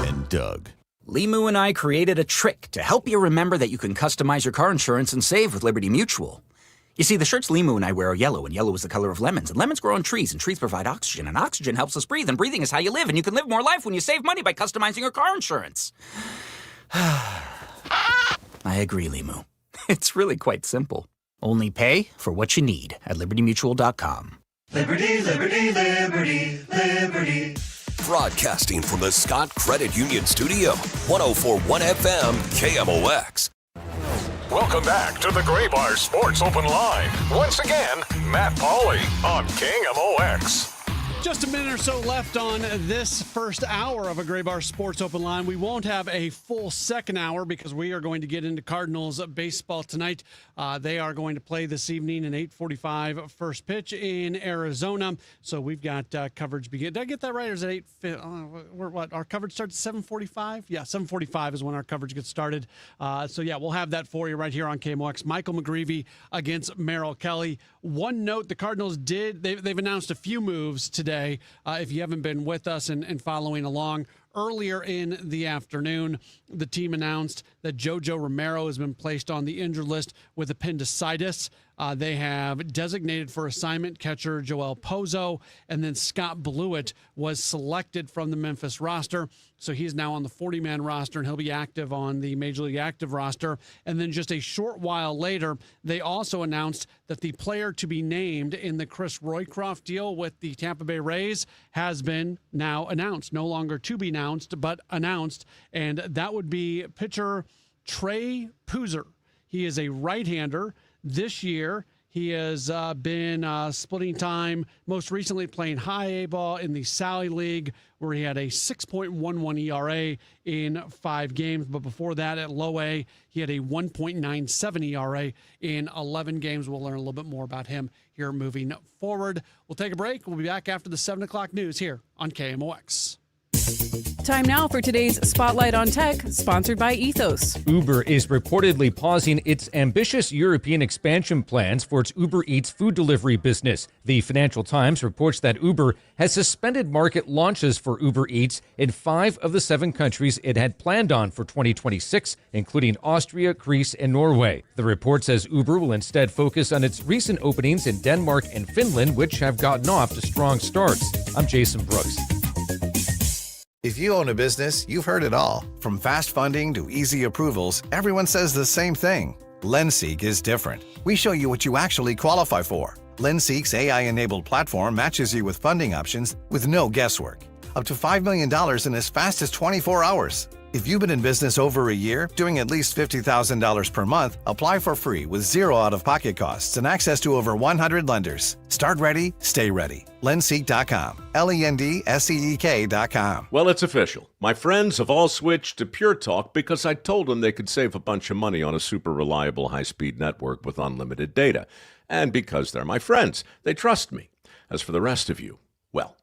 And Doug. Limu and I created a trick to help you remember that you can customize your car insurance and save with Liberty Mutual. You see, the shirts Limu and I wear are yellow, and yellow is the color of lemons. And lemons grow on trees, and trees provide oxygen. And oxygen helps us breathe, and breathing is how you live. And you can live more life when you save money by customizing your car insurance. I agree, Limu. It's really quite simple. Only pay for what you need at libertymutual.com.
Liberty, liberty, liberty, liberty.
Broadcasting from the Scott Credit Union Studio, 104.1 FM KMOX.
Welcome back to the Gray Bar Sports Open Line. Once again, Matt Pauley on KMOX.
Just a minute or so left on this first hour of a Gray Bar Sports Open Line. We won't have a full second hour because we are going to get into Cardinals baseball tonight. They are going to play this evening an 8:45 first pitch in Arizona. So we've got coverage begin. Did I get that right? Or is it 8? What? Our coverage starts at 7:45? Yeah, 7:45 is when our coverage gets started. So yeah, we'll have that for you right here on KMOX. Michael McGreevy against Merrill Kelly. One note: the Cardinals they've announced a few moves today. If you haven't been with us and following along, earlier in the afternoon, the team announced that JoJo Romero has been placed on the injured list with appendicitis. They have designated for assignment catcher Joel Pozo, and then Scott Blewett was selected from the Memphis roster. So he's now on the 40-man roster, and he'll be active on the Major League Active roster. And then just a short while later, they also announced that the player to be named in the Chris Roycroft deal with the Tampa Bay Rays has been now announced. No longer to be announced, but announced. And that would be pitcher Trey Puzer. He is a right-hander. This year, he has been splitting time, most recently playing high A ball in the Sally League, where he had a 6.11 ERA in 5 games. But before that, at low A, he had a 1.97 ERA in 11 games. We'll learn a little bit more about him here moving forward. We'll take a break. We'll be back after the 7 o'clock news here on KMOX.
Time now for today's Spotlight on Tech, sponsored by Ethos.
Uber is reportedly pausing its ambitious European expansion plans for its Uber Eats food delivery business. The Financial Times reports that Uber has suspended market launches for Uber Eats in 5 of the 7 countries it had planned on for 2026, including Austria, Greece, and Norway. The report says Uber will instead focus on its recent openings in Denmark and Finland, which have gotten off to strong starts. I'm Jason Brooks.
If you own a business, you've heard it all. From fast funding to easy approvals, everyone says the same thing. LendSeek is different. We show you what you actually qualify for. LendSeek's AI-enabled platform matches you with funding options with no guesswork. Up to $5 million in as fast as 24 hours. If you've been in business over a year, doing at least $50,000 per month, apply for free with zero out-of-pocket costs and access to over 100 lenders. Start ready, stay ready. LendSeek.com. LendSeek.com.
Well, it's official. My friends have all switched to Pure Talk because I told them they could save a bunch of money on a super reliable high-speed network with unlimited data. And because they're my friends, they trust me. As for the rest of you, well,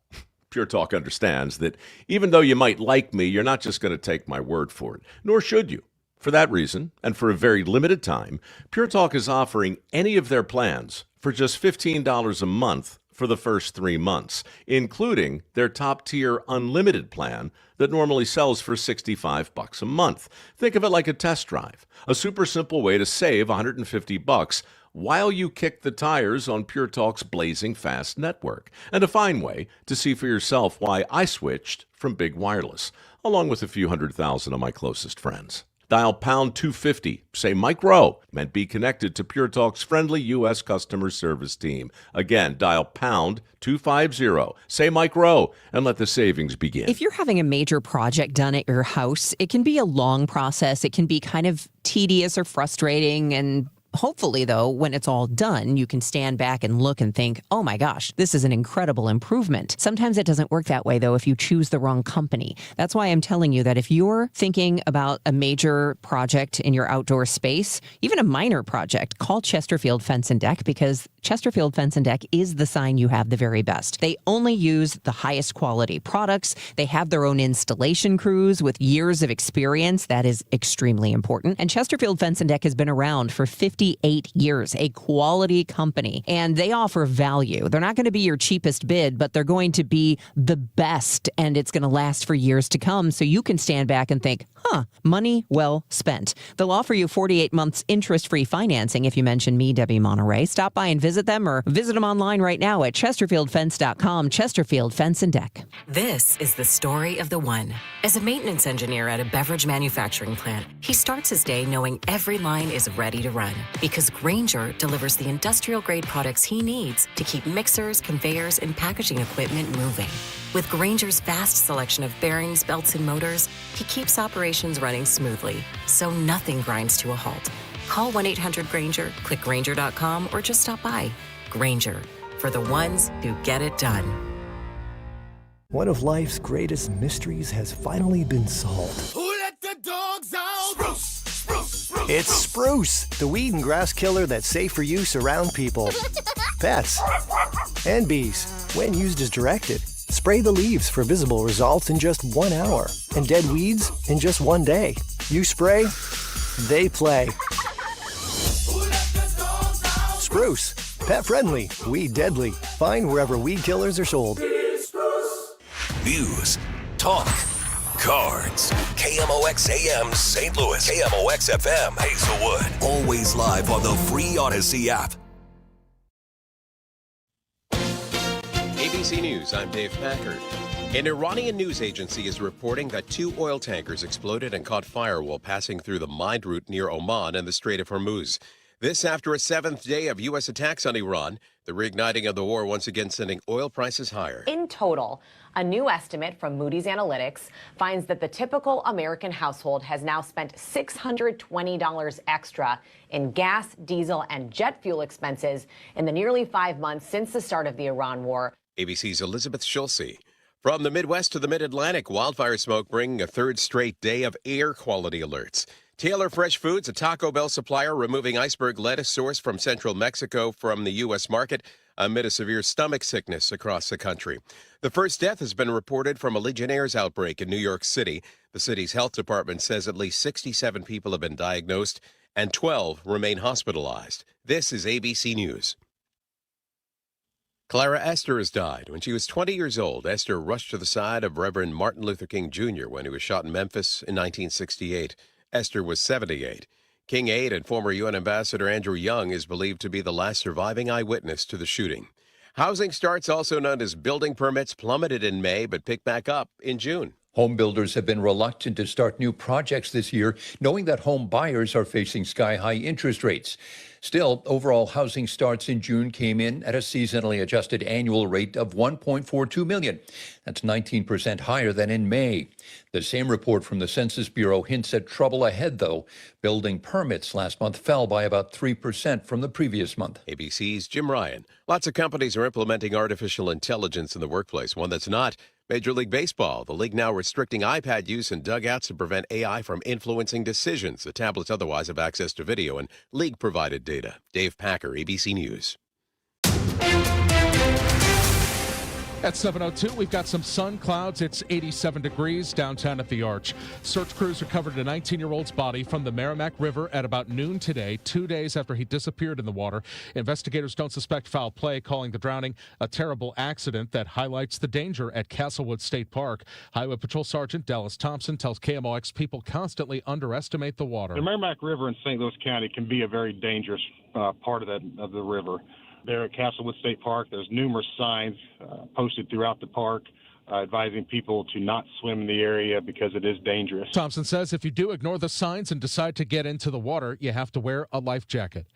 Pure Talk understands that even though you might like me, you're not just going to take my word for it, nor should you. For that reason, and for a very limited time, Pure Talk is offering any of their plans for just $15 a month for the first 3 months, including their top-tier unlimited plan that normally sells for $65 a month. Think of it like a test drive, a super simple way to save $150 while you kick the tires on Pure Talk's blazing fast network, and a fine way to see for yourself why I switched from big wireless, along with a few 100,000 of my closest friends. Dial pound 250, say Mike Rowe, and be connected to Pure Talk's friendly U.S. customer service team. Again, dial pound 250, say Mike Rowe, and let the savings begin.
If you're having a major project done at your house, it can be a long process. It can be kind of tedious or frustrating, and hopefully, though, when it's all done, you can stand back and look and think, oh my gosh, this is an incredible improvement. Sometimes it doesn't work that way, though, if you choose the wrong company. That's why I'm telling you that if you're thinking about a major project in your outdoor space, even a minor project, call Chesterfield Fence and Deck, because Chesterfield Fence and Deck is the sign you have the very best. They only use the highest quality products. They have their own installation crews with years of experience. That is extremely important. And Chesterfield Fence and Deck has been around for 58 years, a quality company, and they offer value. They're not going to be your cheapest bid, but they're going to be the best, and it's going to last for years to come, so you can stand back and think, money well spent. They'll offer you 48 months interest-free financing if you mention me, Debbie Monterey. Stop by and visit them, or visit them online right now at chesterfieldfence.com. Chesterfield Fence and Deck.
This is the story of the one. As a maintenance engineer at a beverage manufacturing plant, he starts his day knowing every line is ready to run, because Grainger delivers the industrial-grade products he needs to keep mixers, conveyors, and packaging equipment moving. With Grainger's vast selection of bearings, belts, and motors, he keeps operations running smoothly, so nothing grinds to a halt. Call 1-800-GRAINGER, click Grainger.com, or just stop by. Grainger, for the ones who get it done.
One of life's greatest mysteries has finally been solved.
Who let the dogs out? Spruce, spruce, spruce.
It's Spruce, the weed and grass killer that's safe for use around people, pets, and bees when used as directed. Spray the leaves for visible results in just 1 hour and dead weeds in just 1 day. You spray, they play. Spruce, pet friendly, weed deadly. Find wherever weed killers are sold.
News, talk, cards. KMOX AM St. Louis, KMOX FM Hazelwood. Always live on the free Odyssey app.
ABC News, I'm Dave Packard. An Iranian news agency is reporting that 2 oil tankers exploded and caught fire while passing through the Mind route near Oman and the Strait of Hormuz. This after a 7th day of U.S. attacks on Iran, the reigniting of the war once again sending oil prices higher.
In total, a new estimate from Moody's Analytics finds that the typical American household has now spent $620 extra in gas, diesel, and jet fuel expenses in the nearly 5 months since the start of the Iran war.
ABC's Elizabeth Schulze. From the Midwest to the Mid-Atlantic, wildfire smoke bringing a 3rd straight day of air quality alerts. Taylor Fresh Foods, a Taco Bell supplier, removing iceberg lettuce sourced from central Mexico from the U.S. market amid a severe stomach sickness across the country. The first death has been reported from a Legionnaire's outbreak in New York City. The city's health department says at least 67 people have been diagnosed and 12 remain hospitalized. This is ABC News. Clara Esther has died. When she was 20 years old, Esther rushed to the side of Reverend Martin Luther King Jr. when he was shot in Memphis in 1968. Esther was 78. King aide and former UN Ambassador Andrew Young is believed to be the last surviving eyewitness to the shooting. Housing starts, also known as building permits, plummeted in May but picked back up in June.
Home builders have been reluctant to start new projects this year, knowing that home buyers are facing sky-high interest rates. Still, overall housing starts in June came in at a seasonally adjusted annual rate of 1.42 million. That's 19% higher than in May. The same report from the Census Bureau hints at trouble ahead, though. Building permits last month fell by about 3% from the previous month.
ABC's Jim Ryan. Lots of companies are implementing artificial intelligence in the workplace. One that's not Major League Baseball. The league now restricting iPad use in dugouts to prevent AI from influencing decisions. The tablets otherwise have access to video and league-provided data. Dave Packer, ABC News.
At 7:02, we've got some sun clouds. It's 87 degrees downtown at the Arch. Search crews recovered a 19-year-old's body from the Merrimack River at about noon today, 2 days after he disappeared in the water. Investigators don't suspect foul play, calling the drowning a terrible accident that highlights the danger at Castlewood State Park. Highway Patrol Sergeant Dallas Thompson tells KMOX people constantly underestimate the water.
The Merrimack River in St. Louis County can be a very dangerous part of the river. There at Castlewood State Park, there's numerous signs posted throughout the park advising people to not swim in the area because it is dangerous.
Thompson says if you do ignore the signs and decide to get into the water, you have to wear a life jacket.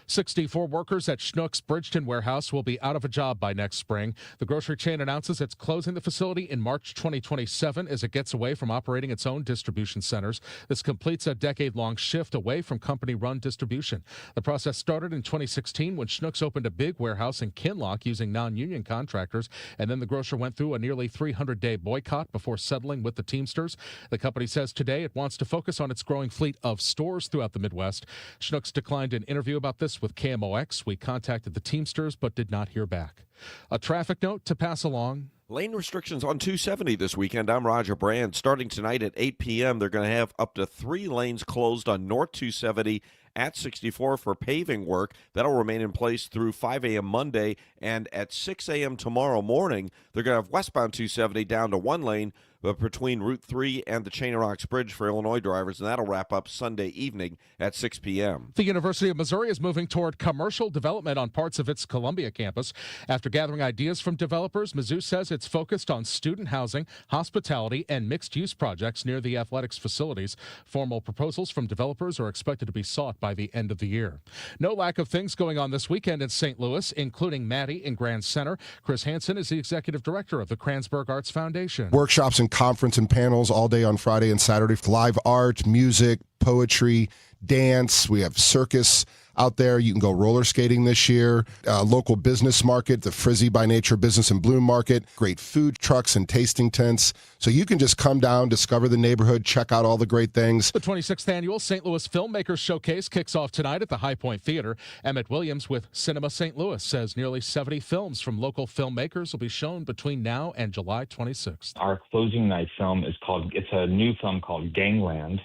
64 workers at Schnucks Bridgeton warehouse will be out of a job by next spring. The grocery chain announces it's closing the facility in March 2027 as it gets away from operating its own distribution centers. This completes a decade-long shift away from company-run distribution. The process started in 2016 when Schnucks opened a big warehouse in Kinloch using non-union contractors, and then the grocer went through a nearly 300-day boycott before settling with the Teamsters. The company says today it wants to focus on its growing fleet of stores throughout the Midwest. Schnucks declined an interview about this with KMOX. We contacted the Teamsters but did not hear back. A traffic note to pass along.
Lane restrictions on 270 this weekend. I'm Roger Brand. Starting tonight at 8 p.m., they're going to have up to 3 lanes closed on North 270 at 64 for paving work. That'll remain in place through 5 a.m. Monday, and at 6 a.m. tomorrow morning, they're going to have westbound 270 down to 1 lane between Route 3 and the Chain of Rocks Bridge for Illinois drivers, and that'll wrap up Sunday evening at 6 p.m.
The University of Missouri is moving toward commercial development on parts of its Columbia campus. After gathering ideas from developers, Mizzou says it's focused on student housing, hospitality, and mixed-use projects near the athletics facilities. Formal proposals from developers are expected to be sought by the end of the year. No lack of things going on this weekend in St. Louis, including Maddie in Grand Center. Chris Hansen is the executive director of the Kranzberg Arts Foundation.
Workshops and conference and panels all day on Friday and Saturday. Live art, music, poetry, dance. We have circus out there. You can go roller skating this year. Local business market, the Frizzy by Nature Business and Bloom Market. Great food trucks and tasting tents. So you can just come down, discover the neighborhood, check out all the great things.
The 26th Annual St. Louis Filmmakers Showcase kicks off tonight at the High Point Theater. Emmett Williams with Cinema St. Louis says nearly 70 films from local filmmakers will be shown between now and July 26th.
Our closing night film it's a new film called Gangland,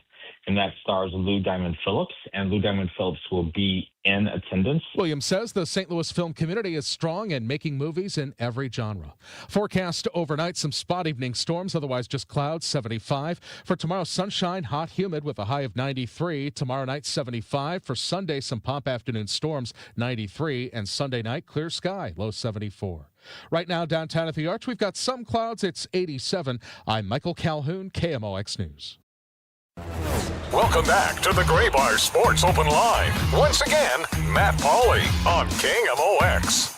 and that stars Lou Diamond Phillips, and Lou Diamond Phillips will be in attendance.
Williams says the St. Louis film community is strong and making movies in every genre. Forecast overnight, some spot evening storms, otherwise just clouds, 75. For tomorrow, sunshine, hot, humid with a high of 93. Tomorrow night, 75. For Sunday, some pop afternoon storms, 93. And Sunday night, clear sky, low 74. Right now, downtown at the Arch, we've got some clouds. It's 87. I'm Michael Calhoun, KMOX News.
Welcome back to the Gray Bar Sports Open Line. Once again, Matt Pauley on KMOX.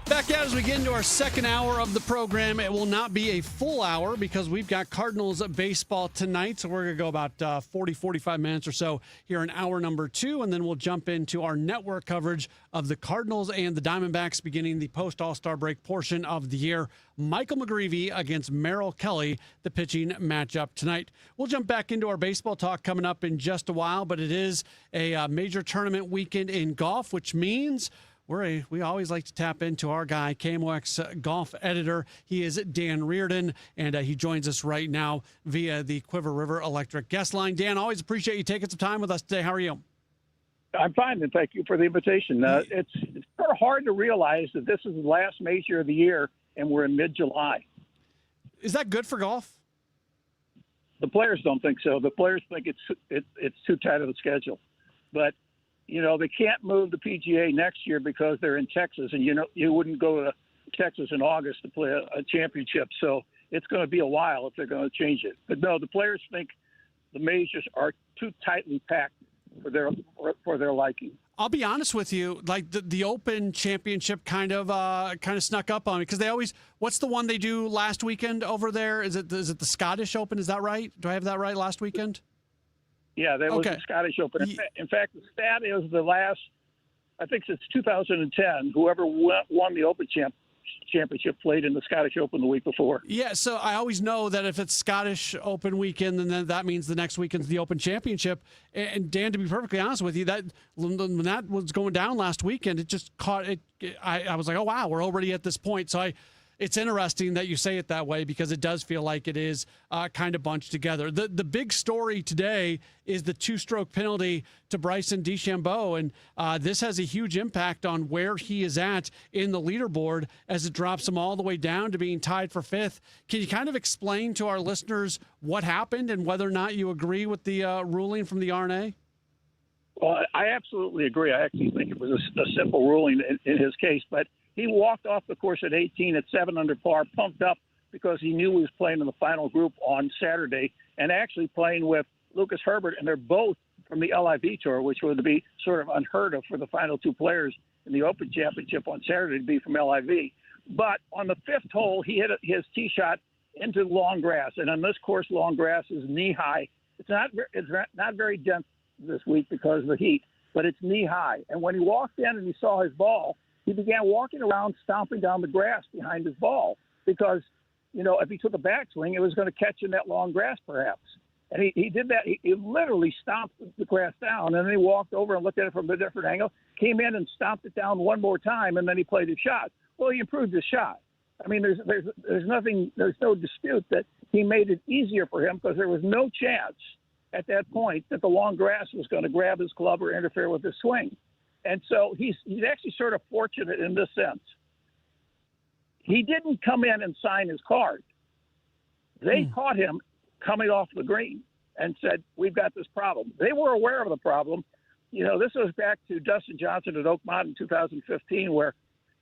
Back out as we get into our second hour of the program. It will not be a full hour because we've got Cardinals baseball tonight. So we're going to go about 45 minutes or so here in hour number 2. And then we'll jump into our network coverage of the Cardinals and the Diamondbacks beginning the post-All-Star break portion of the year. Michael McGreevy against Merrill Kelly, the pitching matchup tonight. We'll jump back into our baseball talk coming up in just a while, but it is a major tournament weekend in golf, which means we always like to tap into our guy, KMOX golf editor. He is Dan Reardon, and he joins us right now via the Quiver River Electric guest line. Dan, always appreciate you taking some time with us today. How are you?
I'm fine, and thank you for the invitation. It's sort of hard to realize that this is the last major of the year, and we're in mid-July.
Is that good for golf?
The players don't think so. The players think it's too tight of a schedule. But they can't move the PGA next year because they're in Texas, and you wouldn't go to Texas in August to play a championship. So it's going to be a while if they're going to change it. But no, the players think the majors are too tightly packed for their liking.
I'll be honest with you, like the Open Championship kind of snuck up on me because they always. What's the one they do last weekend over there? Is it the Scottish Open? Is that right? Do I have that right? Last weekend?
Yeah, that was the Scottish Open. In fact, the stat is the last, I think since 2010, whoever won the Open Championship played in the Scottish Open the week before.
Yeah, so I always know that if it's Scottish Open weekend, then that means the next weekend's the Open Championship. And Dan, to be perfectly honest with you, that when that was going down last weekend, it just caught it. I was like, oh wow, we're already at this point. So it's interesting that you say it that way because it does feel like it is kind of bunched together. The big story today is the 2-stroke penalty to Bryson DeChambeau, and this has a huge impact on where he is at in the leaderboard as it drops him all the way down to being tied for 5th. Can you kind of explain to our listeners what happened and whether or not you agree with the ruling from the R&A?
Well, I absolutely agree. I actually think it was a simple ruling in his case, but he walked off the course at 18 at 7 under par, pumped up because he knew he was playing in the final group on Saturday and actually playing with Lucas Herbert, and they're both from the LIV Tour, which would be sort of unheard of for the final 2 players in the Open Championship on Saturday to be from LIV. But on the 5th hole, he hit his tee shot into long grass, and on this course, long grass is knee-high. It's not very dense this week because of the heat, but it's knee-high. And when he walked in and he saw his ball, he began walking around, stomping down the grass behind his ball because, if he took a backswing, it was going to catch in that long grass perhaps. And he did that. He literally stomped the grass down, and then he walked over and looked at it from a different angle, came in and stomped it down one more time, and then he played his shot. Well, he improved his shot. I mean, there's no dispute that he made it easier for him because there was no chance at that point that the long grass was going to grab his club or interfere with his swing. And so he's actually sort of fortunate in this sense. He didn't come in and sign his card. They caught him coming off the green and said, we've got this problem. They were aware of the problem. This goes back to Dustin Johnson at Oakmont in 2015, where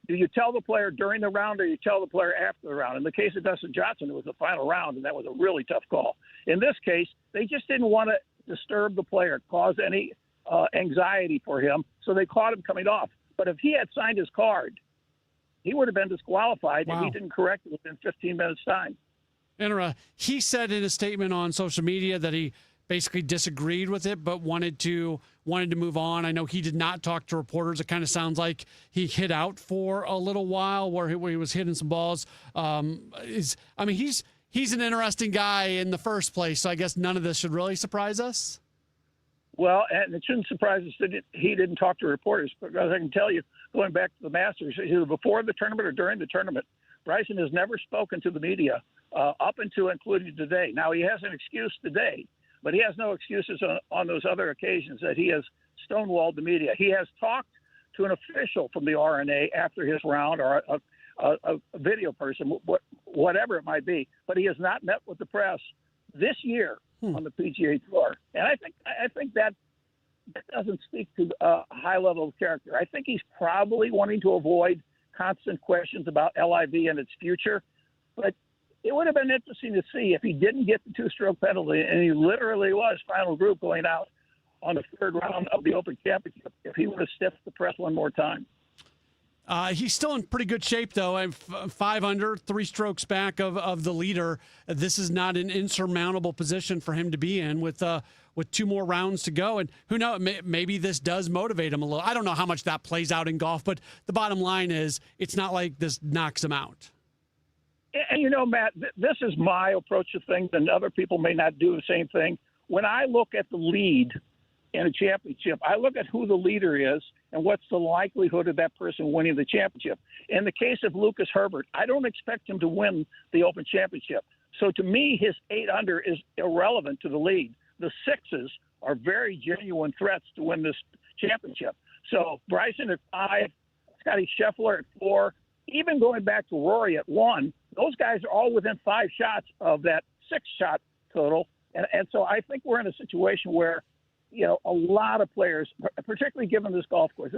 do you tell the player during the round or you tell the player after the round? In the case of Dustin Johnson, it was the final round, and that was a really tough call. In this case, they just didn't want to disturb the player, cause any anxiety for him, so they caught him coming off. But if he had signed his card, he would have been disqualified if he didn't correct it within 15 minutes' time.
And he said in a statement on social media that he basically disagreed with it, but wanted to move on. I know he did not talk to reporters. It kind of sounds like he hid out for a little while where he was hitting some balls. He's an interesting guy in the first place, so I guess none of this should really surprise us.
Well, and it shouldn't surprise us that he didn't talk to reporters, because I can tell you, going back to the Masters, either before the tournament or during the tournament, Bryson has never spoken to the media up until including today. Now, he has an excuse today, but he has no excuses on those other occasions that he has stonewalled the media. He has talked to an official from the RNA after his round, or a video person, whatever it might be, but he has not met with the press this year on the PGA Tour. And I think that doesn't speak to a high level of character. I think he's probably wanting to avoid constant questions about LIV and its future. But it would have been interesting to see if he didn't get the two-stroke penalty, and he literally was final group going out on the third round of the Open Championship, if he would have stiffed the press one more time.
He's still in pretty good shape, though. I'm 5 under, 3 strokes back of the leader. This is not an insurmountable position for him to be in with 2 more rounds to go. And who knows, maybe this does motivate him a little. I don't know how much that plays out in golf, but the bottom line is it's not like this knocks him out.
And, Matt, this is my approach to things, and other people may not do the same thing. When I look at the lead in a championship, I look at who the leader is and what's the likelihood of that person winning the championship. In the case of Lucas Herbert, I don't expect him to win the Open Championship. So to me, his 8 under is irrelevant to the lead. The 6s are very genuine threats to win this championship. So Bryson at 5, Scotty Scheffler at 4, even going back to Rory at 1, those guys are all within 5 shots of that 6-shot total. And so I think we're in a situation where, a lot of players, particularly given this golf course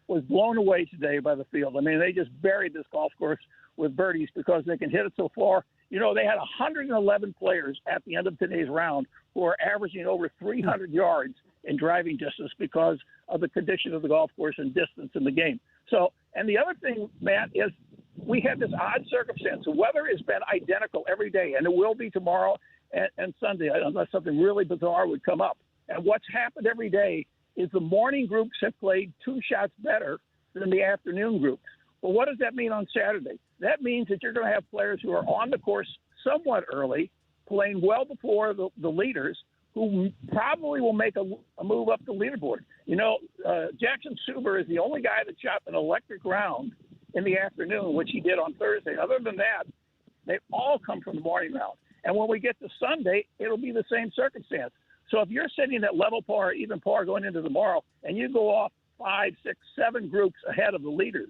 was blown away today by the field. I mean, they just buried this golf course with birdies because they can hit it so far. They had 111 players at the end of today's round who are averaging over 300 yards in driving distance because of the condition of the golf course and distance in the game. So, and the other thing, Matt, is we had this odd circumstance. The weather has been identical every day, and it will be tomorrow and Sunday, unless something really bizarre would come up. And what's happened every day is the morning groups have played 2 shots better than the afternoon groups. Well, what does that mean on Saturday? That means that you're going to have players who are on the course somewhat early, playing well before the leaders, who probably will make a move up the leaderboard. Jackson Suber is the only guy that shot an electric round in the afternoon, which he did on Thursday. Other than that, they all come from the morning round. And when we get to Sunday, it'll be the same circumstance. So if you're sitting at level par, even par going into tomorrow, and you go off 5, 6, 7 groups ahead of the leaders,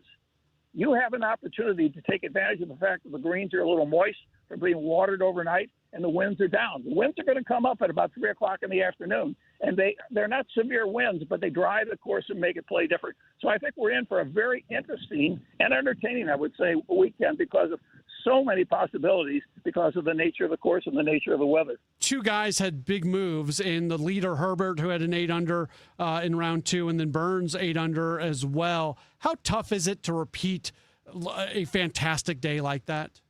you have an opportunity to take advantage of the fact that the greens are a little moist from being watered overnight and the winds are down. The winds are going to come up at about 3 o'clock in the afternoon, and they're not severe winds, but they drive the course and make it play different. So I think we're in for a very interesting and entertaining, I would say, weekend because of so many possibilities because of the nature of the course and the nature of the weather. 2 guys had big moves in the leader, Herbert, who had an 8 under in round 2, and then Burns 8 under as well. How tough is it to repeat a fantastic day like that?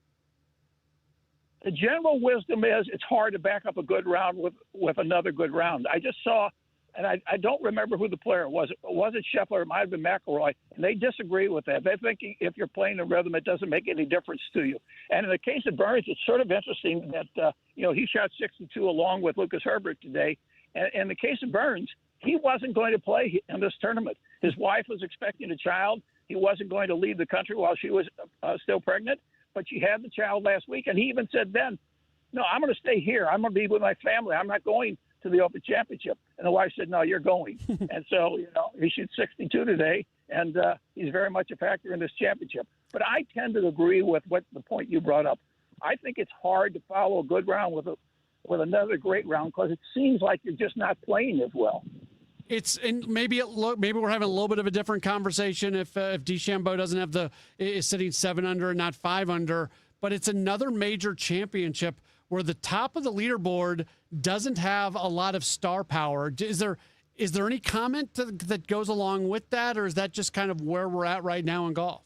The general wisdom is it's hard to back up a good round with another good round. I just saw, and I don't remember who the player was. Was it Scheffler? It might have been McIlroy. And they disagree with that. They think if you're playing in rhythm, it doesn't make any difference to you. And in the case of Burns, it's sort of interesting that, he shot 62 along with Lucas Herbert today. And in the case of Burns, he wasn't going to play in this tournament. His wife was expecting a child. He wasn't going to leave the country while she was still pregnant. But she had the child last week, and he even said then, no, I'm going to stay here. I'm going to be with my family. I'm not going to the Open Championship. And the wife said, no, you're going. And so, he shoots 62 today, and he's very much a factor in this championship. But I tend to agree with what the point you brought up. I think it's hard to follow a good round with another great round because it seems like you're just not playing as well. Maybe we're having a little bit of a different conversation if DeChambeau doesn't have is sitting 7 under and not 5 under, but it's another major championship where the top of the leaderboard doesn't have a lot of star power. Is there
Is there any comment that goes along with that, or is that just kind of where we're at right now in golf?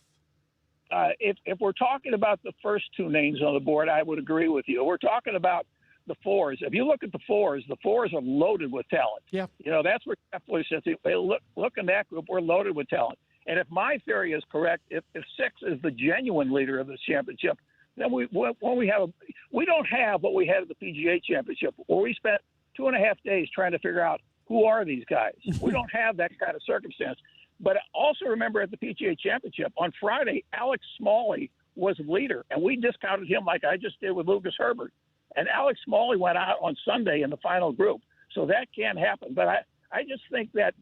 If we're talking about the first two names on the board, I would agree with you. We're talking about the fours. If you look at the fours are loaded with talent.
Yeah.
That's where Scheffler says, look in that group, we're loaded with talent. And if my theory is correct, if 6 is the genuine leader of this championship, then we don't have what we had at the PGA Championship, where we spent 2.5 days trying to figure out who are these guys. We don't have that kind of circumstance. But also remember at the PGA Championship, on Friday, Alex Smalley was leader, and we discounted him like I just did with Lucas Herbert. And Alex Smalley went out on Sunday in the final group. So that can happen. But I just think that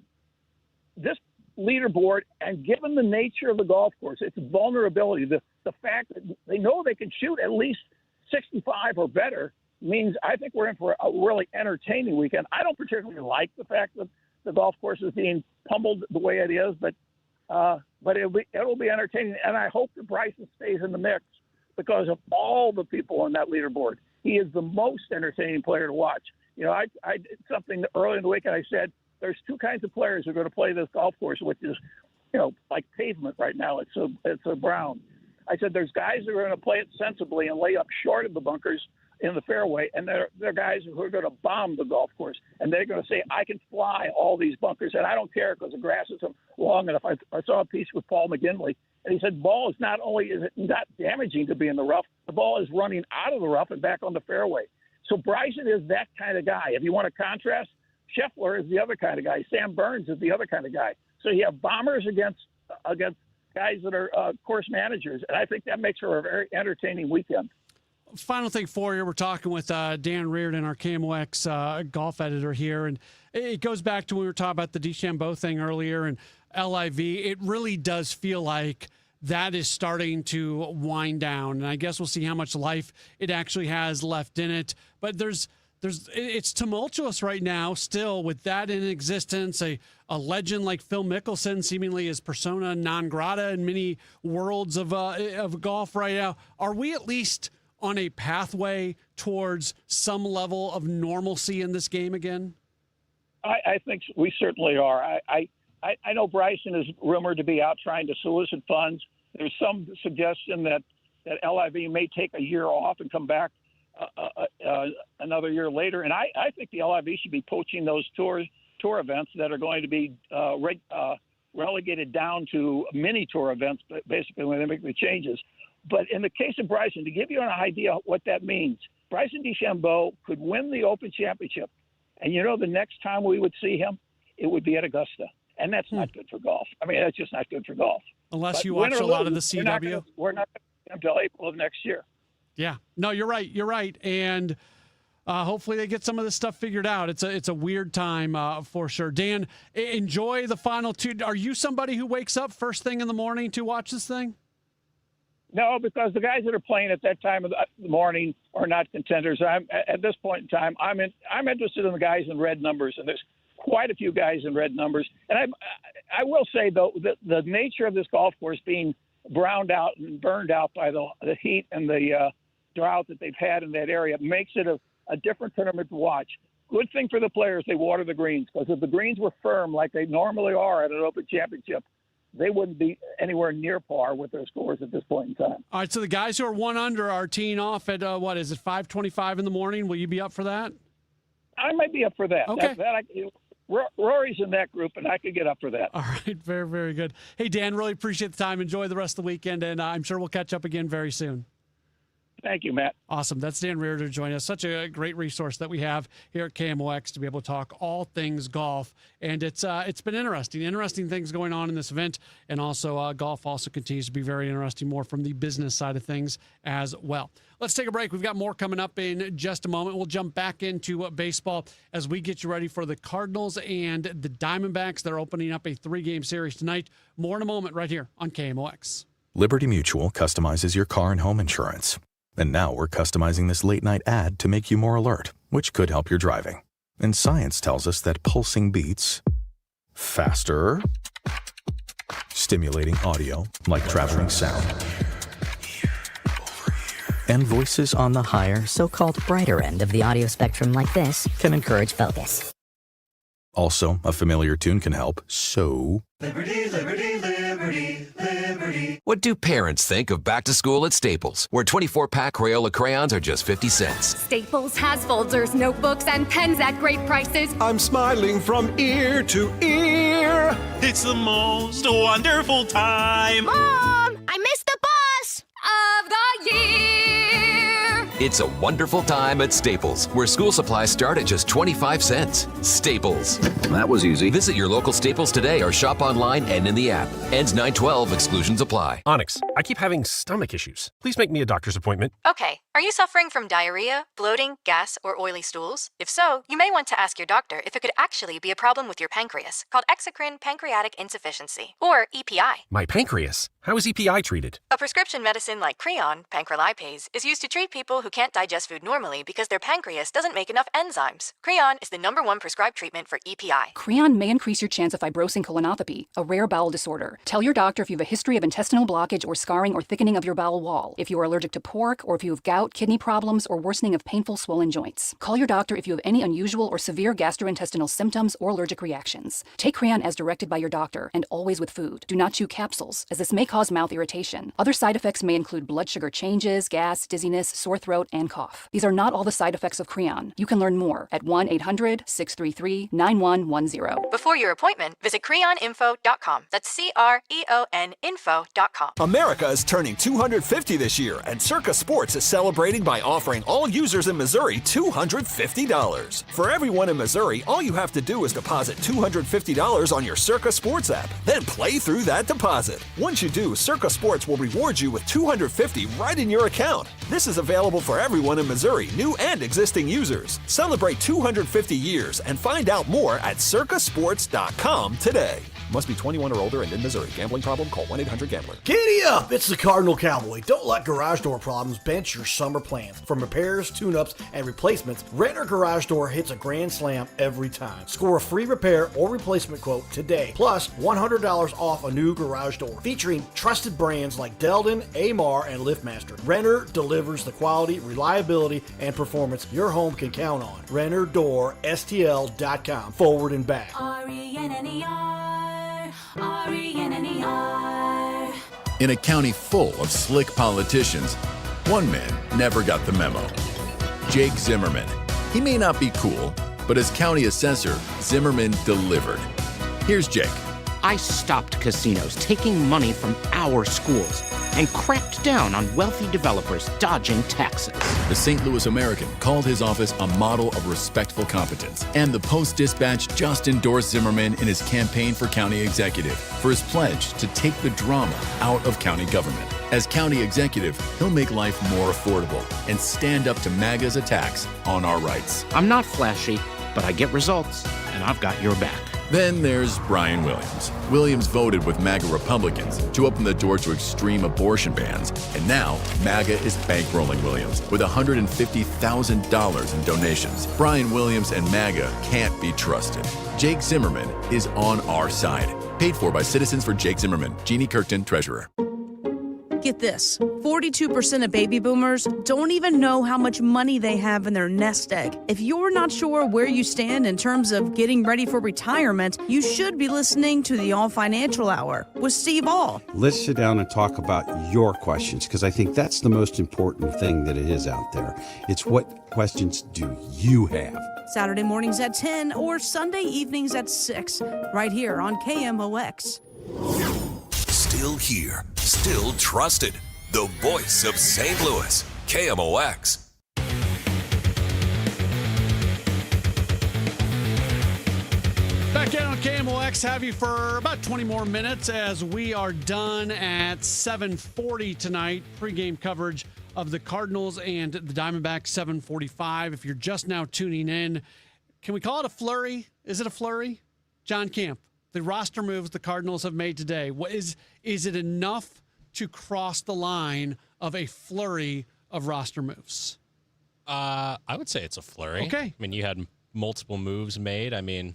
this leaderboard, and given the nature of the golf course, its vulnerability, the fact that they know they can shoot at least 65 or better, means I think we're in for a really entertaining weekend. I don't particularly like the fact that the golf course is being pummeled the way it is, but it'll be entertaining. And I hope that Bryson stays in the mix because of all the people on that leaderboard. He is the most entertaining player to watch. I did something early in the week, and I said there's two kinds of players who are going to play this golf course, which is, like pavement right now. It's a brown. I said there's guys who are going to play it sensibly and lay up short of the bunkers in the fairway, and they're guys who are going to bomb the golf course, and they're going to say, I can fly all these bunkers, and I don't care because the grass isn't long enough. I saw a piece with Paul McGinley, and he said ball is not only is it not damaging to be in the rough, the ball is running out of the rough and back on the fairway. So Bryson is that kind of guy. If you want to contrast, Scheffler is the other kind of guy. Sam Burns is the other kind of guy. So you have bombers against guys that are course managers, and I think that makes for a very entertaining weekend.
Final thing for you, we're talking with Dan Reardon, our KMOX golf editor here, and it goes back to when we were talking about the DeChambeau thing earlier and LIV. It really does feel like that is starting to wind down, and I guess we'll see how much life it actually has left in it. But it's tumultuous right now still with that in existence. A legend like Phil Mickelson seemingly is persona non grata in many worlds of golf right now. Are we at least on a pathway towards some level of normalcy in this game again?
I think we certainly are. I know Bryson is rumored to be out trying to solicit funds. There's some suggestion that LIV may take a year off and come back another year later. And I think the LIV should be poaching those tour events that are going to be relegated down to mini tour events, basically, when they make the changes. But in the case of Bryson, to give you an idea what that means, Bryson DeChambeau could win the Open Championship. And the next time we would see him, it would be at Augusta. And that's not good for golf. I mean, that's just not good for golf.
Unless you watch a lot of the CW.
We're not going to see him until April of next year.
Yeah. No, you're right. You're right. And hopefully they get some of this stuff figured out. It's a weird time for sure. Dan, enjoy the final two. Are you somebody who wakes up first thing in the morning to watch this thing?
No, because the guys that are playing at that time of the morning are not contenders. At this point in time, I'm interested in the guys in red numbers, and there's quite a few guys in red numbers. And I will say, though, that the nature of this golf course being browned out and burned out by the heat and the drought that they've had in that area makes it a different tournament to watch. Good thing for the players, they water the greens, because if the greens were firm like they normally are at an Open Championship, they wouldn't be anywhere near par with their scores at this point in time.
All right, so the guys who are one under are teeing off at, 5:25 in the morning? Will you be up for that?
I might be up for that.
Okay.
Rory's in that group, and I could get up for that.
All right, very, very good. Hey, Dan, really appreciate the time. Enjoy the rest of the weekend, and I'm sure we'll catch up again very soon.
Thank you, Matt.
Awesome. That's Dan Reardon joining us. Such a great resource that we have here at KMOX to be able to talk all things golf. And it's been interesting things going on in this event. And also golf also continues to be very interesting, more from the business side of things as well. Let's take a break. We've got more coming up in just a moment. We'll jump back into baseball as we get you ready for the Cardinals and the Diamondbacks. They're opening up a 3-game series tonight. More in a moment right here on KMOX.
Liberty Mutual customizes your car and home insurance. And now we're customizing this late-night ad to make you more alert, which could help your driving. And science tells us that pulsing beats faster, stimulating audio like traveling sound, and voices on the higher,
so-called brighter end of the audio spectrum like this
can encourage focus. Also, a familiar tune can help, so...
Liberty, liberty, liberty, liberty.
What do parents think of back to school at Staples, where 24-pack Crayola crayons are just 50 cents?
Staples has folders, notebooks, and pens at great prices.
I'm smiling from ear to ear.
It's the most wonderful time.
Mom, I missed the bus of the year.
It's a wonderful time at Staples, where school supplies start at just 25 cents. Staples. That was easy. Visit your local Staples today or shop online and in the app. Ends 9/12. Exclusions apply.
Onyx, I keep having stomach issues. Please make me a doctor's appointment.
Okay. Are you suffering from diarrhea, bloating, gas, or oily stools? If so, you may want to ask your doctor if it could actually be a problem with your pancreas, called exocrine pancreatic insufficiency, or EPI.
My pancreas? How is EPI treated?
A prescription medicine like Creon, pancrelipase, is used to treat people who can't digest food normally because their pancreas doesn't make enough enzymes. Creon is the #1 prescribed treatment for EPI.
Creon may increase your chance of fibrosing colonopathy, a rare bowel disorder. Tell your doctor if you have a history of intestinal blockage or scarring or thickening of your bowel wall, if you are allergic to pork, or if you have gout, kidney problems, or worsening of painful swollen joints. Call your doctor if you have any unusual or severe gastrointestinal symptoms or allergic reactions. Take Creon as directed by your doctor, and always with food. Do not chew capsules, as this may cause mouth irritation. Other side effects may include blood sugar changes, gas, dizziness, sore throat, and cough. These are not all the side effects of Creon. You can learn more at 1-800-633-9110.
Before your appointment, visit creoninfo.com. That's CREON info.com.
America is turning 250 this year, and Circa Sports is celebrating by offering all users in Missouri $250. For everyone in Missouri, all you have to do is deposit $250 on your Circa Sports app, then play through that deposit. Once you do, Circa Sports will reward you with $250 right in your account. This is available for everyone in Missouri, new and existing users. Celebrate 250 years and find out more at circasports.com today. Must be 21 or older and in Missouri. Gambling problem? Call 1-800-GAMBLER.
Giddy up! It's the Cardinal Cowboy. Don't let garage door problems bench your summer plans. From repairs, tune-ups, and replacements, Renner Garage Door hits a grand slam every time. Score a free repair or replacement quote today, plus $100 off a new garage door. Featuring trusted brands like Delden, Amar, and LiftMaster, Renner delivers the quality, reliability, and performance your home can count on. RennerDoorSTL.com. Forward and back.
RENNER. In a county full of slick politicians, one man never got the memo. Jake Zimmerman. He may not be cool, but as county assessor, Zimmerman delivered. Here's Jake.
I stopped casinos taking money from our schools and cracked down on wealthy developers dodging taxes.
The St. Louis American called his office a model of respectful competence, and the Post-Dispatch just endorsed Zimmerman in his campaign for county executive for his pledge to take the drama out of county government. As county executive, he'll make life more affordable and stand up to MAGA's attacks on our rights.
I'm not flashy, but I get results, and I've got your back.
Then there's Brian Williams. Williams voted with MAGA Republicans to open the door to extreme abortion bans, and now MAGA is bankrolling Williams with $150,000 in donations. Brian Williams and MAGA can't be trusted. Jake Zimmerman is on our side. Paid for by Citizens for Jake Zimmerman. Jeannie Kirkton, Treasurer.
Get this, 42% of baby boomers don't even know how much money they have in their nest egg. If you're not sure where you stand in terms of getting ready for retirement, you should be listening to the All Financial Hour with Steve All.
Let's sit down and talk about your questions, because I think that's the most important thing that it is out there. It's what questions do you have?
Saturday mornings at 10 or Sunday evenings at 6, right here on KMOX.
Still here, still trusted. The voice of St. Louis, KMOX.
Back in on KMOX, have you for about 20 more minutes as we are done at 7:40 tonight. Pre-game coverage of the Cardinals and the Diamondbacks, 7:45. If you're just now tuning in, can we call it a flurry? Is it a flurry? John Camp, the roster moves the Cardinals have made today, is it enough to cross the line of a flurry of roster moves?
I would say it's a flurry.
Okay.
I mean, you had multiple moves made. I mean,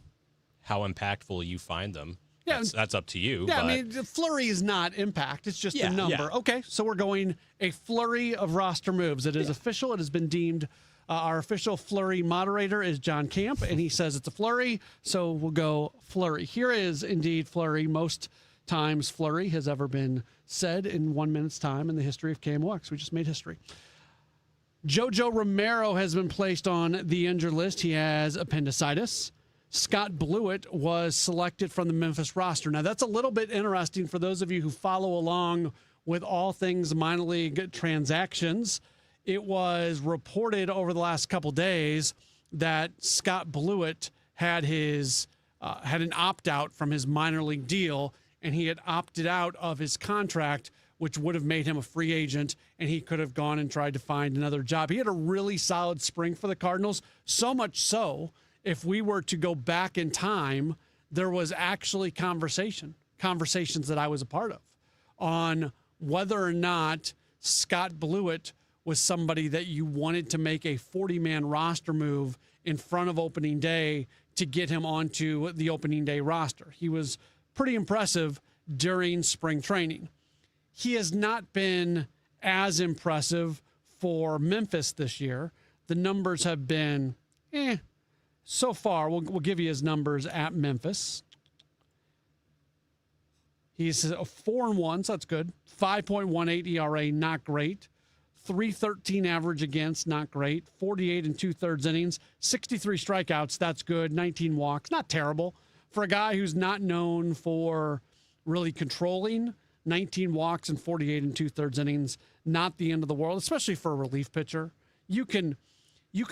how impactful you find them, that's up to you.
Yeah,
but...
I mean, the flurry is not impact. It's just a number.
Yeah.
Okay, so we're going a flurry of roster moves. It is official. It has been deemed Our official flurry moderator is John Camp, and he says it's a flurry, so we'll go flurry. Here is indeed flurry. Most times flurry has ever been said in 1 minute's time in the history of KMOX. We just made history. Jojo Romero has been placed on the injured list. He has appendicitis. Scott Blewett was selected from the Memphis roster. Now, that's a little bit interesting for those of you who follow along with all things minor league transactions. It was reported over the last couple days that Scott Blewett had an opt-out from his minor league deal, and he had opted out of his contract, which would have made him a free agent, and he could have gone and tried to find another job. He had a really solid spring for the Cardinals, so much so, if we were to go back in time, there was actually conversations that I was a part of on whether or not Scott Blewett was somebody that you wanted to make a 40-man roster move in front of opening day to get him onto the opening day roster. He was pretty impressive during spring training. He has not been as impressive for Memphis this year. The numbers have been so far. We'll give you his numbers at Memphis. He's a 4-1, so that's good. 5.18 ERA, not great. 3.13 average against, not great. 48 2/3 innings, 63 strikeouts, that's good. 19 walks, not terrible. For a guy who's not known for really controlling, 19 walks and 48 2/3 innings, not the end of the world, especially for a relief pitcher. You can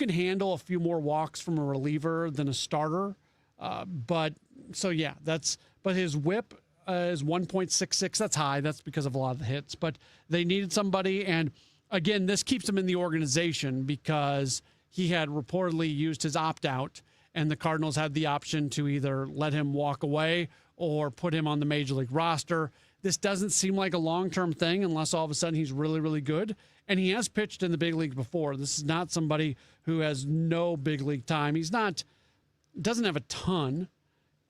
handle a few more walks from a reliever than a starter. But his whip is 1.66. That's high. That's because of a lot of the hits. But they needed somebody. And again, this keeps him in the organization because he had reportedly used his opt-out, and the Cardinals had the option to either let him walk away or put him on the Major League roster. This doesn't seem like a long-term thing unless all of a sudden he's really, really good. And he has pitched in the big league before. This is not somebody who has no big league time. Doesn't have a ton.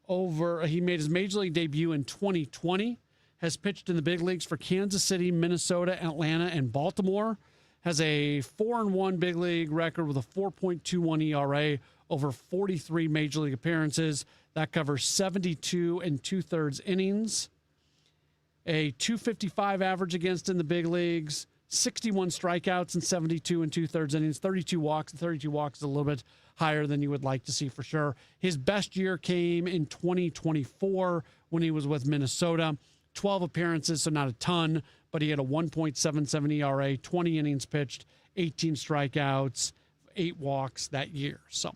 He made his Major League debut in 2020, has pitched in the big leagues for Kansas City, Minnesota, Atlanta, and Baltimore, has a 4-1 big league record with a 4.21 ERA over 43 Major League appearances. That covers 72 2/3 innings. A 2.55 average against in the big leagues, 61 strikeouts and 72 2/3 innings, 32 walks. 32 walks is a little bit higher than you would like to see for sure. His best year came in 2024 when he was with Minnesota. 12 appearances, so not a ton, but he had a 1.77 ERA, 20 innings pitched, 18 strikeouts, 8 walks that year. So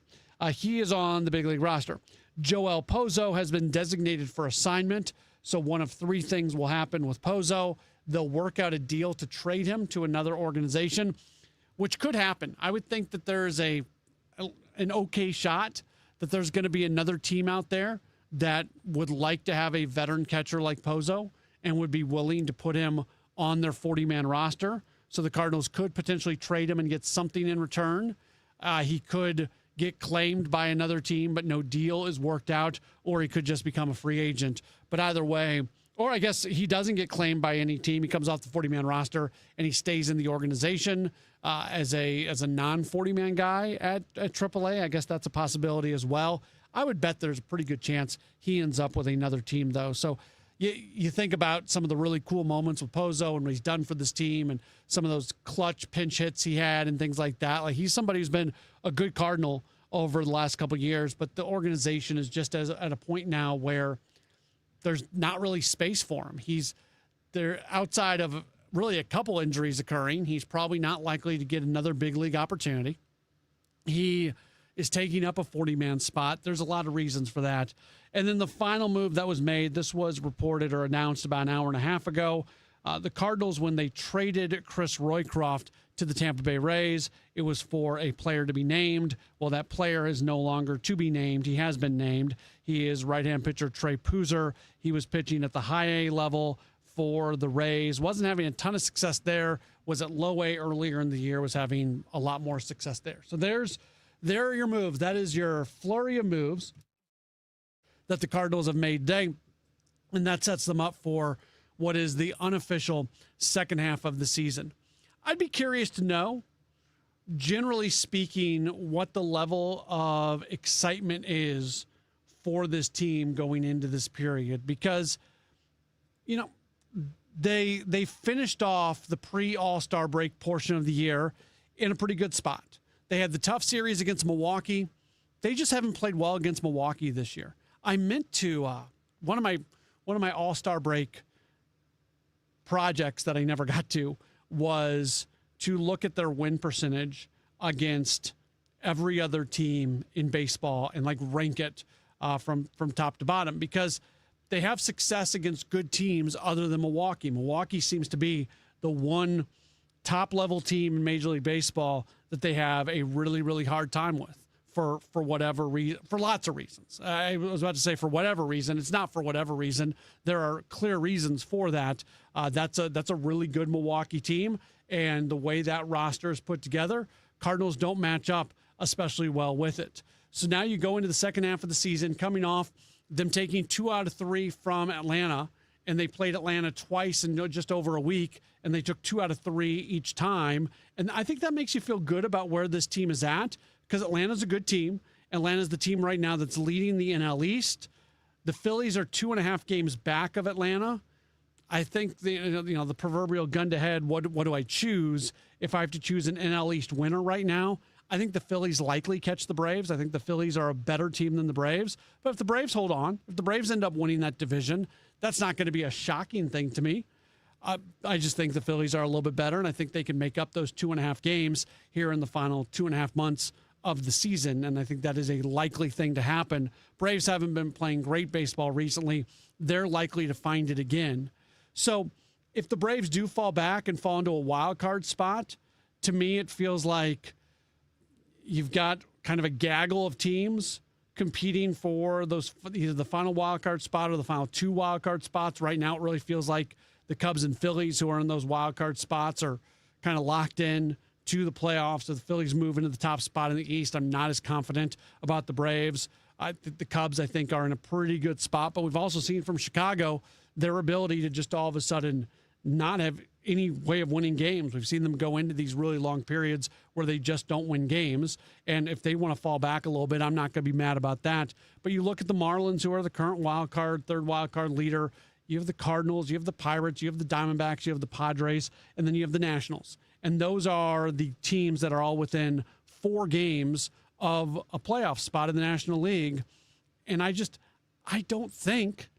he is on the big league roster. Joel Pozo has been designated for assignment. So one of three things will happen with Pozo. They'll work out a deal to trade him to another organization, which could happen. I would think that there's an okay shot that there's going to be another team out there that would like to have a veteran catcher like Pozo and would be willing to put him on their 40-man roster. So the Cardinals could potentially trade him and get something in return. He could get claimed by another team, but no deal is worked out, or he could just become a free agent. But either way, or I guess he doesn't get claimed by any team. He comes off the 40-man roster and he stays in the organization as a non-40-man guy at AAA. I guess that's a possibility as well. I would bet there's a pretty good chance he ends up with another team, though. So you think about some of the really cool moments with Pozo and what he's done for this team and some of those clutch pinch hits he had and things like that. Like, he's somebody who's been a good Cardinal over the last couple of years, but the organization is just at a point now where there's not really space for him. They're outside of really a couple injuries occurring. He's probably not likely to get another big league opportunity. He is taking up a 40-man spot. There's a lot of reasons for that. And then the final move that was made, this was reported or announced about an hour and a half ago. The Cardinals, when they traded Chris Roycroft to the Tampa Bay Rays, it was for a player to be named. Well, that player is no longer to be named. He has been named. He is right-hand pitcher Trey Puzer. He was pitching at the high A level for the Rays. Wasn't having a ton of success there. Was at low A earlier in the year. Was having a lot more success there. So there are your moves. That is your flurry of moves that the Cardinals have made today. And that sets them up for what is the unofficial second half of the season. I'd be curious to know generally speaking, what the level of excitement is for this team going into this period, because, you know, they finished off the pre-All-Star break portion of the year in a pretty good spot. They had the tough series against Milwaukee. They just haven't played well against Milwaukee this year. I meant to one of my All-Star break projects that I never got to was to look at their win percentage against every other team in baseball and like rank it from top to bottom, because they have success against good teams other than Milwaukee. Milwaukee seems to be the one top-level team in Major League Baseball that they have a really, really hard time with for whatever reason, for lots of reasons. I was about to say for whatever reason. It's not for whatever reason. There are clear reasons for that. That's a really good Milwaukee team, and the way that roster is put together, Cardinals don't match up especially well with it. So now you go into the second half of the season, coming off them taking 2 out of 3 from Atlanta, and they played Atlanta twice in just over a week, and they took 2 out of 3 each time. And I think that makes you feel good about where this team is at, because Atlanta's a good team. Atlanta's the team right now that's leading the NL East. The Phillies are 2.5 games back of Atlanta. I think the proverbial gun to head, what do I choose if I have to choose an NL East winner right now? I think the Phillies likely catch the Braves. I think the Phillies are a better team than the Braves. But if the Braves hold on, if the Braves end up winning that division, that's not going to be a shocking thing to me. I just think the Phillies are a little bit better, and I think they can make up those 2.5 games here in the final 2.5 months of the season, and I think that is a likely thing to happen. Braves haven't been playing great baseball recently. They're likely to find it again. So if the Braves do fall back and fall into a wild card spot, to me it feels like you've got kind of a gaggle of teams competing for those, either the final wild card spot or the final 2 wild card spots. Right now, it really feels like the Cubs and Phillies, who are in those wild card spots, are kind of locked in to the playoffs. So the Phillies move into the top spot in the East. I'm not as confident about the Braves. The Cubs, I think, are in a pretty good spot. But we've also seen from Chicago their ability to just all of a sudden not have any way of winning games. We've seen them go into these really long periods where they just don't win games. And if they want to fall back a little bit, I'm not going to be mad about that. But you look at the Marlins, who are the current wild card, third wild card leader. You have the Cardinals, you have the Pirates, you have the Diamondbacks, you have the Padres, and then you have the Nationals. And those are the teams that are all within 4 games of a playoff spot in the National League. And I don't think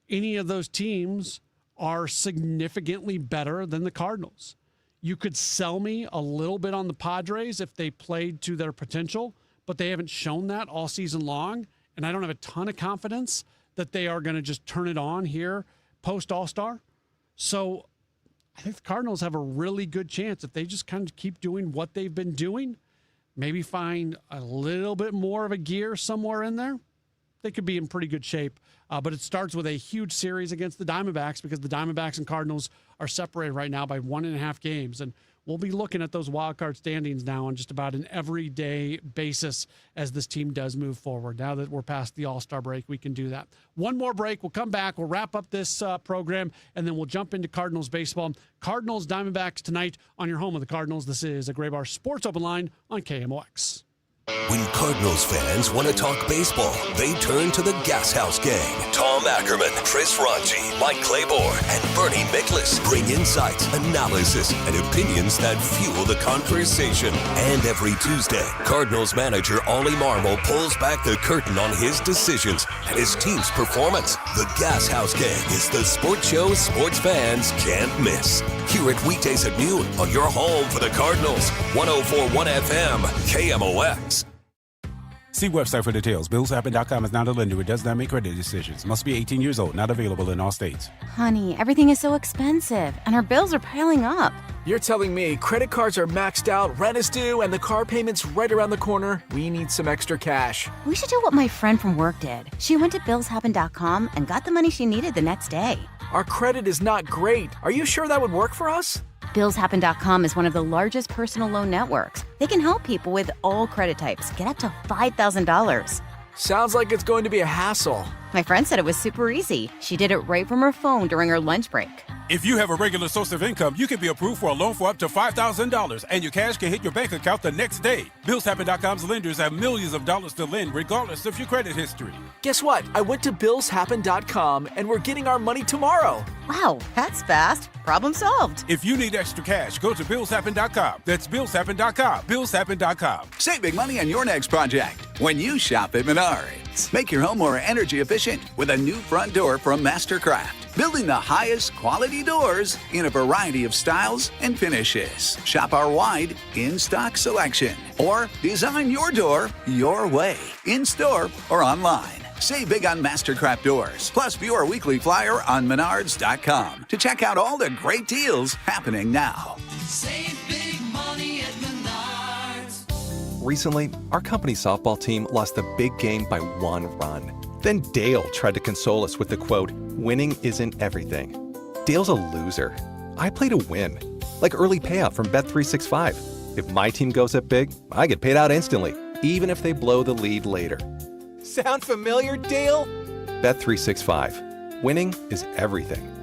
any of those teams are significantly better than the Cardinals. You could sell me a little bit on the Padres if they played to their potential, but they haven't shown that all season long. And I don't have a ton of confidence that they are going to just turn it on here post All-Star. So I think the Cardinals have a really good chance if they just kind of keep doing what they've been doing, maybe find a little bit more of a gear somewhere in there. They could be in pretty good shape. But it starts with a huge series against the Diamondbacks, because the Diamondbacks and Cardinals are separated right now by 1.5 games. And we'll be looking at those wild card standings now on just about an everyday basis as this team does move forward. Now that we're past the All-Star break, we can do that. One more break. We'll come back. We'll wrap up this program, and then we'll jump into Cardinals baseball. Cardinals Diamondbacks tonight on your home of the Cardinals. This is a Gray Bar Sports Open Line on KMOX.
When Cardinals fans want to talk baseball, they turn to the Gas House Gang. Tom Ackerman, Chris Ranji, Mike Claiborne, and Bernie Miklasz bring insights, analysis, and opinions that fuel the conversation. And every Tuesday, Cardinals manager Ollie Marmol pulls back the curtain on his decisions and his team's performance. The Gas House Gang is the sports show sports fans can't miss. Hear it weekdays at noon on your home for the Cardinals. 104.1 FM, KMOX.
See website for details. BillsHappen.com is not a lender. It does not make credit decisions. Must be 18 years old. Not available in all states.
Honey, everything is so expensive, and our bills are piling up.
You're telling me credit cards are maxed out, rent is due, and the car payment's right around the corner? We need some extra cash.
We should do what my friend from work did. She went to BillsHappen.com and got the money she needed the next day.
Our credit is not great. Are you sure that would work for us?
BillsHappen.com is one of the largest personal loan networks. They can help people with all credit types get up to $5,000.
Sounds like it's going to be a hassle.
My friend said it was super easy. She did it right from her phone during her lunch break.
If you have a regular source of income, you can be approved for a loan for up to $5,000, and your cash can hit your bank account the next day. BillsHappen.com's lenders have millions of dollars to lend, regardless of your credit history.
Guess what? I went to BillsHappen.com, and we're getting our money tomorrow.
Wow, that's fast. Problem solved.
If you need extra cash, go to BillsHappen.com. That's BillsHappen.com. BillsHappen.com.
Save big money on your next project when you shop at Menards. Make your home more energy efficient with a new front door from Mastercraft. Building the highest quality doors in a variety of styles and finishes. Shop our wide in-stock selection. Or design your door your way, in-store or online. Save big on Mastercraft doors. Plus, view our weekly flyer on Menards.com to check out all the great deals happening now.
Save big money at Menards.
Recently, our company softball team lost the big game by 1 run. Then Dale tried to console us with the quote, "Winning isn't everything." Dale's a loser. I play to win, like early payout from Bet365. If my team goes up big, I get paid out instantly, even if they blow the lead later.
Sound familiar, Dale?
Bet365. Winning is everything.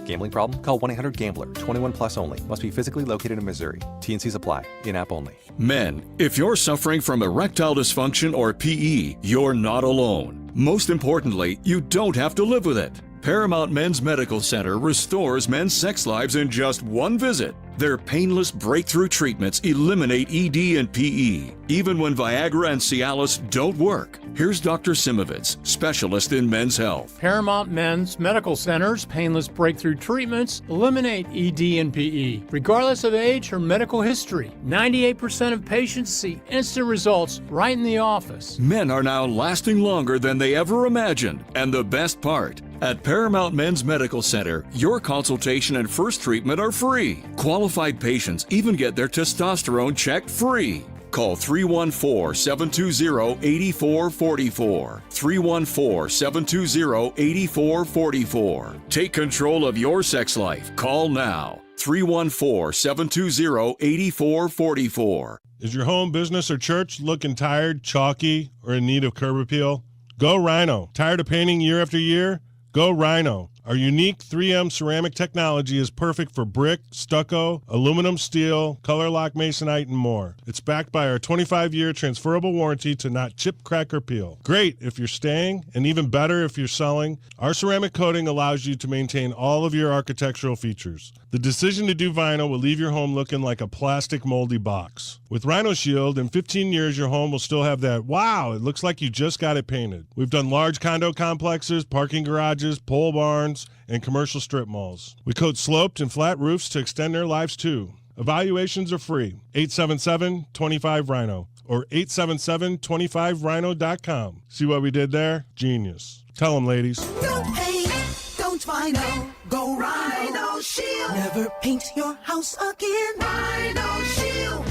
Gambling problem? Call 1-800-GAMBLER. 21 plus only. Must be physically located in Missouri. T&Cs apply. In-app only.
Men, if you're suffering from erectile dysfunction or PE, you're not alone. Most importantly, you don't have to live with it. Paramount Men's Medical Center restores men's sex lives in just one visit. Their painless breakthrough treatments eliminate ED and PE, even when Viagra and Cialis don't work. Here's Dr. Simovitz, specialist in men's health.
Paramount Men's Medical Center's painless breakthrough treatments eliminate ED and PE, regardless of age or medical history. 98% of patients see instant results right in the office.
Men are now lasting longer than they ever imagined. And the best part, at Paramount Men's Medical Center, your consultation and first treatment are free. Qualified patients even get their testosterone checked free. Call 314-720-8444. 314-720-8444. Take control of your sex life. Call now. 314-720-8444.
Is your home, business, or church looking tired, chalky, or in need of curb appeal? Go Rhino. Tired of painting year after year? Go Rhino. Our unique 3M ceramic technology is perfect for brick, stucco, aluminum, steel, color lock masonite, and more. It's backed by our 25-year transferable warranty to not chip, crack, or peel. Great if you're staying, and even better if you're selling. Our ceramic coating allows you to maintain all of your architectural features. The decision to do vinyl will leave your home looking like a plastic moldy box. With Rhino Shield, in 15 years, your home will still have that, wow, it looks like you just got it painted. We've done large condo complexes, parking garages, pole barns, and commercial strip malls. We coat sloped and flat roofs to extend their lives too. Evaluations are free. 877-25-RHINO or 877-25rhino.com. See what we did there? Genius. Tell them, ladies.
Don't paint, don't vinyl, go Rhino Shield. Never paint your house again. Rhino Shield.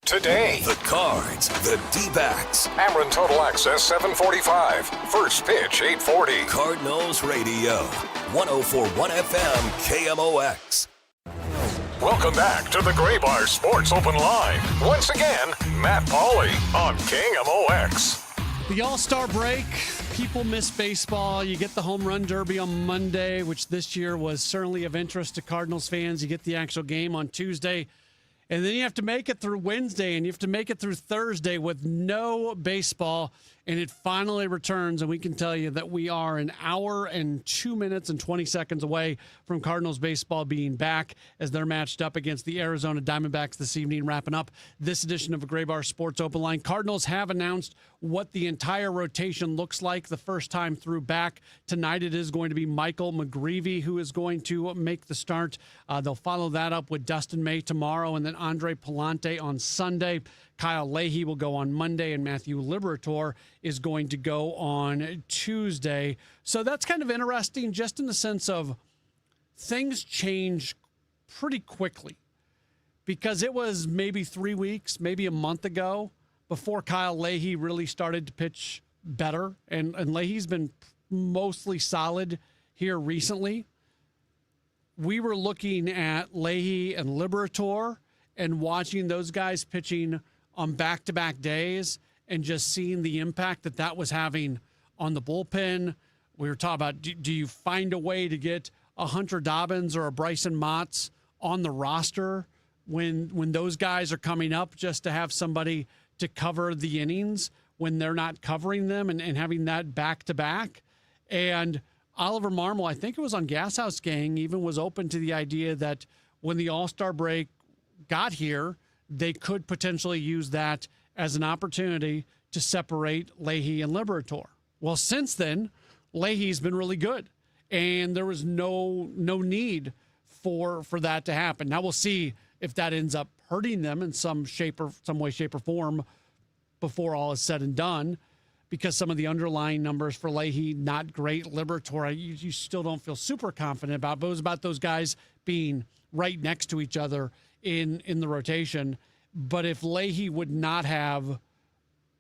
Today,
the Cards, the D-backs.
Ameren Total Access 745. First pitch 840.
Cardinals Radio, 104.1 FM KMOX.
Welcome back to the Gray Bar Sports Open Line. Once again, Matt Pauley on KMOX.
The All-Star break, people miss baseball. You get the Home Run Derby on Monday, which this year was certainly of interest to Cardinals fans. You get the actual game on Tuesday. And then you have to make it through Wednesday, and you have to make it through Thursday with no baseball, and it finally returns. And we can tell you that we are an hour and 2 minutes and 20 seconds away from Cardinals baseball being back as they're matched up against the Arizona Diamondbacks this evening, wrapping up this edition of a Gray Bar Sports Open Line. Cardinals have announced what the entire rotation looks like the first time through back. Tonight it is going to be Michael McGreevy who is going to make the start. They'll follow that up with Dustin May tomorrow, and then Andre Palante on Sunday. Kyle Leahy will go on Monday, and Matthew Liberatore is going to go on Tuesday. So that's kind of interesting just in the sense of things change pretty quickly, because it was maybe 3 weeks, maybe a month ago before Kyle Leahy really started to pitch better, and Leahy's been mostly solid here recently. We were looking at Leahy and Liberatore and watching those guys pitching on back-to-back days and just seeing the impact that was having on the bullpen. We were talking about, do you find a way to get a Hunter Dobbins or a Bryson Motts on the roster when those guys are coming up, just to have somebody to cover the innings when they're not covering them, and having that back-to-back. And Oliver Marmol, I think it was on Gashouse Gang, even was open to the idea that when the All-Star break got here, they could potentially use that as an opportunity to separate Leahy and Liberatore. Well, since then, Leahy's been really good, and there was no need for that to happen. Now we'll see if that ends up hurting them in some way, shape, or form before all is said and done, because some of the underlying numbers for Leahy, not great. Liberatore, you still don't feel super confident about, but it was about those guys being right next to each other in the rotation. But if Leahy would not have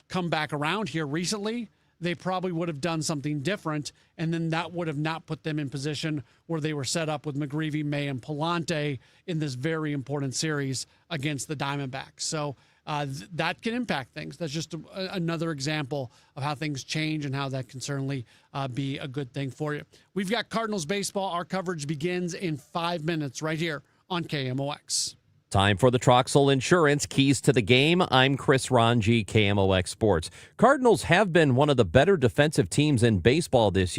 come back around here recently, they probably would have done something different, and then that would have not put them in position where they were set up with McGreevy, May, and Palante in this very important series against the Diamondbacks. So that can impact things. That's just another example of how things change and how that can certainly be a good thing for you. We've got Cardinals baseball. Our coverage begins in 5 minutes right here on KMOX.
Time for the Troxel Insurance Keys to the Game. I'm Chris Ranji, KMOX Sports. Cardinals have been one of the better defensive teams in baseball this year.